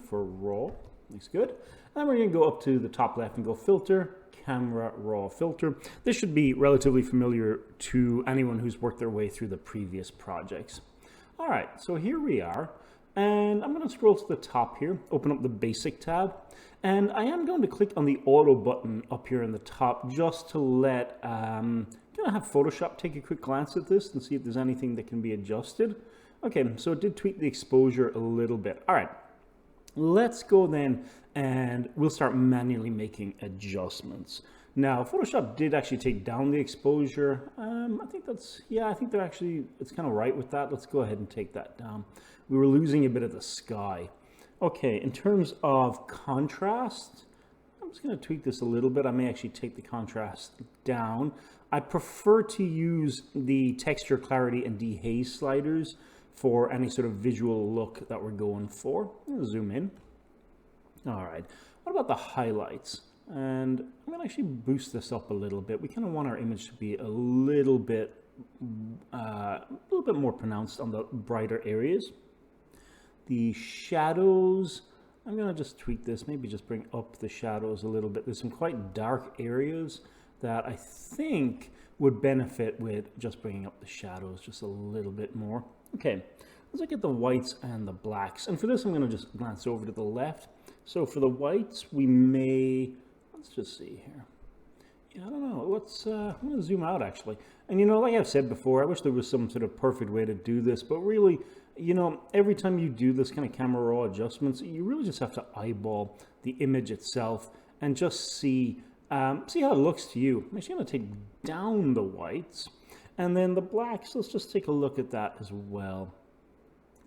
for raw. Looks good. And then we're going to go up to the top left and go filter, camera raw filter. This should be relatively familiar to anyone who's worked their way through the previous projects. All right, so here we are. And I'm going to scroll to the top here, open up the basic tab, and I am going to click on the auto button up here in the top just to let kind of have Photoshop take a quick glance at this and see if there's anything that can be adjusted. Okay, so it did tweak the exposure a little bit. All right, let's go then and we'll start manually making adjustments. Now, Photoshop did actually take down the exposure. I think that's, yeah, I think they're actually, it's kind of right with that. Let's go ahead and take that down. We were losing a bit of the sky. Okay, in terms of contrast, I'm just going to tweak this a little bit. I may actually take the contrast down. I prefer to use the texture, clarity, and dehaze sliders for any sort of visual look that we're going for. I'll zoom in. All right, what about the highlights? And I'm going to actually boost this up a little bit. We kind of want our image to be a little bit more pronounced on the brighter areas. The shadows, I'm going to just tweak this, maybe just bring up the shadows a little bit. There's some quite dark areas that I think would benefit with just bringing up the shadows just a little bit more. Okay, let's look at the whites and the blacks. And for this, I'm going to just glance over to the left. So for the whites, we may, let's just see here. Yeah, I don't know. I'm going to zoom out actually. And you know, like I've said before, I wish there was some sort of perfect way to do this, but really, you know, every time you do this kind of camera raw adjustments, you really just have to eyeball the image itself and just see how it looks to you. I'm actually going to take down the whites, and then the blacks, let's just take a look at that as well.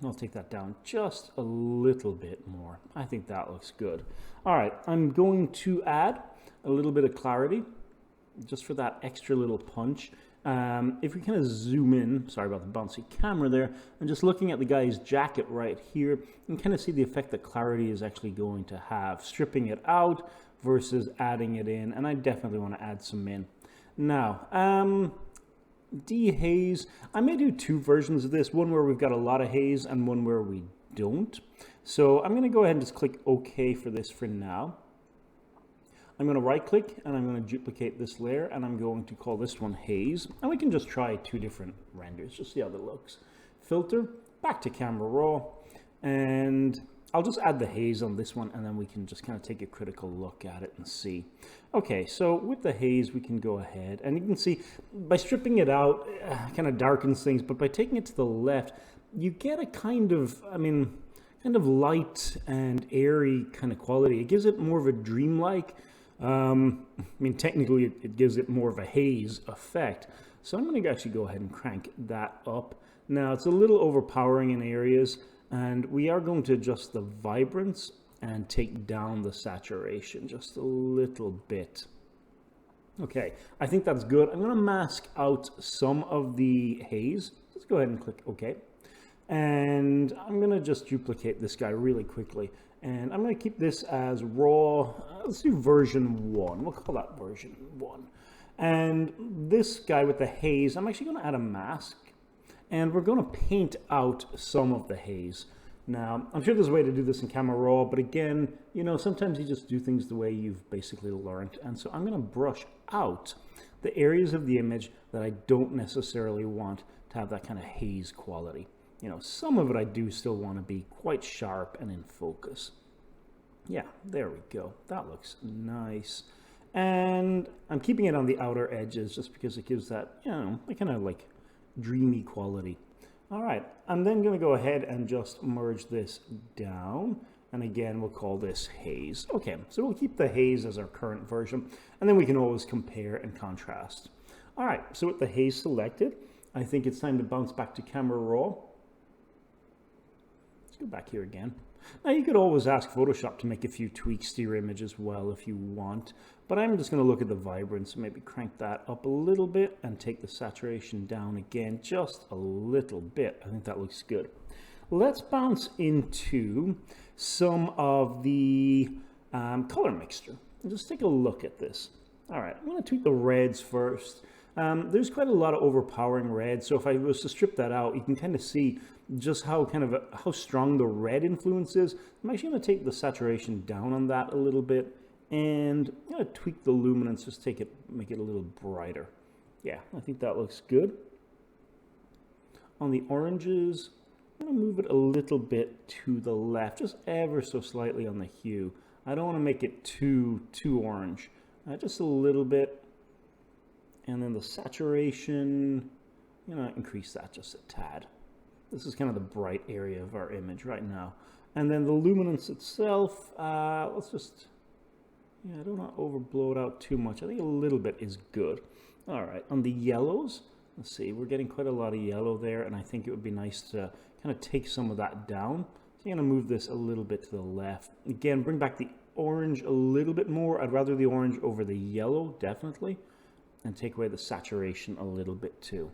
I'll take that down just a little bit more. I think that looks good. All right, I'm going to add a little bit of clarity just for that extra little punch. If we kind of zoom in, sorry about the bouncy camera there, and just looking at the guy's jacket right here, you can kind of see the effect that clarity is actually going to have, stripping it out versus adding it in, and I definitely want to add some in. Now, dehaze, I may do two versions of this, one where we've got a lot of haze and one where we don't. So I'm going to go ahead and just click OK for this for now. I'm going to right click and I'm going to duplicate this layer and I'm going to call this one haze, and we can just try two different renders, just see how that looks. Filter, back to camera raw, and I'll just add the haze on this one and then we can just kind of take a critical look at it and see. Okay, so with the haze we can go ahead and you can see by stripping it out, kind of darkens things, but by taking it to the left, you get a kind of, kind of light and airy kind of quality. It gives it more of a dreamlike I mean, technically it gives it more of a haze effect. So I'm going to actually go ahead and crank that up. Now it's a little overpowering in areas, and we are going to adjust the vibrance and take down the saturation just a little bit. Okay, I think that's good. I'm going to mask out some of the haze. Let's go ahead and click OK. And I'm going to just duplicate this guy really quickly. And I'm going to keep this as raw. Let's do version 1. We'll call that version 1. And this guy with the haze, I'm actually going to add a mask. And we're going to paint out some of the haze. Now, I'm sure there's a way to do this in Camera Raw, but again, you know, sometimes you just do things the way you've basically learned. And so I'm going to brush out the areas of the image that I don't necessarily want to have that kind of haze quality. You know, some of it I do still want to be quite sharp and in focus. Yeah, there we go. That looks nice. And I'm keeping it on the outer edges just because it gives that, you know, kind of like dreamy quality. All right, I'm then going to go ahead and just merge this down. And again, we'll call this haze. Okay, so we'll keep the haze as our current version, and then we can always compare and contrast. All right, so with the haze selected, I think it's time to bounce back to Camera Raw. Let's go back here again. Now you could always ask Photoshop to make a few tweaks to your image as well if you want, but I'm just going to look at the vibrance, maybe crank that up a little bit and take the saturation down again just a little bit. I think that looks good. Let's bounce into some of the color mixture and just take a look at this. All right, I'm going to tweak the reds first. There's quite a lot of overpowering red, so if I was to strip that out, you can kind of see just how how strong the red influence is. I'm actually going to take the saturation down on that a little bit, and I'm going to tweak the luminance, just make it a little brighter. Yeah, I think that looks good. On the oranges, I'm going to move it a little bit to the left, just ever so slightly on the hue. I don't want to make it too orange, just a little bit. And then the saturation, you know, increase that just a tad. This is kind of the bright area of our image right now. And then the luminance itself, let's just, I don't want to overblow it out too much. I think a little bit is good. All right, on the yellows, let's see, we're getting quite a lot of yellow there, and I think it would be nice to kind of take some of that down. So I'm going to move this a little bit to the left. Again, bring back the orange a little bit more. I'd rather the orange over the yellow, definitely. And take away the saturation a little bit too.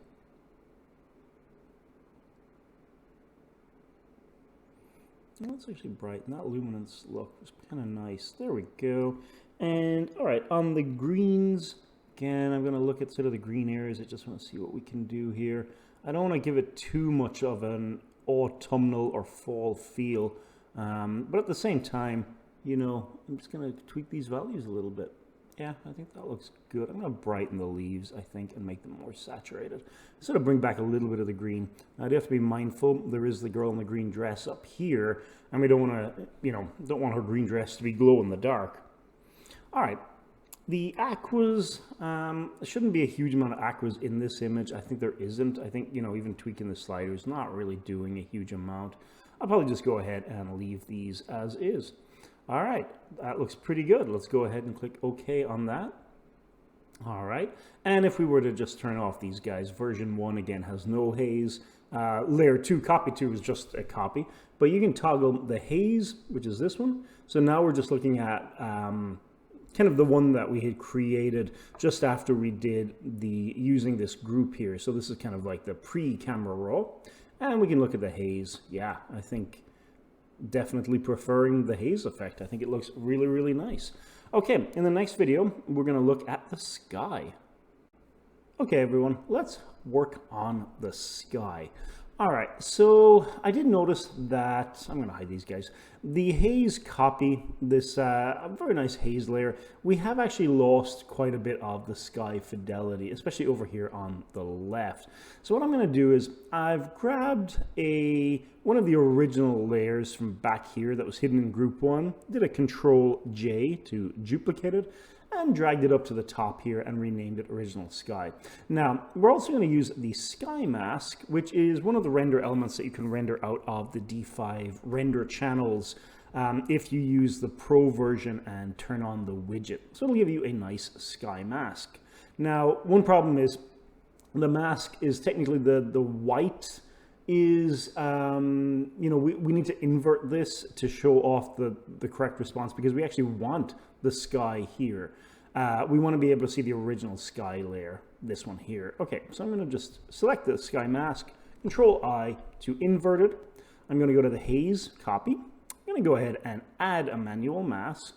That's actually bright, and that luminance look was kind of nice. There we go. And all right, on the greens, again, I'm going to look at sort of the green areas. I just want to see what we can do here. I don't want to give it too much of an autumnal or fall feel, but at the same time, you know, I'm just going to tweak these values a little bit. Yeah, I think that looks good. I'm going to brighten the leaves, I think, and make them more saturated. Sort of bring back a little bit of the green. Now, you have to be mindful. There is the girl in the green dress up here, and we don't want to, you know, don't want her green dress to be glow in the dark. All right, the aquas, there shouldn't be a huge amount of aquas in this image. I think there isn't. I think, you know, even tweaking the sliders, not really doing a huge amount. I'll probably just go ahead and leave these as is. All right, that looks pretty good. Let's go ahead and click OK on that. All right, and if we were to just turn off these guys, version 1 again has no haze. Layer 2, copy 2 is just a copy, but you can toggle the haze, which is this one. So now we're just looking at kind of the one that we had created just after we did the using this group here. So this is kind of like the pre-camera raw, and we can look at the haze. Yeah, I think definitely preferring the haze effect. I think it looks really, really nice. Okay, in the next video, we're going to look at the sky. Okay, everyone, let's work on the sky. All right, so I did notice that, I'm going to hide these guys, the haze copy, this very nice haze layer, we have actually lost quite a bit of the sky fidelity, especially over here on the left. So what I'm going to do is I've grabbed one of the original layers from back here that was hidden in group 1, did a Control J to duplicate it, and dragged it up to the top here and renamed it Original Sky. Now, we're also going to use the Sky Mask, which is one of the render elements that you can render out of the D5 render channels if you use the Pro version and turn on the widget. So it'll give you a nice sky mask. Now, one problem is the mask is technically the white is, you know, we need to invert this to show off the correct response, because we actually want the sky here. We want to be able to see the original sky layer, this one here. Okay, so I'm going to just select the sky mask, Control I to invert it. I'm going to go to the haze, copy. I'm going to go ahead and add a manual mask.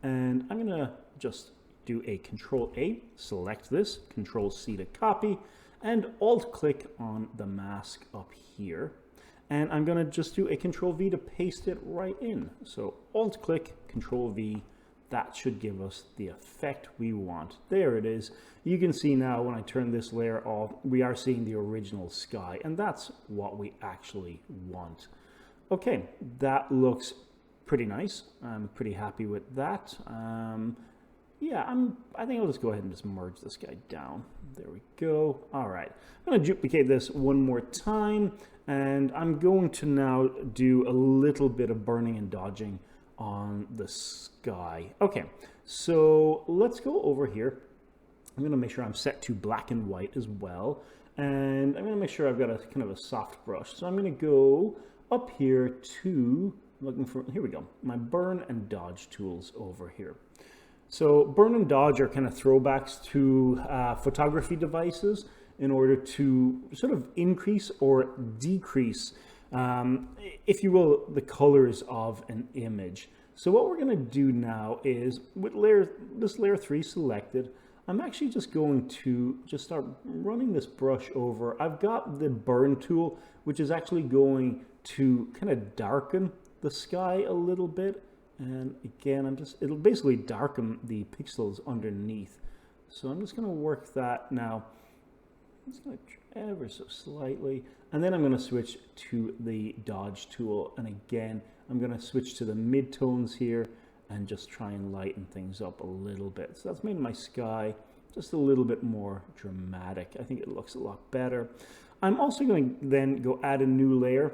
And I'm going to just do a Control A, select this, Control C to copy, and Alt click on the mask up here. And I'm going to just do a Control V to paste it right in. So Alt click, Control V, that should give us the effect we want. There it is. You can see now when I turn this layer off, we are seeing the original sky, and that's what we actually want. Okay, that looks pretty nice. I'm pretty happy with that. Yeah, I think I'll just go ahead and just merge this guy down. There we go. All right, I'm going to duplicate this one more time, and I'm going to now do a little bit of burning and dodging on the sky. Okay, so let's go over here. I'm going to make sure I'm set to black and white as well, and I'm going to make sure I've got a kind of a soft brush. So I'm going to go up here to, looking for, here we go, my burn and dodge tools over here. So burn and dodge are kind of throwbacks to photography devices in order to sort of increase or decrease, if you will, the colors of an image. So what we're going to do now is, with this layer 3 selected, I'm actually just going to just start running this brush over. I've got the burn tool, which is actually going to kind of darken the sky a little bit. And again, it'll basically darken the pixels underneath. So I'm just going to work that now. I'm just going to ever so slightly. And then I'm going to switch to the dodge tool. And again, I'm going to switch to the midtones here and just try and lighten things up a little bit. So that's made my sky just a little bit more dramatic. I think it looks a lot better. I'm also going to then go add a new layer.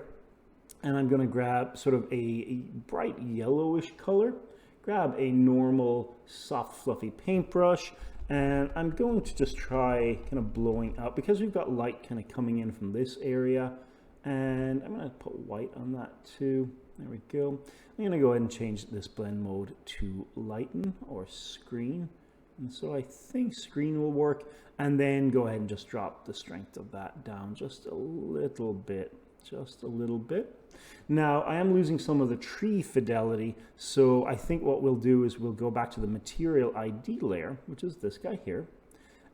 And I'm going to grab sort of a bright yellowish color, grab a normal soft fluffy paintbrush, and I'm going to just try kind of blowing out, because we've got light kind of coming in from this area, and I'm going to put white on that too. There we go. I'm going to go ahead and change this blend mode to lighten or screen, and so I think screen will work, and then go ahead and just drop the strength of that down just a little bit. Just a little bit. Now I am losing some of the tree fidelity, so I think what we'll do is we'll go back to the material ID layer, which is this guy here,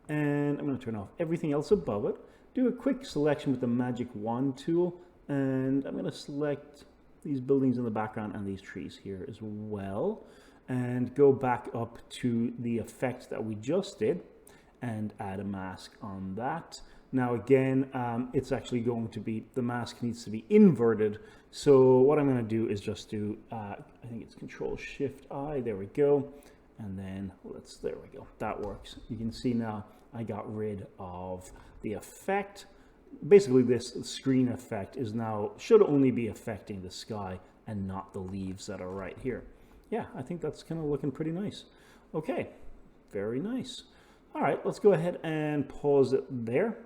and I'm going to turn off everything else above it, do a quick selection with the magic wand tool, and I'm going to select these buildings in the background and these trees here as well, and go back up to the effect that we just did and add a mask on that. Now again, it's actually going to be, the mask needs to be inverted. So what I'm going to do is just do, I think it's Control Shift I, there we go. And then there we go, that works. You can see now I got rid of the effect. Basically this screen effect is now, should only be affecting the sky and not the leaves that are right here. Yeah, I think that's kind of looking pretty nice. Okay, very nice. All right, let's go ahead and pause it there.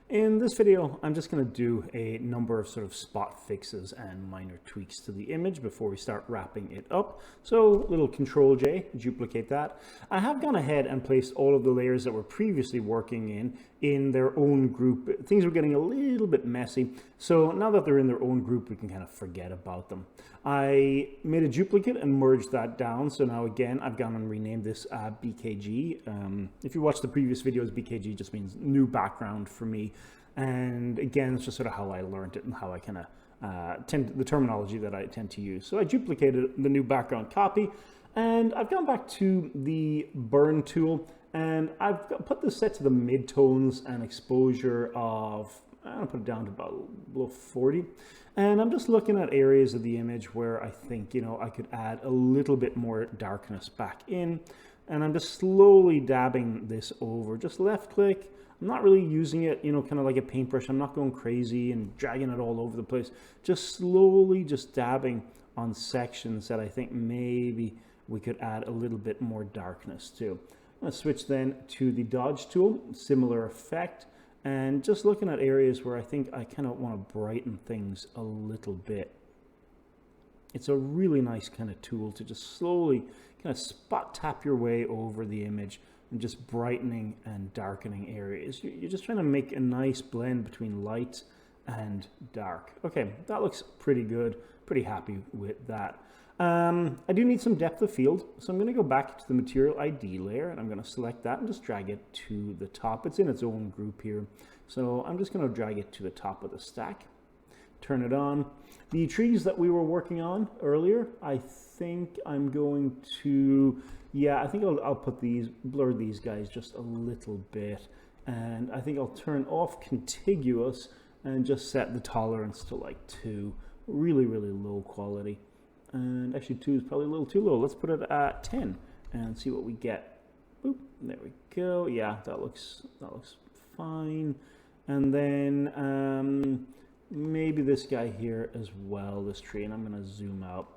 In this video, I'm just going to do a number of sort of spot fixes and minor tweaks to the image before we start wrapping it up. So little Control J, duplicate that. I have gone ahead and placed all of the layers that we're previously working in their own group. Things were getting a little bit messy. So now that they're in their own group, we can kind of forget about them. I made a duplicate and merged that down. So now again, I've gone and renamed this BKG. If you watch the previous videos, BKG just means new background for me. And again, it's just sort of how I learned it and how I kind of the terminology that I tend to use. So I duplicated the new background copy, and I've gone back to the burn tool, and I've put this set to the midtones and exposure of, I'm going to put it down to about below 40. And I'm just looking at areas of the image where I think, you know, I could add a little bit more darkness back in. and I'm just slowly dabbing this over. Just left click. I'm not really using it, you know, kind of like a paintbrush. I'm not going crazy and dragging it all over the place. Just slowly just dabbing on sections that I think maybe we could add a little bit more darkness to. I'm going to switch then to the dodge tool, similar effect, and just looking at areas where I think I kind of want to brighten things a little bit. It's a really nice kind of tool to just slowly kind of spot tap your way over the image and just brightening and darkening areas. You're just trying to make a nice blend between light and dark. Okay, that looks pretty good. Pretty happy with that. I do need some depth of field, so I'm going to go back to the material ID layer, and I'm going to select that and just drag it to the top. It's in its own group here, so I'm just going to drag it to the top of the stack. Turn it on. The trees that we were working on earlier, I think I'm going to, yeah, I think I'll put these, blur these guys just a little bit, and I think I'll turn off contiguous and just set the tolerance to like 2. Really low quality, and actually 2 is probably a little too low. Let's put it at 10 and see what we get. Boop, there we go. Yeah, that looks fine. And then maybe this guy here as well, this tree, and I'm going to zoom out.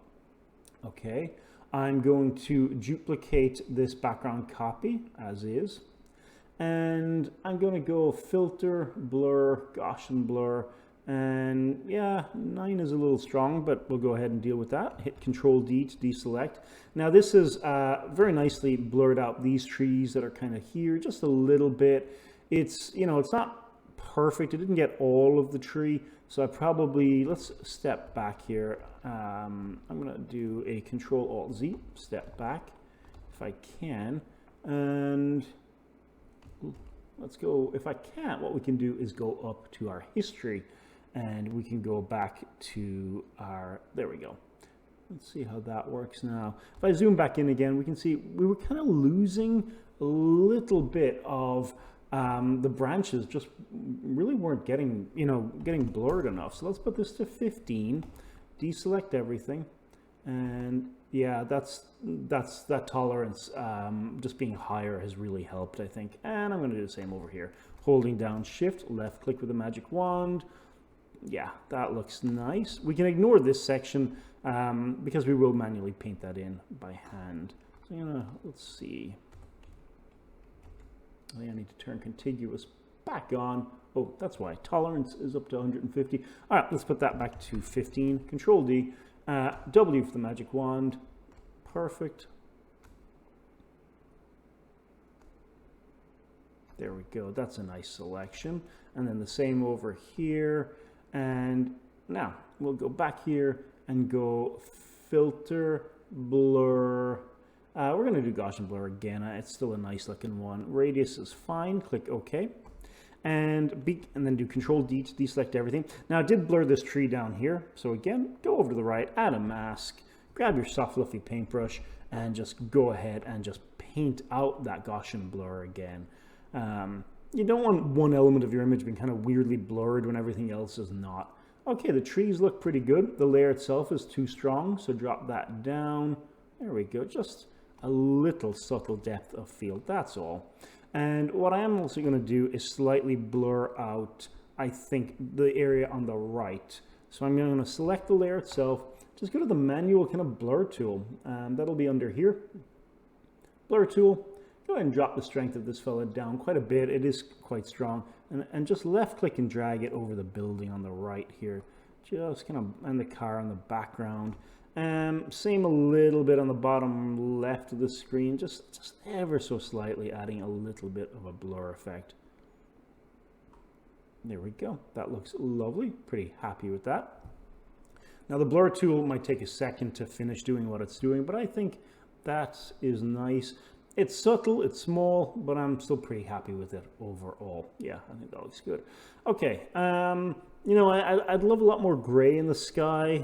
Okay, I'm going to duplicate this background copy as is, and I'm going to go filter, blur, Gaussian blur. And yeah, 9 is a little strong, but we'll go ahead and deal with that. Hit Control D to deselect. Now this is very nicely blurred out these trees that are kind of here just a little bit. It's, you know, it's not perfect. It didn't get all of the tree, so I probably, let's step back here. I'm gonna do a Control Alt Z, step back if I can, and let's go. If I can't, what we can do is go up to our history, and we can go back to our, there we go. Let's see how that works now. If I zoom back in again, we can see we were kind of losing a little bit of the branches, just really weren't getting, you know, getting blurred enough. So let's put this to 15, deselect everything, and yeah, that tolerance just being higher has really helped, I think. And I'm going to do the same over here, holding down Shift, left click with the magic wand. Yeah, that looks nice. We can ignore this section because we will manually paint that in by hand. So let's see. I think I need to turn contiguous back on. Oh, that's why. Tolerance is up to 150. All right, let's put that back to 15. Control D, W for the magic wand. Perfect. There we go. That's a nice selection. And then the same over here. And now we'll go back here and go filter, blur. We're going to do Gaussian blur again. It's still a nice looking one. Radius is fine. Click OK. And then do Control D to deselect everything. Now I did blur this tree down here. So again, go over to the right, add a mask, grab your soft fluffy paintbrush, and just go ahead and just paint out that Gaussian blur again. You don't want one element of your image being kind of weirdly blurred when everything else is not. Okay, the trees look pretty good. The layer itself is too strong, so drop that down. There we go, just a little subtle depth of field, that's all. And what I am also going to do is slightly blur out, I think, the area on the right. So I'm going to select the layer itself, just go to the manual kind of blur tool, that'll be under here. Blur tool. Go ahead and drop the strength of this fella down quite a bit. It is quite strong. And just left click and drag it over the building on the right here. Just kind of, and the car on the background. Same a little bit on the bottom left of the screen. Just ever so slightly adding a little bit of a blur effect. There we go. That looks lovely. Pretty happy with that. Now the blur tool might take a second to finish doing what it's doing, but I think that is nice. It's subtle, it's small, but I'm still pretty happy with it overall. Yeah, I think that looks good. Okay, I'd love a lot more gray in the sky.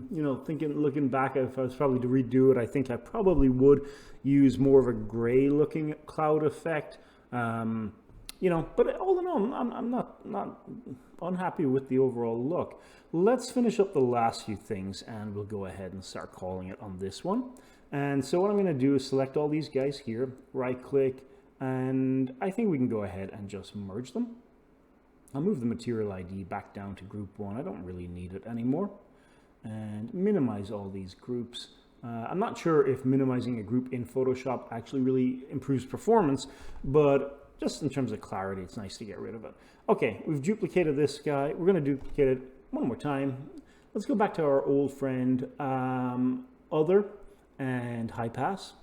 Looking back, if I was probably to redo it, I think I probably would use more of a gray looking cloud effect. But all in all, I'm not unhappy with the overall look. Let's finish up the last few things and we'll go ahead and start calling it on this one. And so what I'm going to do is select all these guys here, right click, and I think we can go ahead and just merge them. I'll move the material ID back down to group 1. I don't really need it anymore. And minimize all these groups. I'm not sure if minimizing a group in Photoshop actually really improves performance, but just in terms of clarity, it's nice to get rid of it. Okay, we've duplicated this guy. We're going to duplicate it one more time. Let's go back to our old friend, Other, and High Pass.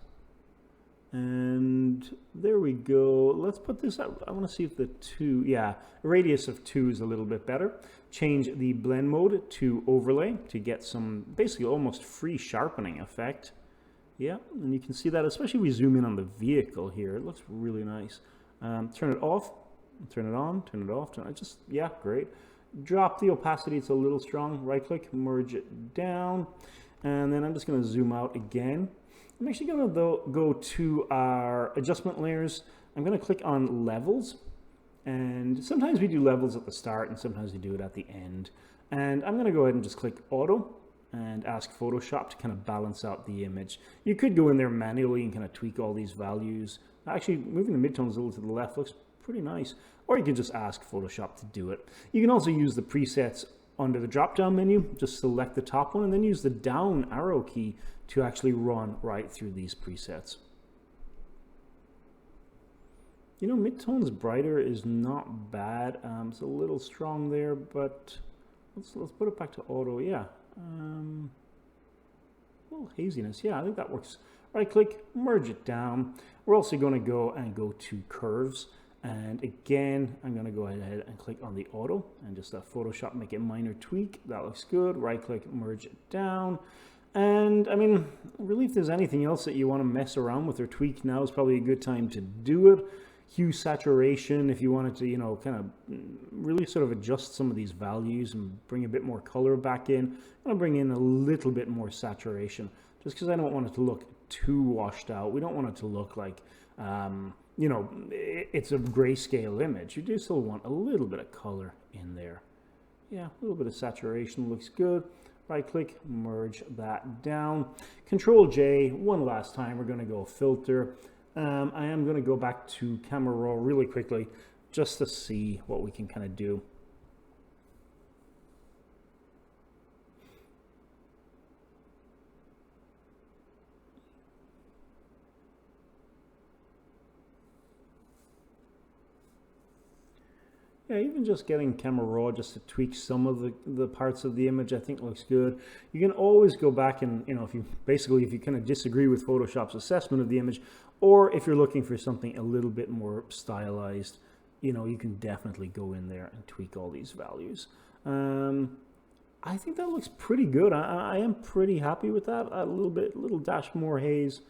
And there we go. Let's put this out. I want to see if the 2, yeah, a radius of 2 is a little bit better. Change the blend mode to overlay to get some basically almost free sharpening effect. Yeah, and you can see that, especially if we zoom in on the vehicle here. It looks really nice. Turn it off, turn it on, turn it off, turn it, just, yeah, great. Drop the opacity, it's a little strong. Right click, merge it down. And then I'm just going to zoom out again. I'm actually going to go to our adjustment layers. I'm going to click on levels, and sometimes we do levels at the start and sometimes we do it at the end. And I'm going to go ahead and just click auto and ask Photoshop to kind of balance out the image. You could go in there manually and kind of tweak all these values. Actually, moving the midtones a little to the left looks pretty nice. Or you can just ask Photoshop to do it. You can also use the presets under the drop-down menu. Just select the top one and then use the down arrow key to actually run right through these presets. You know, midtones brighter is not bad. It's a little strong there, but let's put it back to auto. Yeah, a little haziness. Yeah, I think that works. Right click, merge it down. We're also going to go to curves. And again, I'm going to go ahead and click on the auto and just Photoshop, make a minor tweak. That looks good. Right click, merge it down. And I mean, really, if there's anything else that you want to mess around with or tweak, now is probably a good time to do it. Hue saturation, if you wanted to, you know, kind of really sort of adjust some of these values and bring a bit more color back in. I'm going to bring in a little bit more saturation just because I don't want it to look too washed out. We don't want it to look like, you know, it's a grayscale image. You do still want a little bit of color in there. Yeah, a little bit of saturation looks good. Right click, merge that down. Control J, one last time, we're going to go filter. I am going to go back to camera raw really quickly just to see what we can kind of do. Yeah, even just getting camera raw just to tweak some of the parts of the image, I think looks good. You can always go back and, you know, if you kind of disagree with Photoshop's assessment of the image, or if you're looking for something a little bit more stylized, you know, you can definitely go in there and tweak all these values. I think that looks pretty good. I am pretty happy with that. A little dash more haze.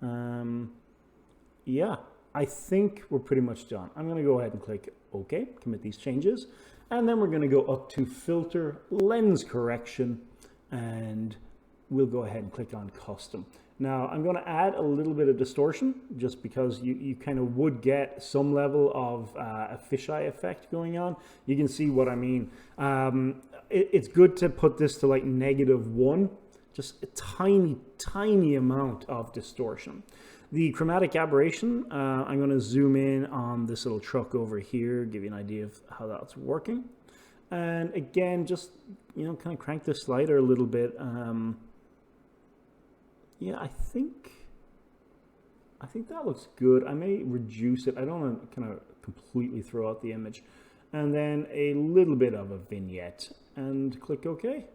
Yeah, I think we're pretty much done. I'm going to go ahead and click OK, commit these changes, and then we're going to go up to filter, lens correction, and we'll go ahead and click on custom. Now I'm going to add a little bit of distortion just because you kind of would get some level of a fisheye effect going on. You can see what I mean. It's good to put this to like -1, just a tiny amount of distortion. The chromatic aberration, I'm going to zoom in on this little truck over here, give you an idea of how that's working. And again, just, you know, kind of crank the slider a little bit. Yeah, I think that looks good. I may reduce it. I don't want to kind of completely throw out the image. And then a little bit of a vignette and click OK.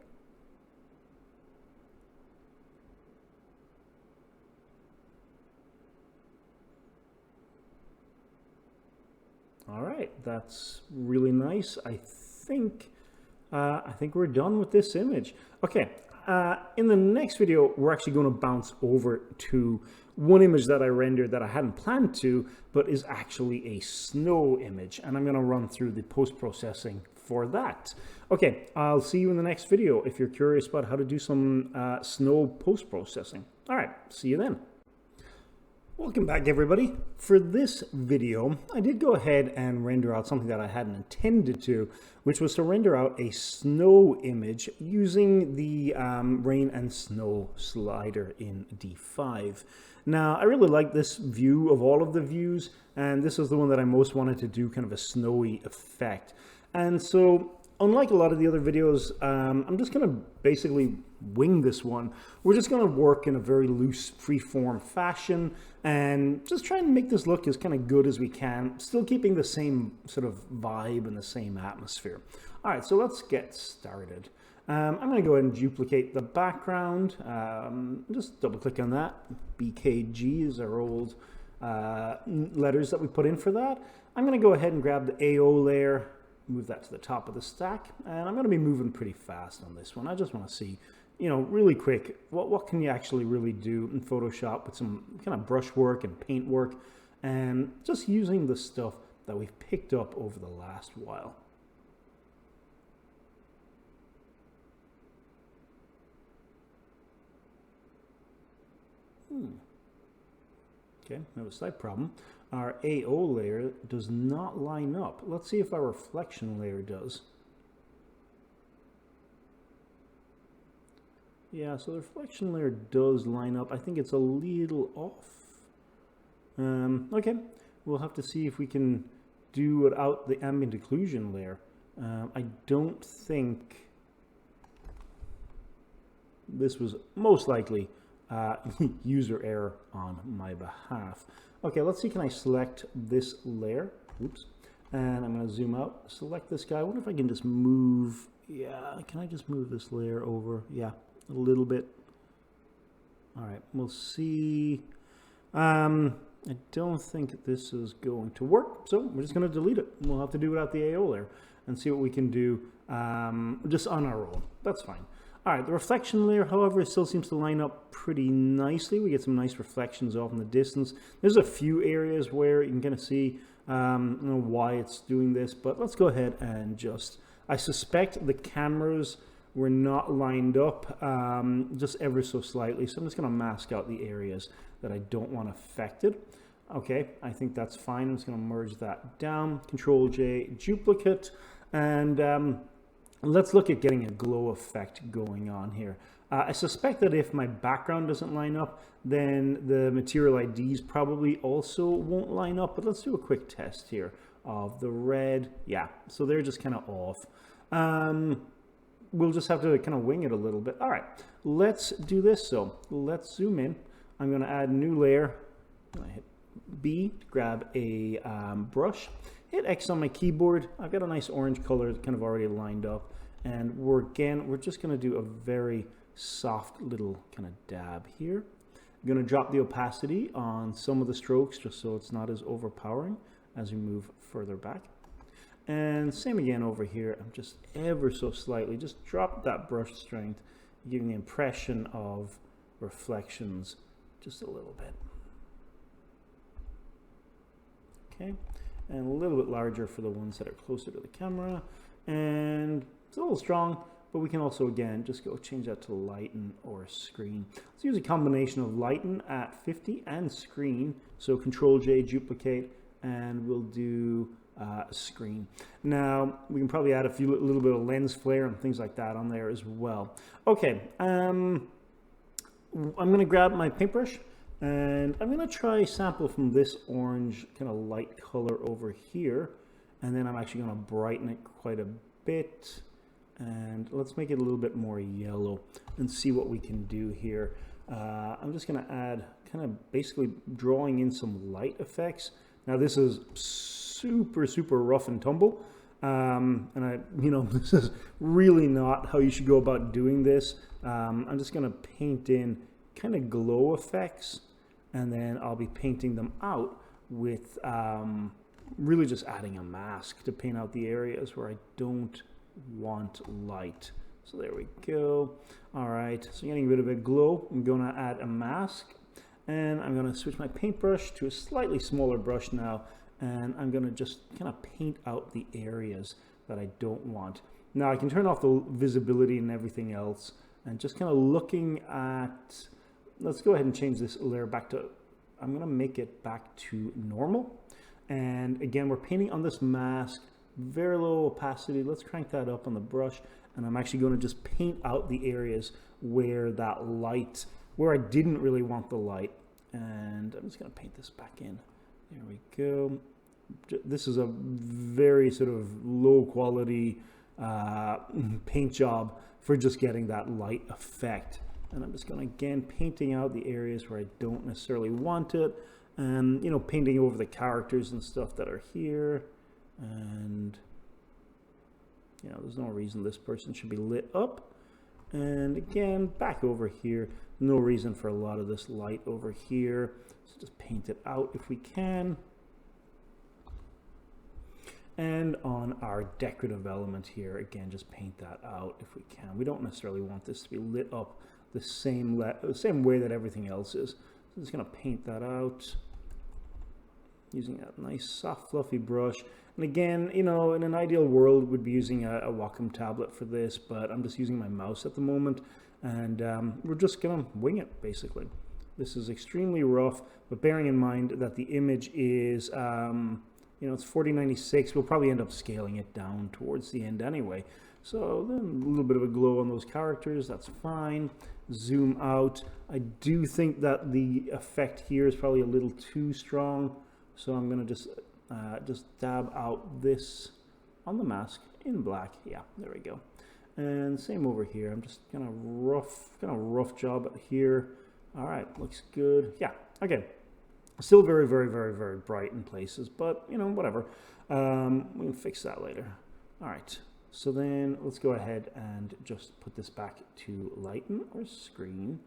All right, that's really nice. I think we're done with this image. Okay, in the next video, we're actually going to bounce over to one image that I rendered that I hadn't planned to, but is actually a snow image, and I'm going to run through the post-processing for that. Okay, I'll see you in the next video if you're curious about how to do some snow post-processing. All right, see you then. Welcome back, everybody. For this video, I did go ahead and render out something that I hadn't intended to, which was to render out a snow image using the rain and snow slider in D5. Now, I really like this view of all of the views, and this is the one that I most wanted to do kind of a snowy effect. And so, unlike a lot of the other videos, I'm just going to basically wing this one. We're just going to work in a very loose, free-form fashion and just try and make this look as kind of good as we can, still keeping the same sort of vibe and the same atmosphere. All right, so let's get started. I'm going to go ahead and duplicate the background. Just double-click on that. BKG is our old letters that we put in for that. I'm going to go ahead and grab the AO layer, move that to the top of the stack, and I'm going to be moving pretty fast on this one. I just want to see, you know, really quick, what can you actually really do in Photoshop with some kind of brush work and paint work, and just using the stuff that we've picked up over the last while. Okay, we have a slight problem. Our AO layer does not line up. Let's see if our reflection layer does. Yeah, so the reflection layer does line up. I think it's a little off. Okay, we'll have to see if we can do without the ambient occlusion layer. I don't think this was most likely user error on my behalf. Okay, let's see, can I select this layer? Oops. And I'm going to zoom out, select this guy. I wonder if I can just move, yeah, can I just move this layer over? Yeah, a little bit. All right, we'll see. I don't think this is going to work, so we're just going to delete it. We'll have to do without the AO layer and see what we can do just on our own. That's fine. All right, the reflection layer, however, still seems to line up pretty nicely. We get some nice reflections off in the distance. There's a few areas where you can kind of see why it's doing this, but let's go ahead and just, I suspect the cameras were not lined up just ever so slightly, so I'm just going to mask out the areas that I don't want affected. Okay, I think that's fine. I'm just going to merge that down, Control-J, duplicate, and let's look at getting a glow effect going on here. I suspect that if my background doesn't line up, then the material IDs probably also won't line up, but let's do a quick test here of the red. Yeah, so they're just kind of off. We'll just have to kind of wing it a little bit. All right, let's do this. So let's zoom in. I'm going to add a new layer. I hit B to grab a brush. Hit X on my keyboard. I've got a nice orange color kind of already lined up, and we're just going to do a very soft little kind of dab here. I'm going to drop the opacity on some of the strokes just so it's not as overpowering as we move further back. And same again over here. I'm just ever so slightly just drop that brush strength, giving the impression of reflections just a little bit. Okay. And a little bit larger for the ones that are closer to the camera. And it's a little strong, but we can also, again, just go change that to lighten or screen. Let's use a combination of lighten at 50 and screen. So Control-J, duplicate, and we'll do screen. Now, we can probably add a little bit of lens flare and things like that on there as well. Okay, I'm going to grab my paintbrush. And I'm going to try sample from this orange kind of light color over here. And then I'm actually going to brighten it quite a bit. And let's make it a little bit more yellow and see what we can do here. I'm just going to add kind of basically drawing in some light effects. Now this is super, super rough and tumble. And this is really not how you should go about doing this. I'm just going to paint in kind of glow effects. And then I'll be painting them out with really just adding a mask to paint out the areas where I don't want light. So there we go. All right, so getting a bit of a glow. I'm going to add a mask, and I'm going to switch my paintbrush to a slightly smaller brush now, and I'm going to just kind of paint out the areas that I don't want. Now I can turn off the visibility and everything else, and just kind of looking at, let's go ahead and change this layer back to I'm gonna make it back to normal. And again, we're painting on this mask, very low opacity. Let's crank that up on the brush. And I'm actually gonna just paint out the areas where that light, where I didn't really want the light. And I'm just gonna paint this back in. There we go. This is a very sort of low quality paint job for just getting that light effect. And I'm just going to, again, painting out the areas where I don't necessarily want it, and you know, painting over the characters and stuff that are here. And you know, there's no reason this person should be lit up. And again, back over here, no reason for a lot of this light over here, so just paint it out if we can. And on our decorative element here, again, just paint that out if we can. We don't necessarily want this to be lit up the same way that everything else is. So I'm just gonna paint that out using that nice soft fluffy brush. And again, you know, in an ideal world we'd be using a Wacom tablet for this, but I'm just using my mouse at the moment, and we're just gonna wing it basically. This is extremely rough, but bearing in mind that the image is you know, it's 4096. We'll probably end up scaling it down towards the end anyway. So then a little bit of a glow on those characters, that's fine. Zoom out. I do think that the effect here is probably a little too strong, so I'm gonna just dab out this on the mask in black. Yeah, there we go. And same over here. I'm just gonna rough job here. All right, looks good. Yeah, okay. Still very, very, very, very bright in places, but you know, whatever. We can fix that later. All right. So then let's go ahead and just put this back to lighten or screen.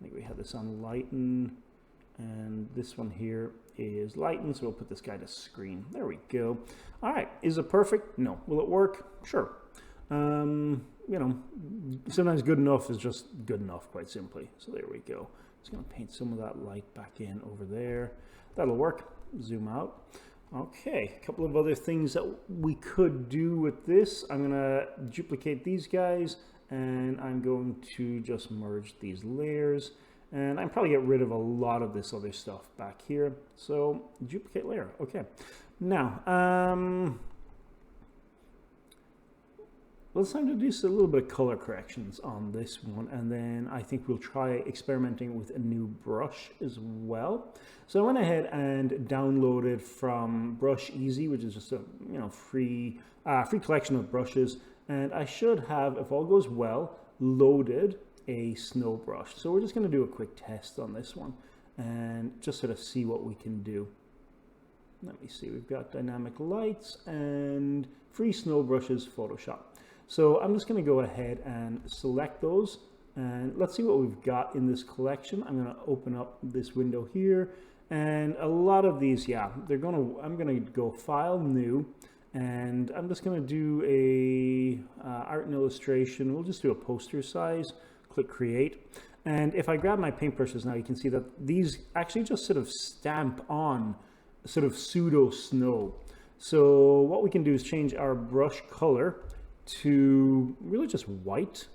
I think we had this on lighten, and this one here is lighten, so we'll put this guy to screen. There we go. All right, is it perfect? No. Will it work? Sure. You know, sometimes good enough is just good enough, quite simply. So there we go. Just gonna paint some of that light back in over there. That'll work. Zoom out. Okay, a couple of other things that we could do with this. I'm gonna duplicate these guys, and I'm going to just merge these layers, and I'm probably get rid of a lot of this other stuff back here. So duplicate layer. Okay, now let's time to do a little bit of color corrections on this one, and then I think we'll try experimenting with a new brush as well. So I went ahead and downloaded from Brush Easy, which is just a free collection of brushes, and I should have, if all goes well, loaded a snow brush. So we're just going to do a quick test on this one and just sort of see what we can do. Let me see, we've got dynamic lights and free snow brushes, Photoshop. So I'm just going to go ahead and select those, and let's see what we've got in this collection. I'm going to open up this window here, and a lot of these, yeah, I'm going to go File, New, and I'm just going to do a art and illustration. We'll just do a poster size, click Create. And if I grab my paintbrushes now, you can see that these actually just sort of stamp on sort of pseudo snow. So what we can do is change our brush color to really just white,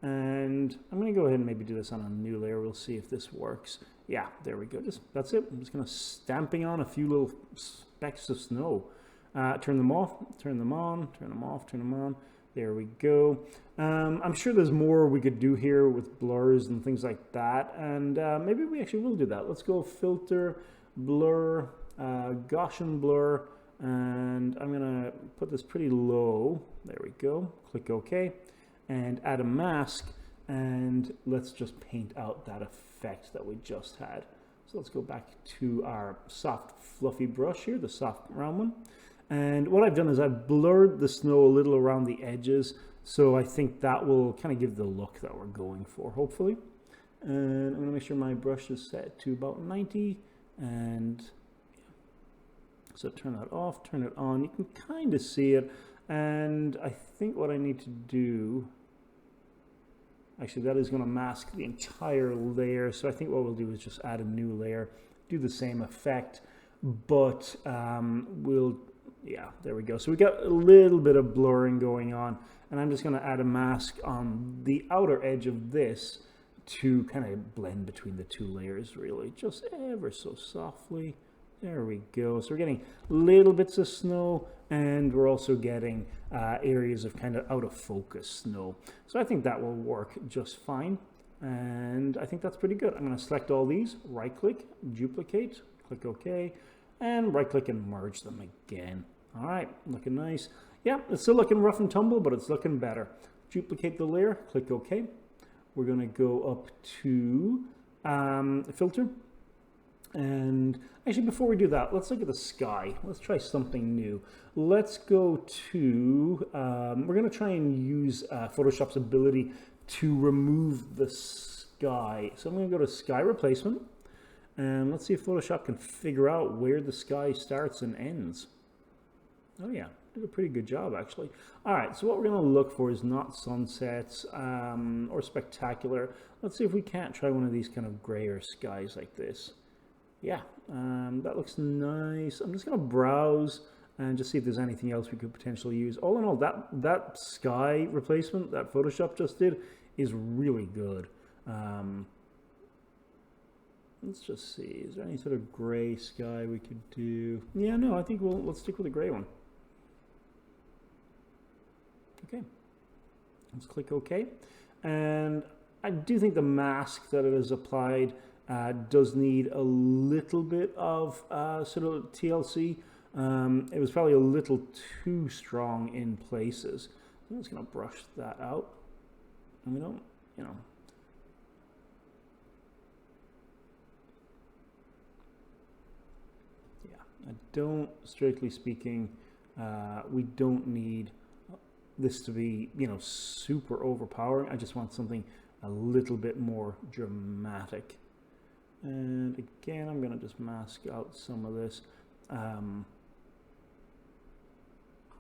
and I'm going to go ahead and maybe do this on a new layer. We'll see if this works. Yeah, there we go. That's it. I'm just going to stamping on a few little specks of snow. Turn them off, turn them on, turn them off, turn them on. There we go. I'm sure there's more we could do here with blurs and things like that, and maybe we actually will do that. Let's go Filter, Blur, Gaussian Blur, and I'm gonna put this pretty low. There we go. Click OK, and add a mask, and let's just paint out that effect that we just had. So let's go back to our soft fluffy brush here, the soft round one. And what I've done is I've blurred the snow a little around the edges, so I think that will kind of give the look that we're going for, hopefully. And I'm gonna make sure my brush is set to about 90, and so turn that off, turn it on. You can kind of see it, and I think what I need to do, actually that is going to mask the entire layer, so I think what we'll do is just add a new layer, do the same effect, but yeah, there we go. So we got a little bit of blurring going on, and I'm just going to add a mask on the outer edge of this to kind of blend between the two layers, really, just ever so softly. There we go. So we're getting little bits of snow, and we're also getting areas of kind of out of focus snow. So I think that will work just fine. And I think that's pretty good. I'm going to select all these, right click, duplicate, click OK, and right click and merge them again. All right, looking nice. Yeah, it's still looking rough and tumble, but it's looking better. Duplicate the layer, click OK. We're going to go up to filter. And actually, before we do that, let's look at the sky. Let's try something new. Let's go to, we're going to try and use Photoshop's ability to remove the sky. So I'm going to go to sky replacement, and let's see if Photoshop can figure out where the sky starts and ends. Oh yeah, did a pretty good job actually. All right, so what we're going to look for is not sunsets or spectacular. Let's see if we can't try one of these kind of grayer skies like this. Yeah, that looks nice. I'm just going to browse and just see if there's anything else we could potentially use. All in all, that sky replacement that Photoshop just did is really good. Let's just see, is there any sort of gray sky we could do? Yeah, no, I think let's stick with a gray one. Okay, let's click OK. And I do think the mask that it has applied does need a little bit of sort of TLC. It was probably a little too strong in places. I'm just going to brush that out. And we don't, you know. Yeah, I don't, strictly speaking, we don't need this to be, you know, super overpowering. I just want something a little bit more dramatic. And again, I'm going to just mask out some of this.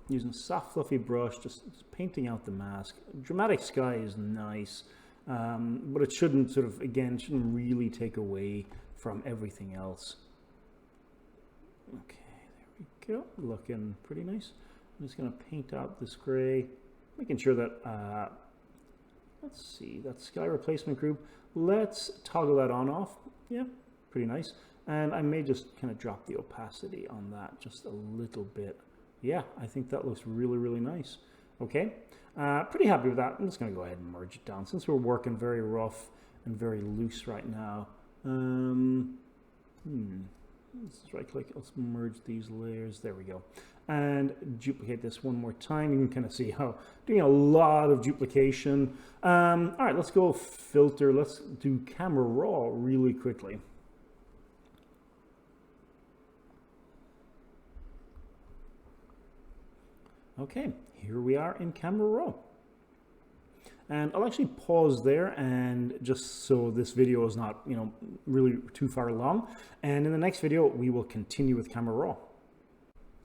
Using soft fluffy brush, just painting out the mask. Dramatic sky is nice, but it shouldn't sort of, again, shouldn't really take away from everything else. Okay, there we go, looking pretty nice. I'm just going to paint out this gray, making sure that, let's see, that sky replacement group, let's toggle that on off. Yeah, pretty nice. And I may just kind of drop the opacity on that just a little bit. Yeah, I think that looks really, really nice. Okay, pretty happy with that. I'm just going to go ahead and merge it down since we're working very rough and very loose right now. Let's right click, let's merge these layers. There we go. And duplicate this one more time. You can kind of see how doing a lot of duplication. All right, let's go filter. Let's do camera raw really quickly. Okay, here we are in camera raw. And I'll actually pause there, and just so this video is not, you know, really too far long. And in the next video, we will continue with camera raw.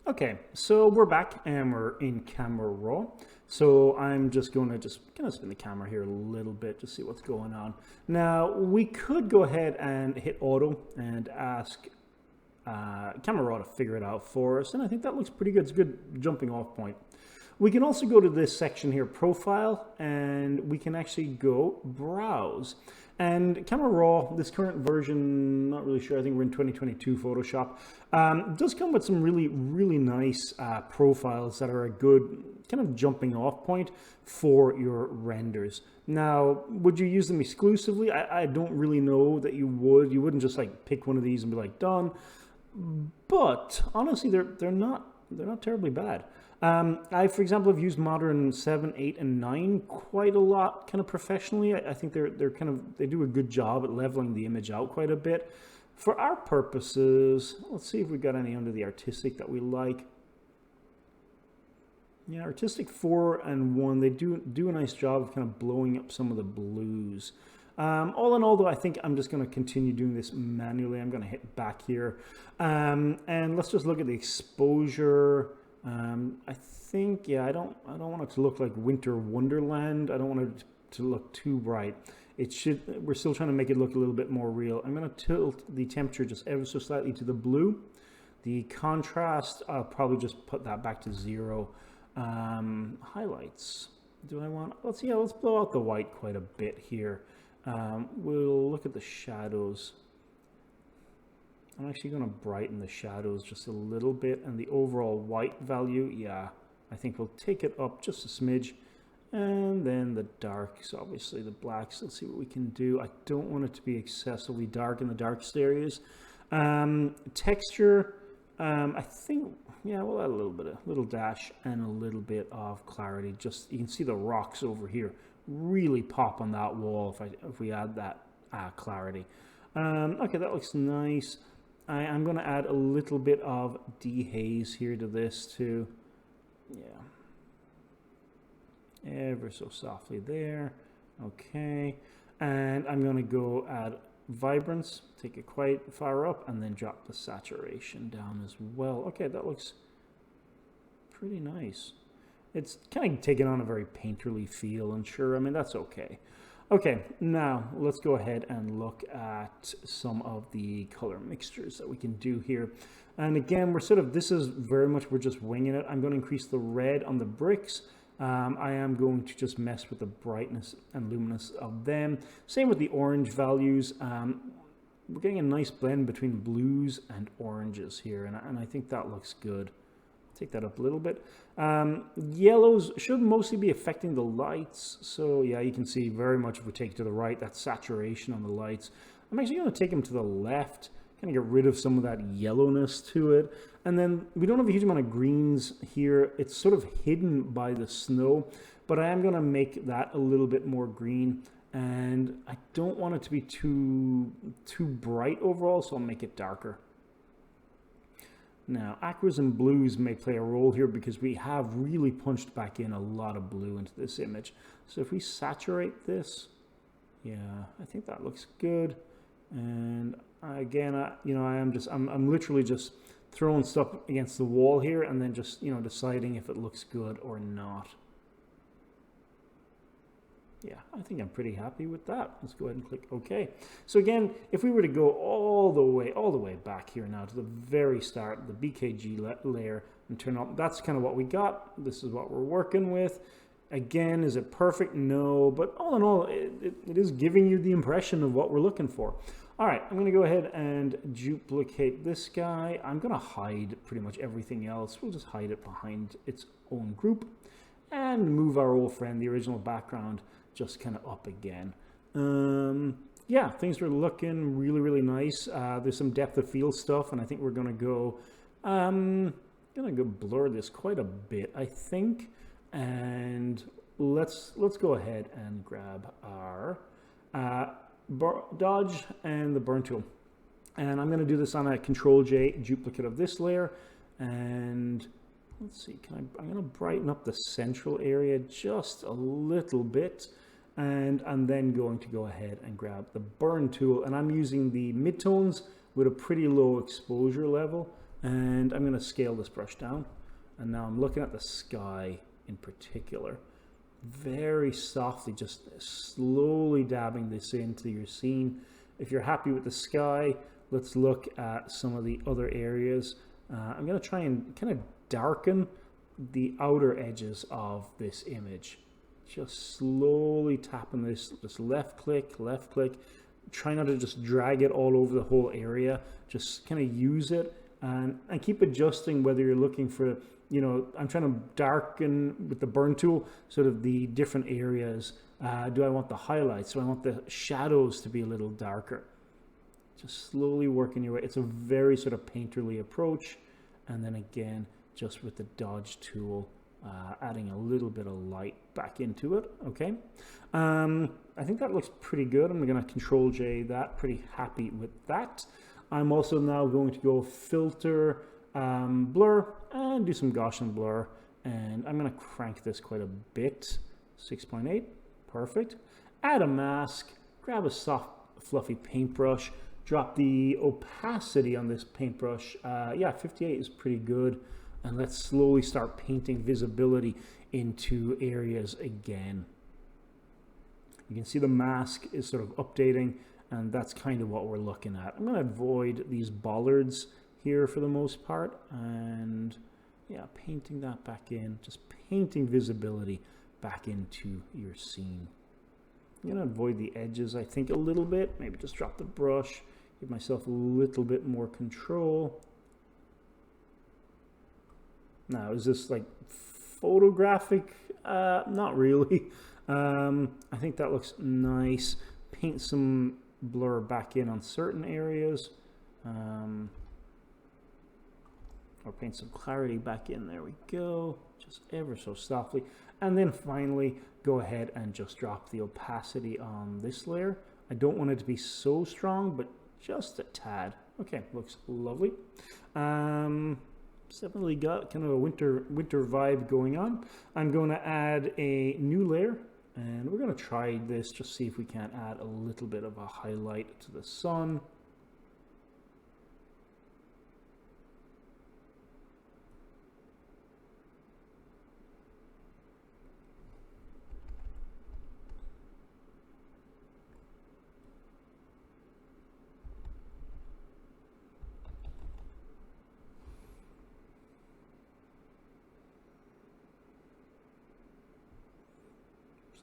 Okay, so we're back and we're in camera raw. So I'm just going to kind of spin the camera here a little bit to see what's going on. Now we could go ahead and hit auto and ask camera raw to figure it out for us. And I think that looks pretty good. It's a good jumping off point. We can also go to this section here, profile, and we can actually go browse. And Camera Raw, this current version, not really sure, I think we're in 2022 Photoshop, does come with some really, really nice profiles that are a good kind of jumping off point for your renders. Now, would you use them exclusively? I don't really know that you would. You wouldn't just like pick one of these and be like, done. But honestly, they're not terribly bad. I, for example, have used Modern 7, 8, and 9 quite a lot, kind of professionally. I think they do a good job at leveling the image out quite a bit. For our purposes, let's see if we've got any under the artistic that we like. Yeah, artistic 4 and 1, they do a nice job of kind of blowing up some of the blues. All in all, though, I think I'm just going to continue doing this manually. I'm going to hit back here, and let's just look at the exposure. I think, yeah, I don't want it to look like Winter Wonderland. I don't want it to look too bright. We're still trying to make it look a little bit more real. I'm going to tilt the temperature just ever so slightly to the blue. The contrast, I'll probably just put that back to 0. Highlights, do I want, let's blow out the white quite a bit here. We'll look at the shadows. I'm actually going to brighten the shadows just a little bit, and the overall white value, yeah, I think we'll take it up just a smidge. And then the darks, obviously the blacks, let's see what we can do. I don't want it to be excessively dark in the darkest areas. Texture, I think, yeah, we'll add a little dash and a little bit of clarity. Just, you can see the rocks over here really pop on that wall if we add that clarity. Okay, that looks nice. I'm going to add a little bit of dehaze here to this too. Yeah. Ever so softly there. Okay. And I'm going to go add vibrance, take it quite far up, and then drop the saturation down as well. Okay, that looks pretty nice. It's kind of taken on a very painterly feel, and sure, I mean, that's okay. Okay, now let's go ahead and look at some of the color mixtures that we can do here. And again, this is very much, we're just winging it. I'm going to increase the red on the bricks. I am going to just mess with the brightness and luminous of them. Same with the orange values. We're getting a nice blend between blues and oranges here, and I think that looks good. Take that up a little bit. Yellows should mostly be affecting the lights. So yeah, you can see very much if we take it to the right, that saturation on the lights. I'm actually going to take them to the left, kind of get rid of some of that yellowness to it. And then we don't have a huge amount of greens here. It's sort of hidden by the snow, but I am going to make that a little bit more green. And I don't want it to be too bright overall, so I'll make it darker. Now, aquas and blues may play a role here because we have really punched back in a lot of blue into this image. So if we saturate this, yeah, I think that looks good. And again, I'm literally just throwing stuff against the wall here and then just, deciding if it looks good or not. Yeah, I think I'm pretty happy with that. Let's go ahead and click OK. So again, if we were to go all the way back here now to the very start, the BKG layer, and turn on, that's kind of what we got. This is what we're working with. Again, is it perfect? No, but all in all, it is giving you the impression of what we're looking for. All right, I'm going to go ahead and duplicate this guy. I'm going to hide pretty much everything else. We'll just hide it behind its own group and move our old friend, the original background, just kind of up again. Yeah, things are looking really, really nice. There's some depth of field stuff, and I think we're going to go, blur this quite a bit, I think. And let's go ahead and grab our dodge and the burn tool. And I'm going to do this on a Control-J duplicate of this layer. And let's see, I'm going to brighten up the central area just a little bit. And I'm then going to go ahead and grab the burn tool. And I'm using the midtones with a pretty low exposure level. And I'm going to scale this brush down. And now I'm looking at the sky in particular. Very softly, just slowly dabbing this into your scene. If you're happy with the sky, let's look at some of the other areas. I'm going to try and kind of darken the outer edges of this image. Just slowly tapping this, just left click. Try not to just drag it all over the whole area. Just kind of use it and keep adjusting whether you're looking for, I'm trying to darken with the burn tool sort of the different areas. Do I want the highlights? Do I want the shadows to be a little darker? Just slowly working your way. It's a very sort of painterly approach. And then again, just with the dodge tool, adding a little bit of light back into it. Okay. I think that looks pretty good. I'm going to Control-J that. Pretty happy with that. I'm also now going to go filter, blur, and do some Gaussian blur. And I'm going to crank this quite a bit. 6.8. Perfect. Add a mask. Grab a soft, fluffy paintbrush. Drop the opacity on this paintbrush. Yeah, 58 is pretty good. And let's slowly start painting visibility into areas again. You can see the mask is sort of updating, and that's kind of what we're looking at. I'm going to avoid these bollards here for the most part, and yeah, painting that back in, just painting visibility back into your scene. I'm going to avoid the edges, I think, a little bit. Maybe just drop the brush, give myself a little bit more control. Now, is this like photographic? Not really. I think that looks nice. Paint some blur back in on certain areas. Or paint some clarity back in. There we go. Just ever so softly. And then finally, go ahead and just drop the opacity on this layer. I don't want it to be so strong, but just a tad. Okay, looks lovely. It's definitely got kind of a winter vibe going on. I'm going to add a new layer, and we're going to try this, just see if we can add a little bit of a highlight to the sun.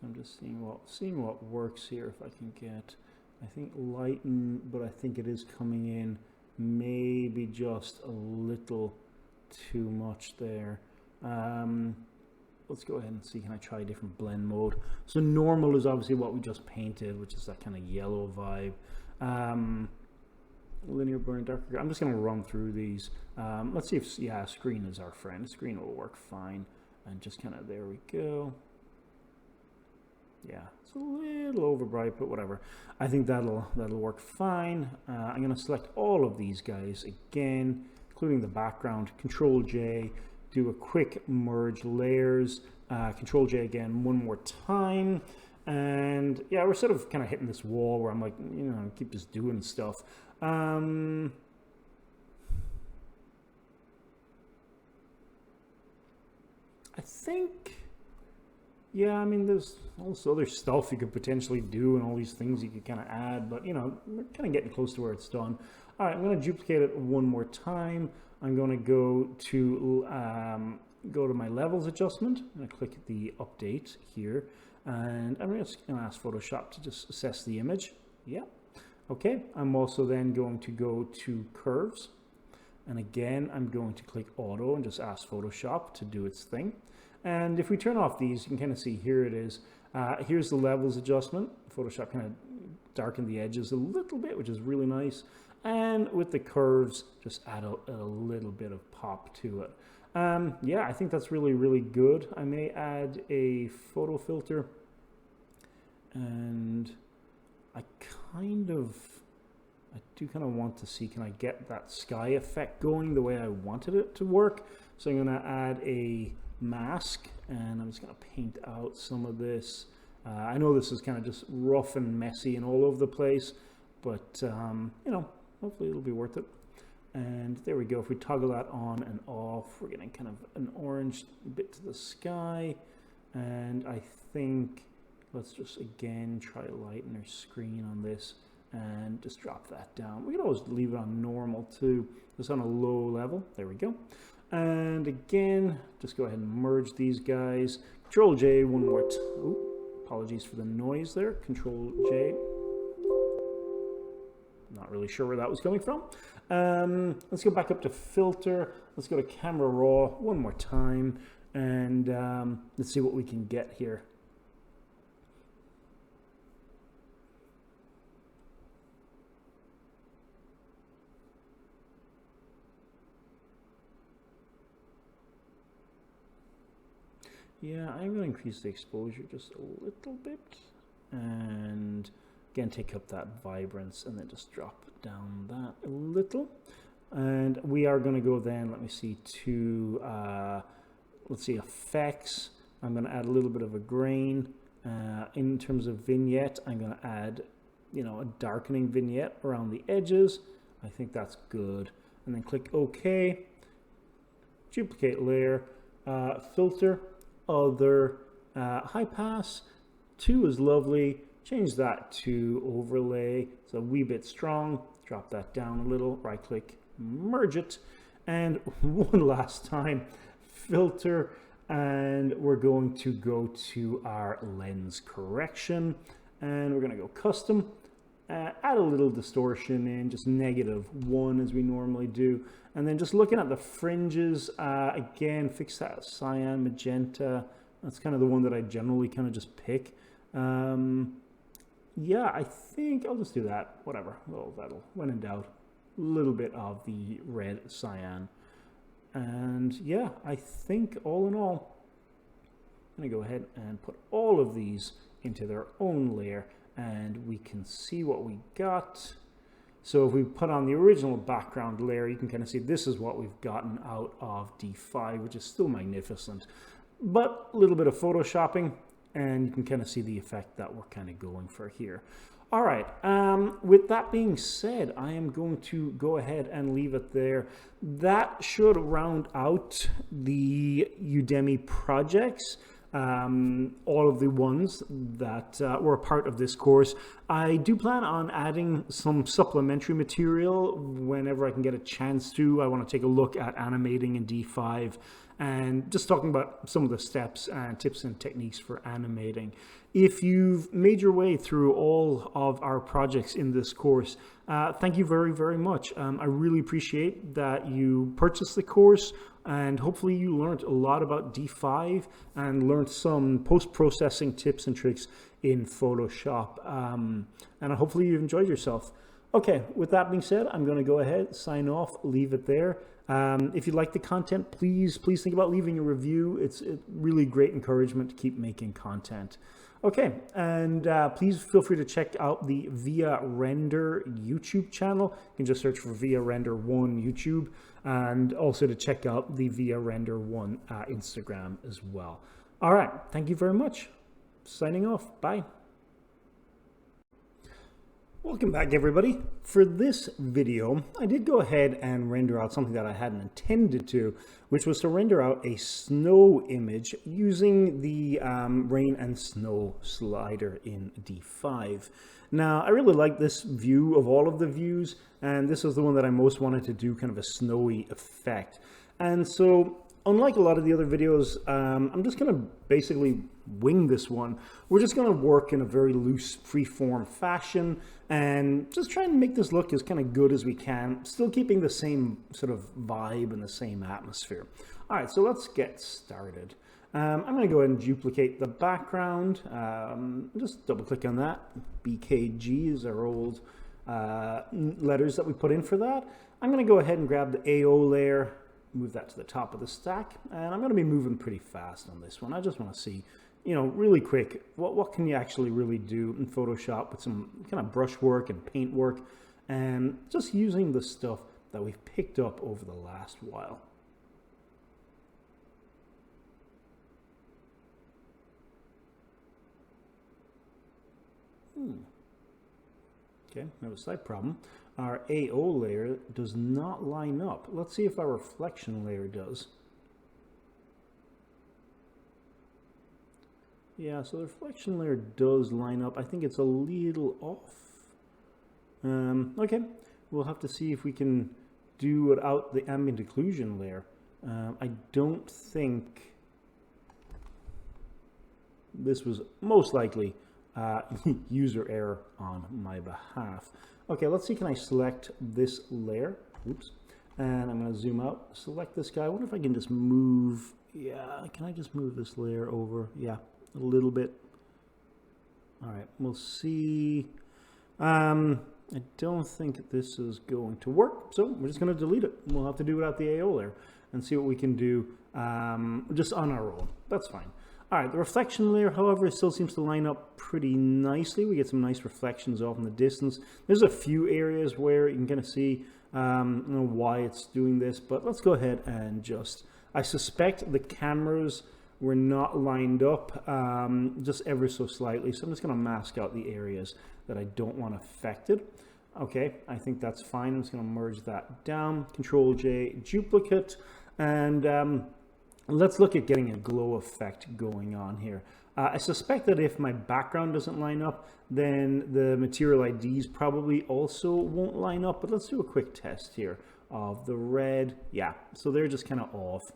I'm just seeing what works here. If I can get, I think lighten, but I think it is coming in maybe just a little too much there. Let's go ahead and see, can I try a different blend mode? So normal is obviously what we just painted, which is that kind of yellow vibe. Linear burn, darker. I'm just going to run through these. Let's see if, yeah, screen is our friend. Screen will work fine. And just kind of, there we go. Yeah, it's a little over bright, but whatever. I think that'll work fine. I'm going to select all of these guys again, including the background. Control J, do a quick merge layers. Control J again one more time. And yeah, we're sort of kind of hitting this wall where I'm like, you know, keep just doing stuff. I think, yeah, I mean, there's all this other stuff you could potentially do and all these things you could kind of add, but, you know, we're kind of getting close to where it's done. All right, I'm going to duplicate it one more time. I'm going to go to my levels adjustment. I'm going to click the update here, and I'm just going to ask Photoshop to just assess the image. Yeah. Okay. I'm also then going to go to curves, and again, I'm going to click auto and just ask Photoshop to do its thing. And if we turn off these, you can kind of see here it is. Here's the levels adjustment. Photoshop kind of darkened the edges a little bit, which is really nice. And with the curves, just add a little bit of pop to it. Yeah, I think that's really, really good. I may add a photo filter. And I do kind of want to see, can I get that sky effect going the way I wanted it to work? So I'm going to add a mask, and I'm just going to paint out some of this. I know this is kind of just rough and messy and all over the place, but you know, hopefully it'll be worth it. And there we go. If we toggle that on and off, we're getting kind of an orange bit to the sky. And I think let's just again try to lighten our screen on this and just drop that down. We can always leave it on normal too, just on a low level. There we go. And again, just go ahead and merge these guys. Control J one more time. Oh, apologies for the noise there. Control J. Not really sure where that was coming from. Let's go back up to filter. Let's go to camera raw one more time. And let's see what we can get here. Yeah, I'm going to increase the exposure just a little bit, and again take up that vibrance and then just drop down that a little. And we are going to go then, let me see, to let's see, effects. I'm going to add a little bit of a grain. In terms of vignette, I'm going to add, you know, a darkening vignette around the edges. I think that's good. And then click OK, duplicate layer, filter, other, high pass, 2 is lovely. Change that to overlay. It's a wee bit strong. Drop that down a little. Right click, merge it. And one last time, filter. And we're going to go to our lens correction. and we're going to go custom, add a little distortion in, just -1 as we normally do. And then just looking at the fringes, again, fix that cyan, magenta. That's kind of the one that I generally kind of just pick. Yeah, I think I'll just do that, whatever. Well, that'll, when in doubt, a little bit of the red cyan. And yeah, I think all in all, I'm gonna go ahead and put all of these into their own layer, and we can see what we got. So if we put on the original background layer, you can kind of see this is what we've gotten out of D5, which is still magnificent, but a little bit of photoshopping, and you can kind of see the effect that we're kind of going for here. All right, with that being said, I am going to go ahead and leave it there. That should round out the Udemy projects. All of the ones that were a part of this course. I do plan on adding some supplementary material whenever I can get a chance to. I want to take a look at animating in D5 and just talking about some of the steps and tips and techniques for animating. If you've made your way through all of our projects in this course, thank you very, very much. I really appreciate that you purchased the course, and hopefully you learned a lot about D5 and learned some post-processing tips and tricks in Photoshop. And hopefully you enjoyed yourself. Okay, with that being said, I'm going to go ahead, sign off, leave it there. If you like the content, please think about leaving a review. It's really great encouragement to keep making content. Okay, and please feel free to check out the Via Render YouTube channel. You can just search for Via Render 1 YouTube, and also to check out the Via Render 1 Instagram as well. All right, thank you very much. Signing off, bye. Welcome back, everybody. For this video, I did go ahead and render out something that I hadn't intended to, which was to render out a snow image using the rain and snow slider in D5. Now, I really like this view of all of the views, and this is the one that I most wanted to do kind of a snowy effect. And so, unlike a lot of the other videos, I'm just going to basically wing this one. We're just going to work in a very loose, free-form fashion and just try and make this look as kind of good as we can, still keeping the same sort of vibe and the same atmosphere. All right, so let's get started. I'm going to go ahead and duplicate the background. Just double-click on that. BKG is our old letters that we put in for that. I'm going to go ahead and grab the AO layer, move that to the top of the stack, and I'm going to be moving pretty fast on this one. I just want to see, you know, really quick, what can you actually really do in Photoshop with some kind of brush work and paint work, and just using the stuff that we've picked up over the last while. Okay, we have a slight problem. Our AO layer does not line up. Let's see if our reflection layer does. Yeah, so the reflection layer does line up. I think it's a little off. Okay, we'll have to see if we can do without the ambient occlusion layer. I don't think this was most likely user error on my behalf. Okay, let's see, can I select this layer? Oops. And I'm going to zoom out, select this guy. I wonder if I can just move, yeah, can I just move this layer over? Yeah, a little bit. All right, we'll see. I don't think this is going to work, so we're just going to delete it. We'll have to do without the AO layer and see what we can do just on our own. That's fine. All right, the reflection layer, however, still seems to line up pretty nicely. We get some nice reflections off in the distance. There's a few areas where you can kind of see I don't know why it's doing this, but let's go ahead and just, I suspect the cameras were not lined up just ever so slightly. So I'm just going to mask out the areas that I don't want affected. Okay, I think that's fine. I'm just going to merge that down, Control J, duplicate, and let's look at getting a glow effect going on here. I suspect that if my background doesn't line up, then the material IDs probably also won't line up, but let's do a quick test here of the red. Yeah, so they're just kind of off.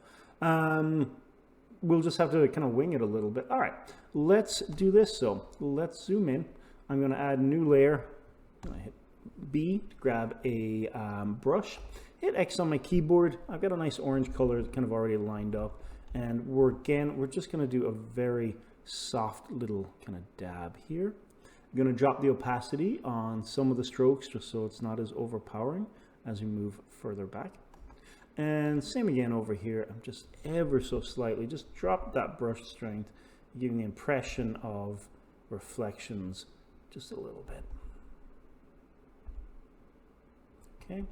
We'll just have to kind of wing it a little bit. All right, let's do this. So let's zoom in I'm going to add a new layer. I'm going to hit B to grab a brush. Hit X on my keyboard. I've got a nice orange color kind of already lined up. And we're just going to do a very soft little kind of dab here. I'm going to drop the opacity on some of the strokes just so it's not as overpowering as we move further back. And same again over here. I'm just ever so slightly, just drop that brush strength, giving the impression of reflections just a little bit. Okay,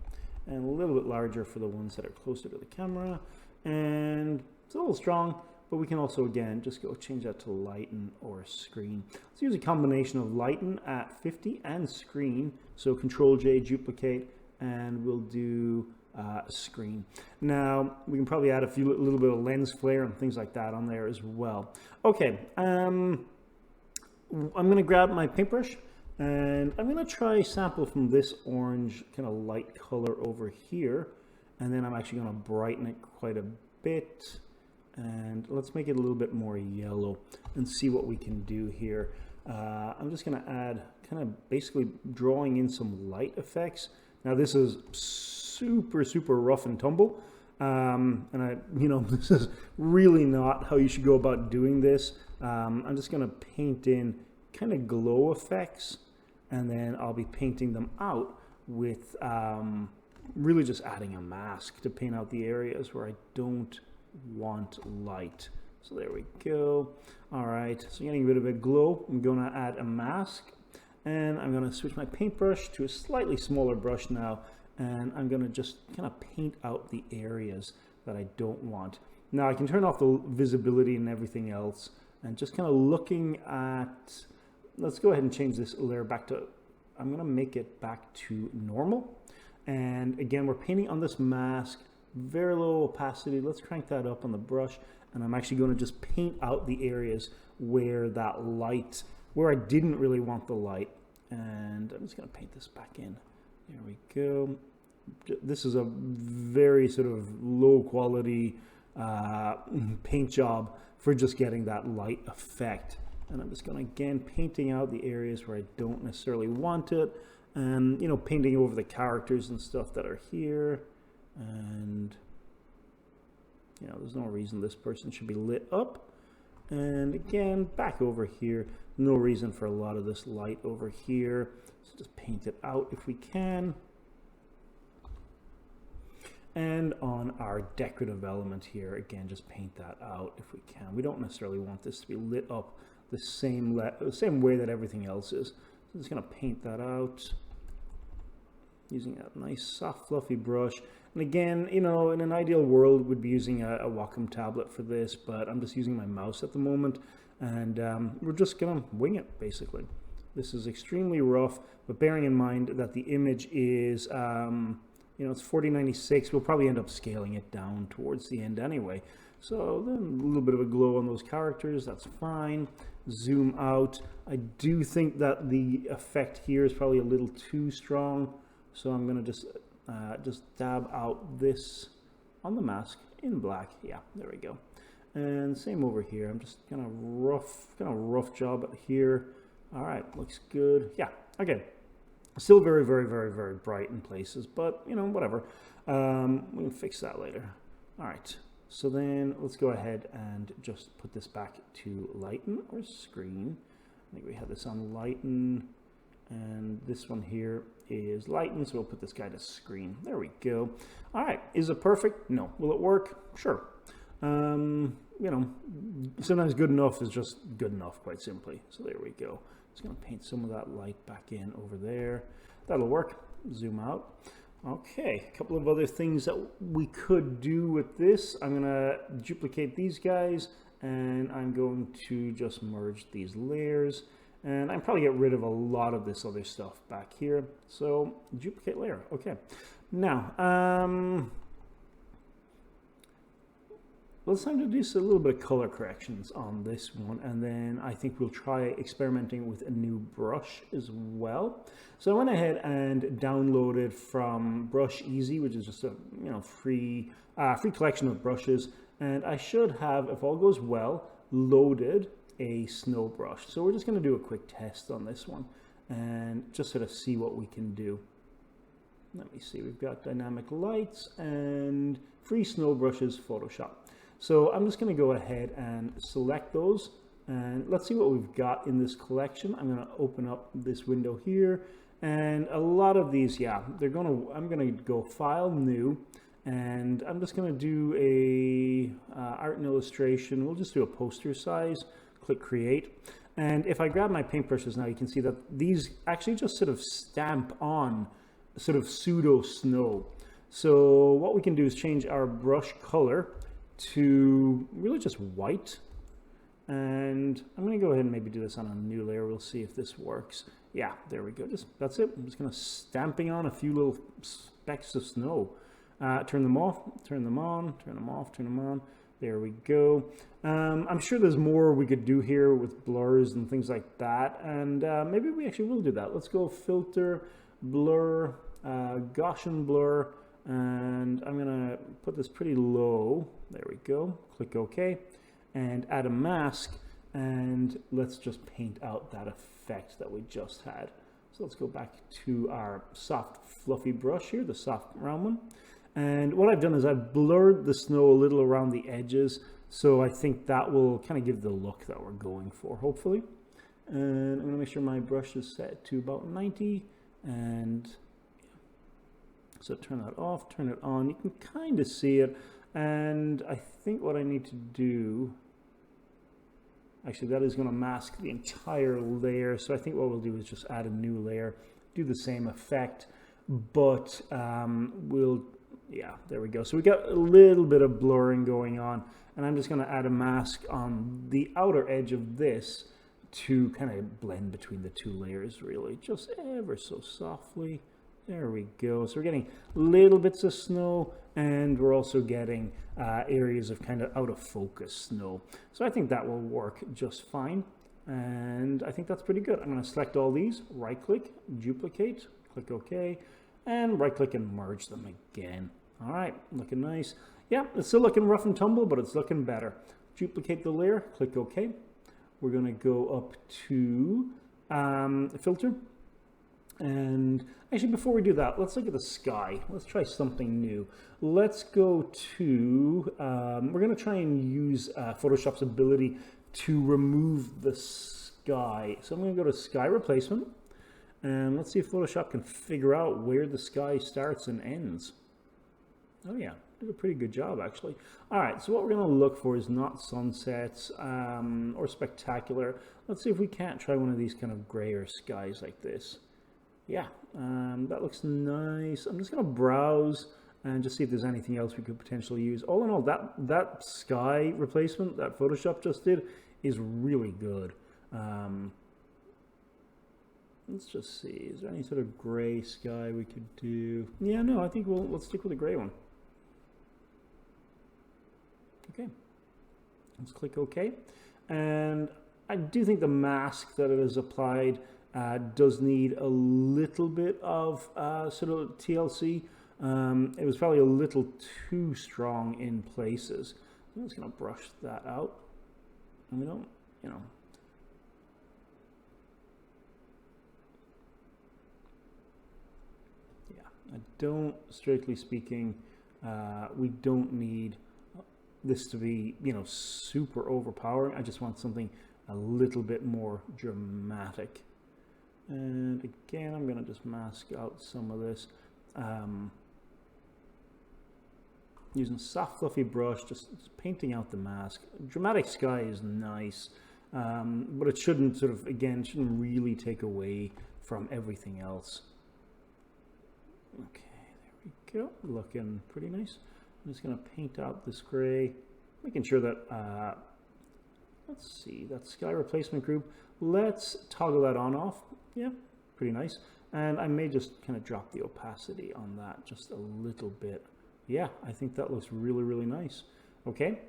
and a little bit larger for the ones that are closer to the camera. And it's a little strong, but we can also, again, just go change that to lighten or screen. Let's use a combination of lighten at 50 and screen. So Control J, duplicate, and we'll do screen. Now, we can probably add a little bit of lens flare and things like that on there as well. Okay, I'm going to grab my paintbrush, and I'm going to try sample from this orange kind of light color over here, and then I'm actually going to brighten it quite a bit, and let's make it a little bit more yellow and see what we can do here. I'm just going to add kind of basically drawing in some light effects. Now this is super rough and tumble, and this is really not how you should go about doing this. I'm just going to paint in kind of glow effects, and then I'll be painting them out with really just adding a mask to paint out the areas where I don't want light. So there we go. All right, so getting a bit of a glow, I'm going to add a mask, and I'm going to switch my paintbrush to a slightly smaller brush now, and I'm going to just kind of paint out the areas that I don't want. Now I can turn off the visibility and everything else, and just kind of looking at, let's go ahead and change this layer back to, I'm going to make it back to normal. And again, we're painting on this mask, very low opacity. Let's crank that up on the brush, and I'm actually going to just paint out the areas where that light, where I didn't really want the light. And I'm just going to paint this back in. There we go. This is a very sort of low quality paint job for just getting that light effect. And I'm just going to, again, painting out the areas where I don't necessarily want it, and painting over the characters and stuff that are here. And there's no reason this person should be lit up. And again, back over here, no reason for a lot of this light over here. So just paint it out if we can. And on our decorative element here, again, just paint that out if we can. We don't necessarily want this to be lit up the same way that everything else is. So I'm just going to paint that out using that nice soft fluffy brush. And again, in an ideal world, would be using a Wacom tablet for this, but I'm just using my mouse at the moment, and we're just going to wing it basically. This is extremely rough, but bearing in mind that the image is it's 4096, we'll probably end up scaling it down towards the end anyway. So then a little bit of a glow on those characters, that's fine. Zoom out. I do think that the effect here is probably a little too strong, so I'm going to just dab out this on the mask in black. Yeah, there we go. And same over here. I'm just kind of rough job here. All right, looks good. Yeah, okay. Still very bright in places, but whatever. We can fix that later. All right. So then let's go ahead and just put this back to lighten or screen. I think we had this on lighten, and this one here is lighten, so we'll put this guy to screen. There we go. All right, is it perfect? No. Will it work? Sure. Sometimes good enough is just good enough, quite simply. So there we go. Just gonna paint some of that light back in over there. That'll work. Zoom out. Okay, a couple of other things that we could do with this. I'm gonna duplicate these guys, and I'm going to just merge these layers, and I'm probably get rid of a lot of this other stuff back here. So duplicate layer. Okay, now let's time to do a little bit of color corrections on this one, and then I think we'll try experimenting with a new brush as well. So I went ahead and downloaded from Brush Easy, which is just a free collection of brushes, and I should have, if all goes well, loaded a snow brush. So we're just going to do a quick test on this one. and just sort of see what we can do. Let me see, we've got dynamic lights and free snow brushes, Photoshop. So I'm just going to go ahead and select those, and let's see what we've got in this collection. I'm going to open up this window here, and a lot of these, yeah, I'm going to go File, New, and I'm just going to do a art and illustration. We'll just do a poster size, click Create. And if I grab my paintbrushes now, you can see that these actually just sort of stamp on sort of pseudo snow. So what we can do is change our brush color to really just white. And I'm going to go ahead and maybe do this on a new layer. We'll see if this works. Yeah, there we go. That's it. I'm just going to stamping on a few little specks of snow. Turn them off, turn them on, turn them off, turn them on. There we go. I'm sure there's more we could do here with blurs and things like that. And maybe we actually will do that. Let's go Filter, Blur, Gaussian Blur. And I'm going to put this pretty low. There we go. Click OK. And add a mask. And let's just paint out that effect that we just had. So let's go back to our soft, fluffy brush here, the soft round one. And what I've done is I've blurred the snow a little around the edges. So I think that will kind of give the look that we're going for, hopefully. And I'm going to make sure my brush is set to about 90. And so turn that off, turn it on. You can kind of see it. And I think what I need to do, actually that is going to mask the entire layer. So I think what we'll do is just add a new layer, do the same effect, but yeah, there we go. So we got a little bit of blurring going on, and I'm just going to add a mask on the outer edge of this to kind of blend between the two layers, really, just ever so softly. There we go. So we're getting little bits of snow, and we're also getting areas of kind of out of focus snow. So I think that will work just fine, and I think that's pretty good. I'm going to select all these, right click, duplicate, click OK, and right click and merge them again. All right, looking nice. Yeah, it's still looking rough and tumble, but it's looking better. Duplicate the layer, click OK. We're going to go up to Filter. And actually, before we do that, let's look at the sky. Let's try something new. Let's go to, we're going to try and use Photoshop's ability to remove the sky. So I'm going to go to Sky Replacement. And let's see if Photoshop can figure out where the sky starts and ends. Oh yeah, did a pretty good job actually. All right, so what we're going to look for is not sunsets or spectacular. Let's see if we can't try one of these kind of grayer skies like this. Yeah, that looks nice. I'm just going to browse and just see if there's anything else we could potentially use. All in all, that sky replacement that Photoshop just did is really good. Let's just see, is there any sort of gray sky we could do? Yeah, no, I think let's stick with the gray one. Okay, let's click OK. And I do think the mask that it has applied does need a little bit of sort of TLC. It was probably a little too strong in places. I'm just going to brush that out. And we don't, you know. I don't, strictly speaking, we don't need this to be, you know, super overpowering. I just want something a little bit more dramatic. And again, I'm going to just mask out some of this. Using soft, fluffy brush, just painting out the mask. Dramatic sky is nice, but it shouldn't sort of, again, shouldn't really take away from everything else. Okay, there we go, looking pretty nice. I'm just going to paint out this gray, making sure that, let's see, that sky replacement group, let's toggle that on off. Yeah, pretty nice. And I may just kind of drop the opacity on that just a little bit. Yeah, I think that looks really, really nice. Okay,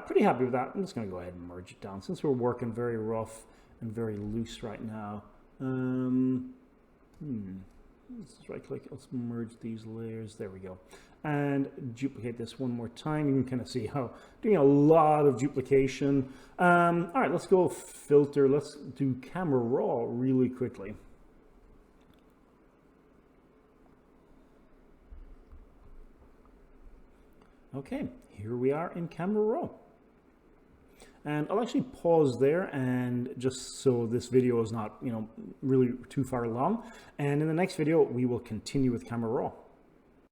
pretty happy with that. I'm just going to go ahead and merge it down since we're working very rough and very loose right now. Let's right click, let's merge these layers. There we go. And duplicate this one more time. You can kind of see how doing a lot of duplication. All right, let's go filter. Let's do camera raw really quickly. Okay, here we are in Camera Raw. And I'll actually pause there, and just so this video is not, really too far long. And in the next video, we will continue with Camera Raw.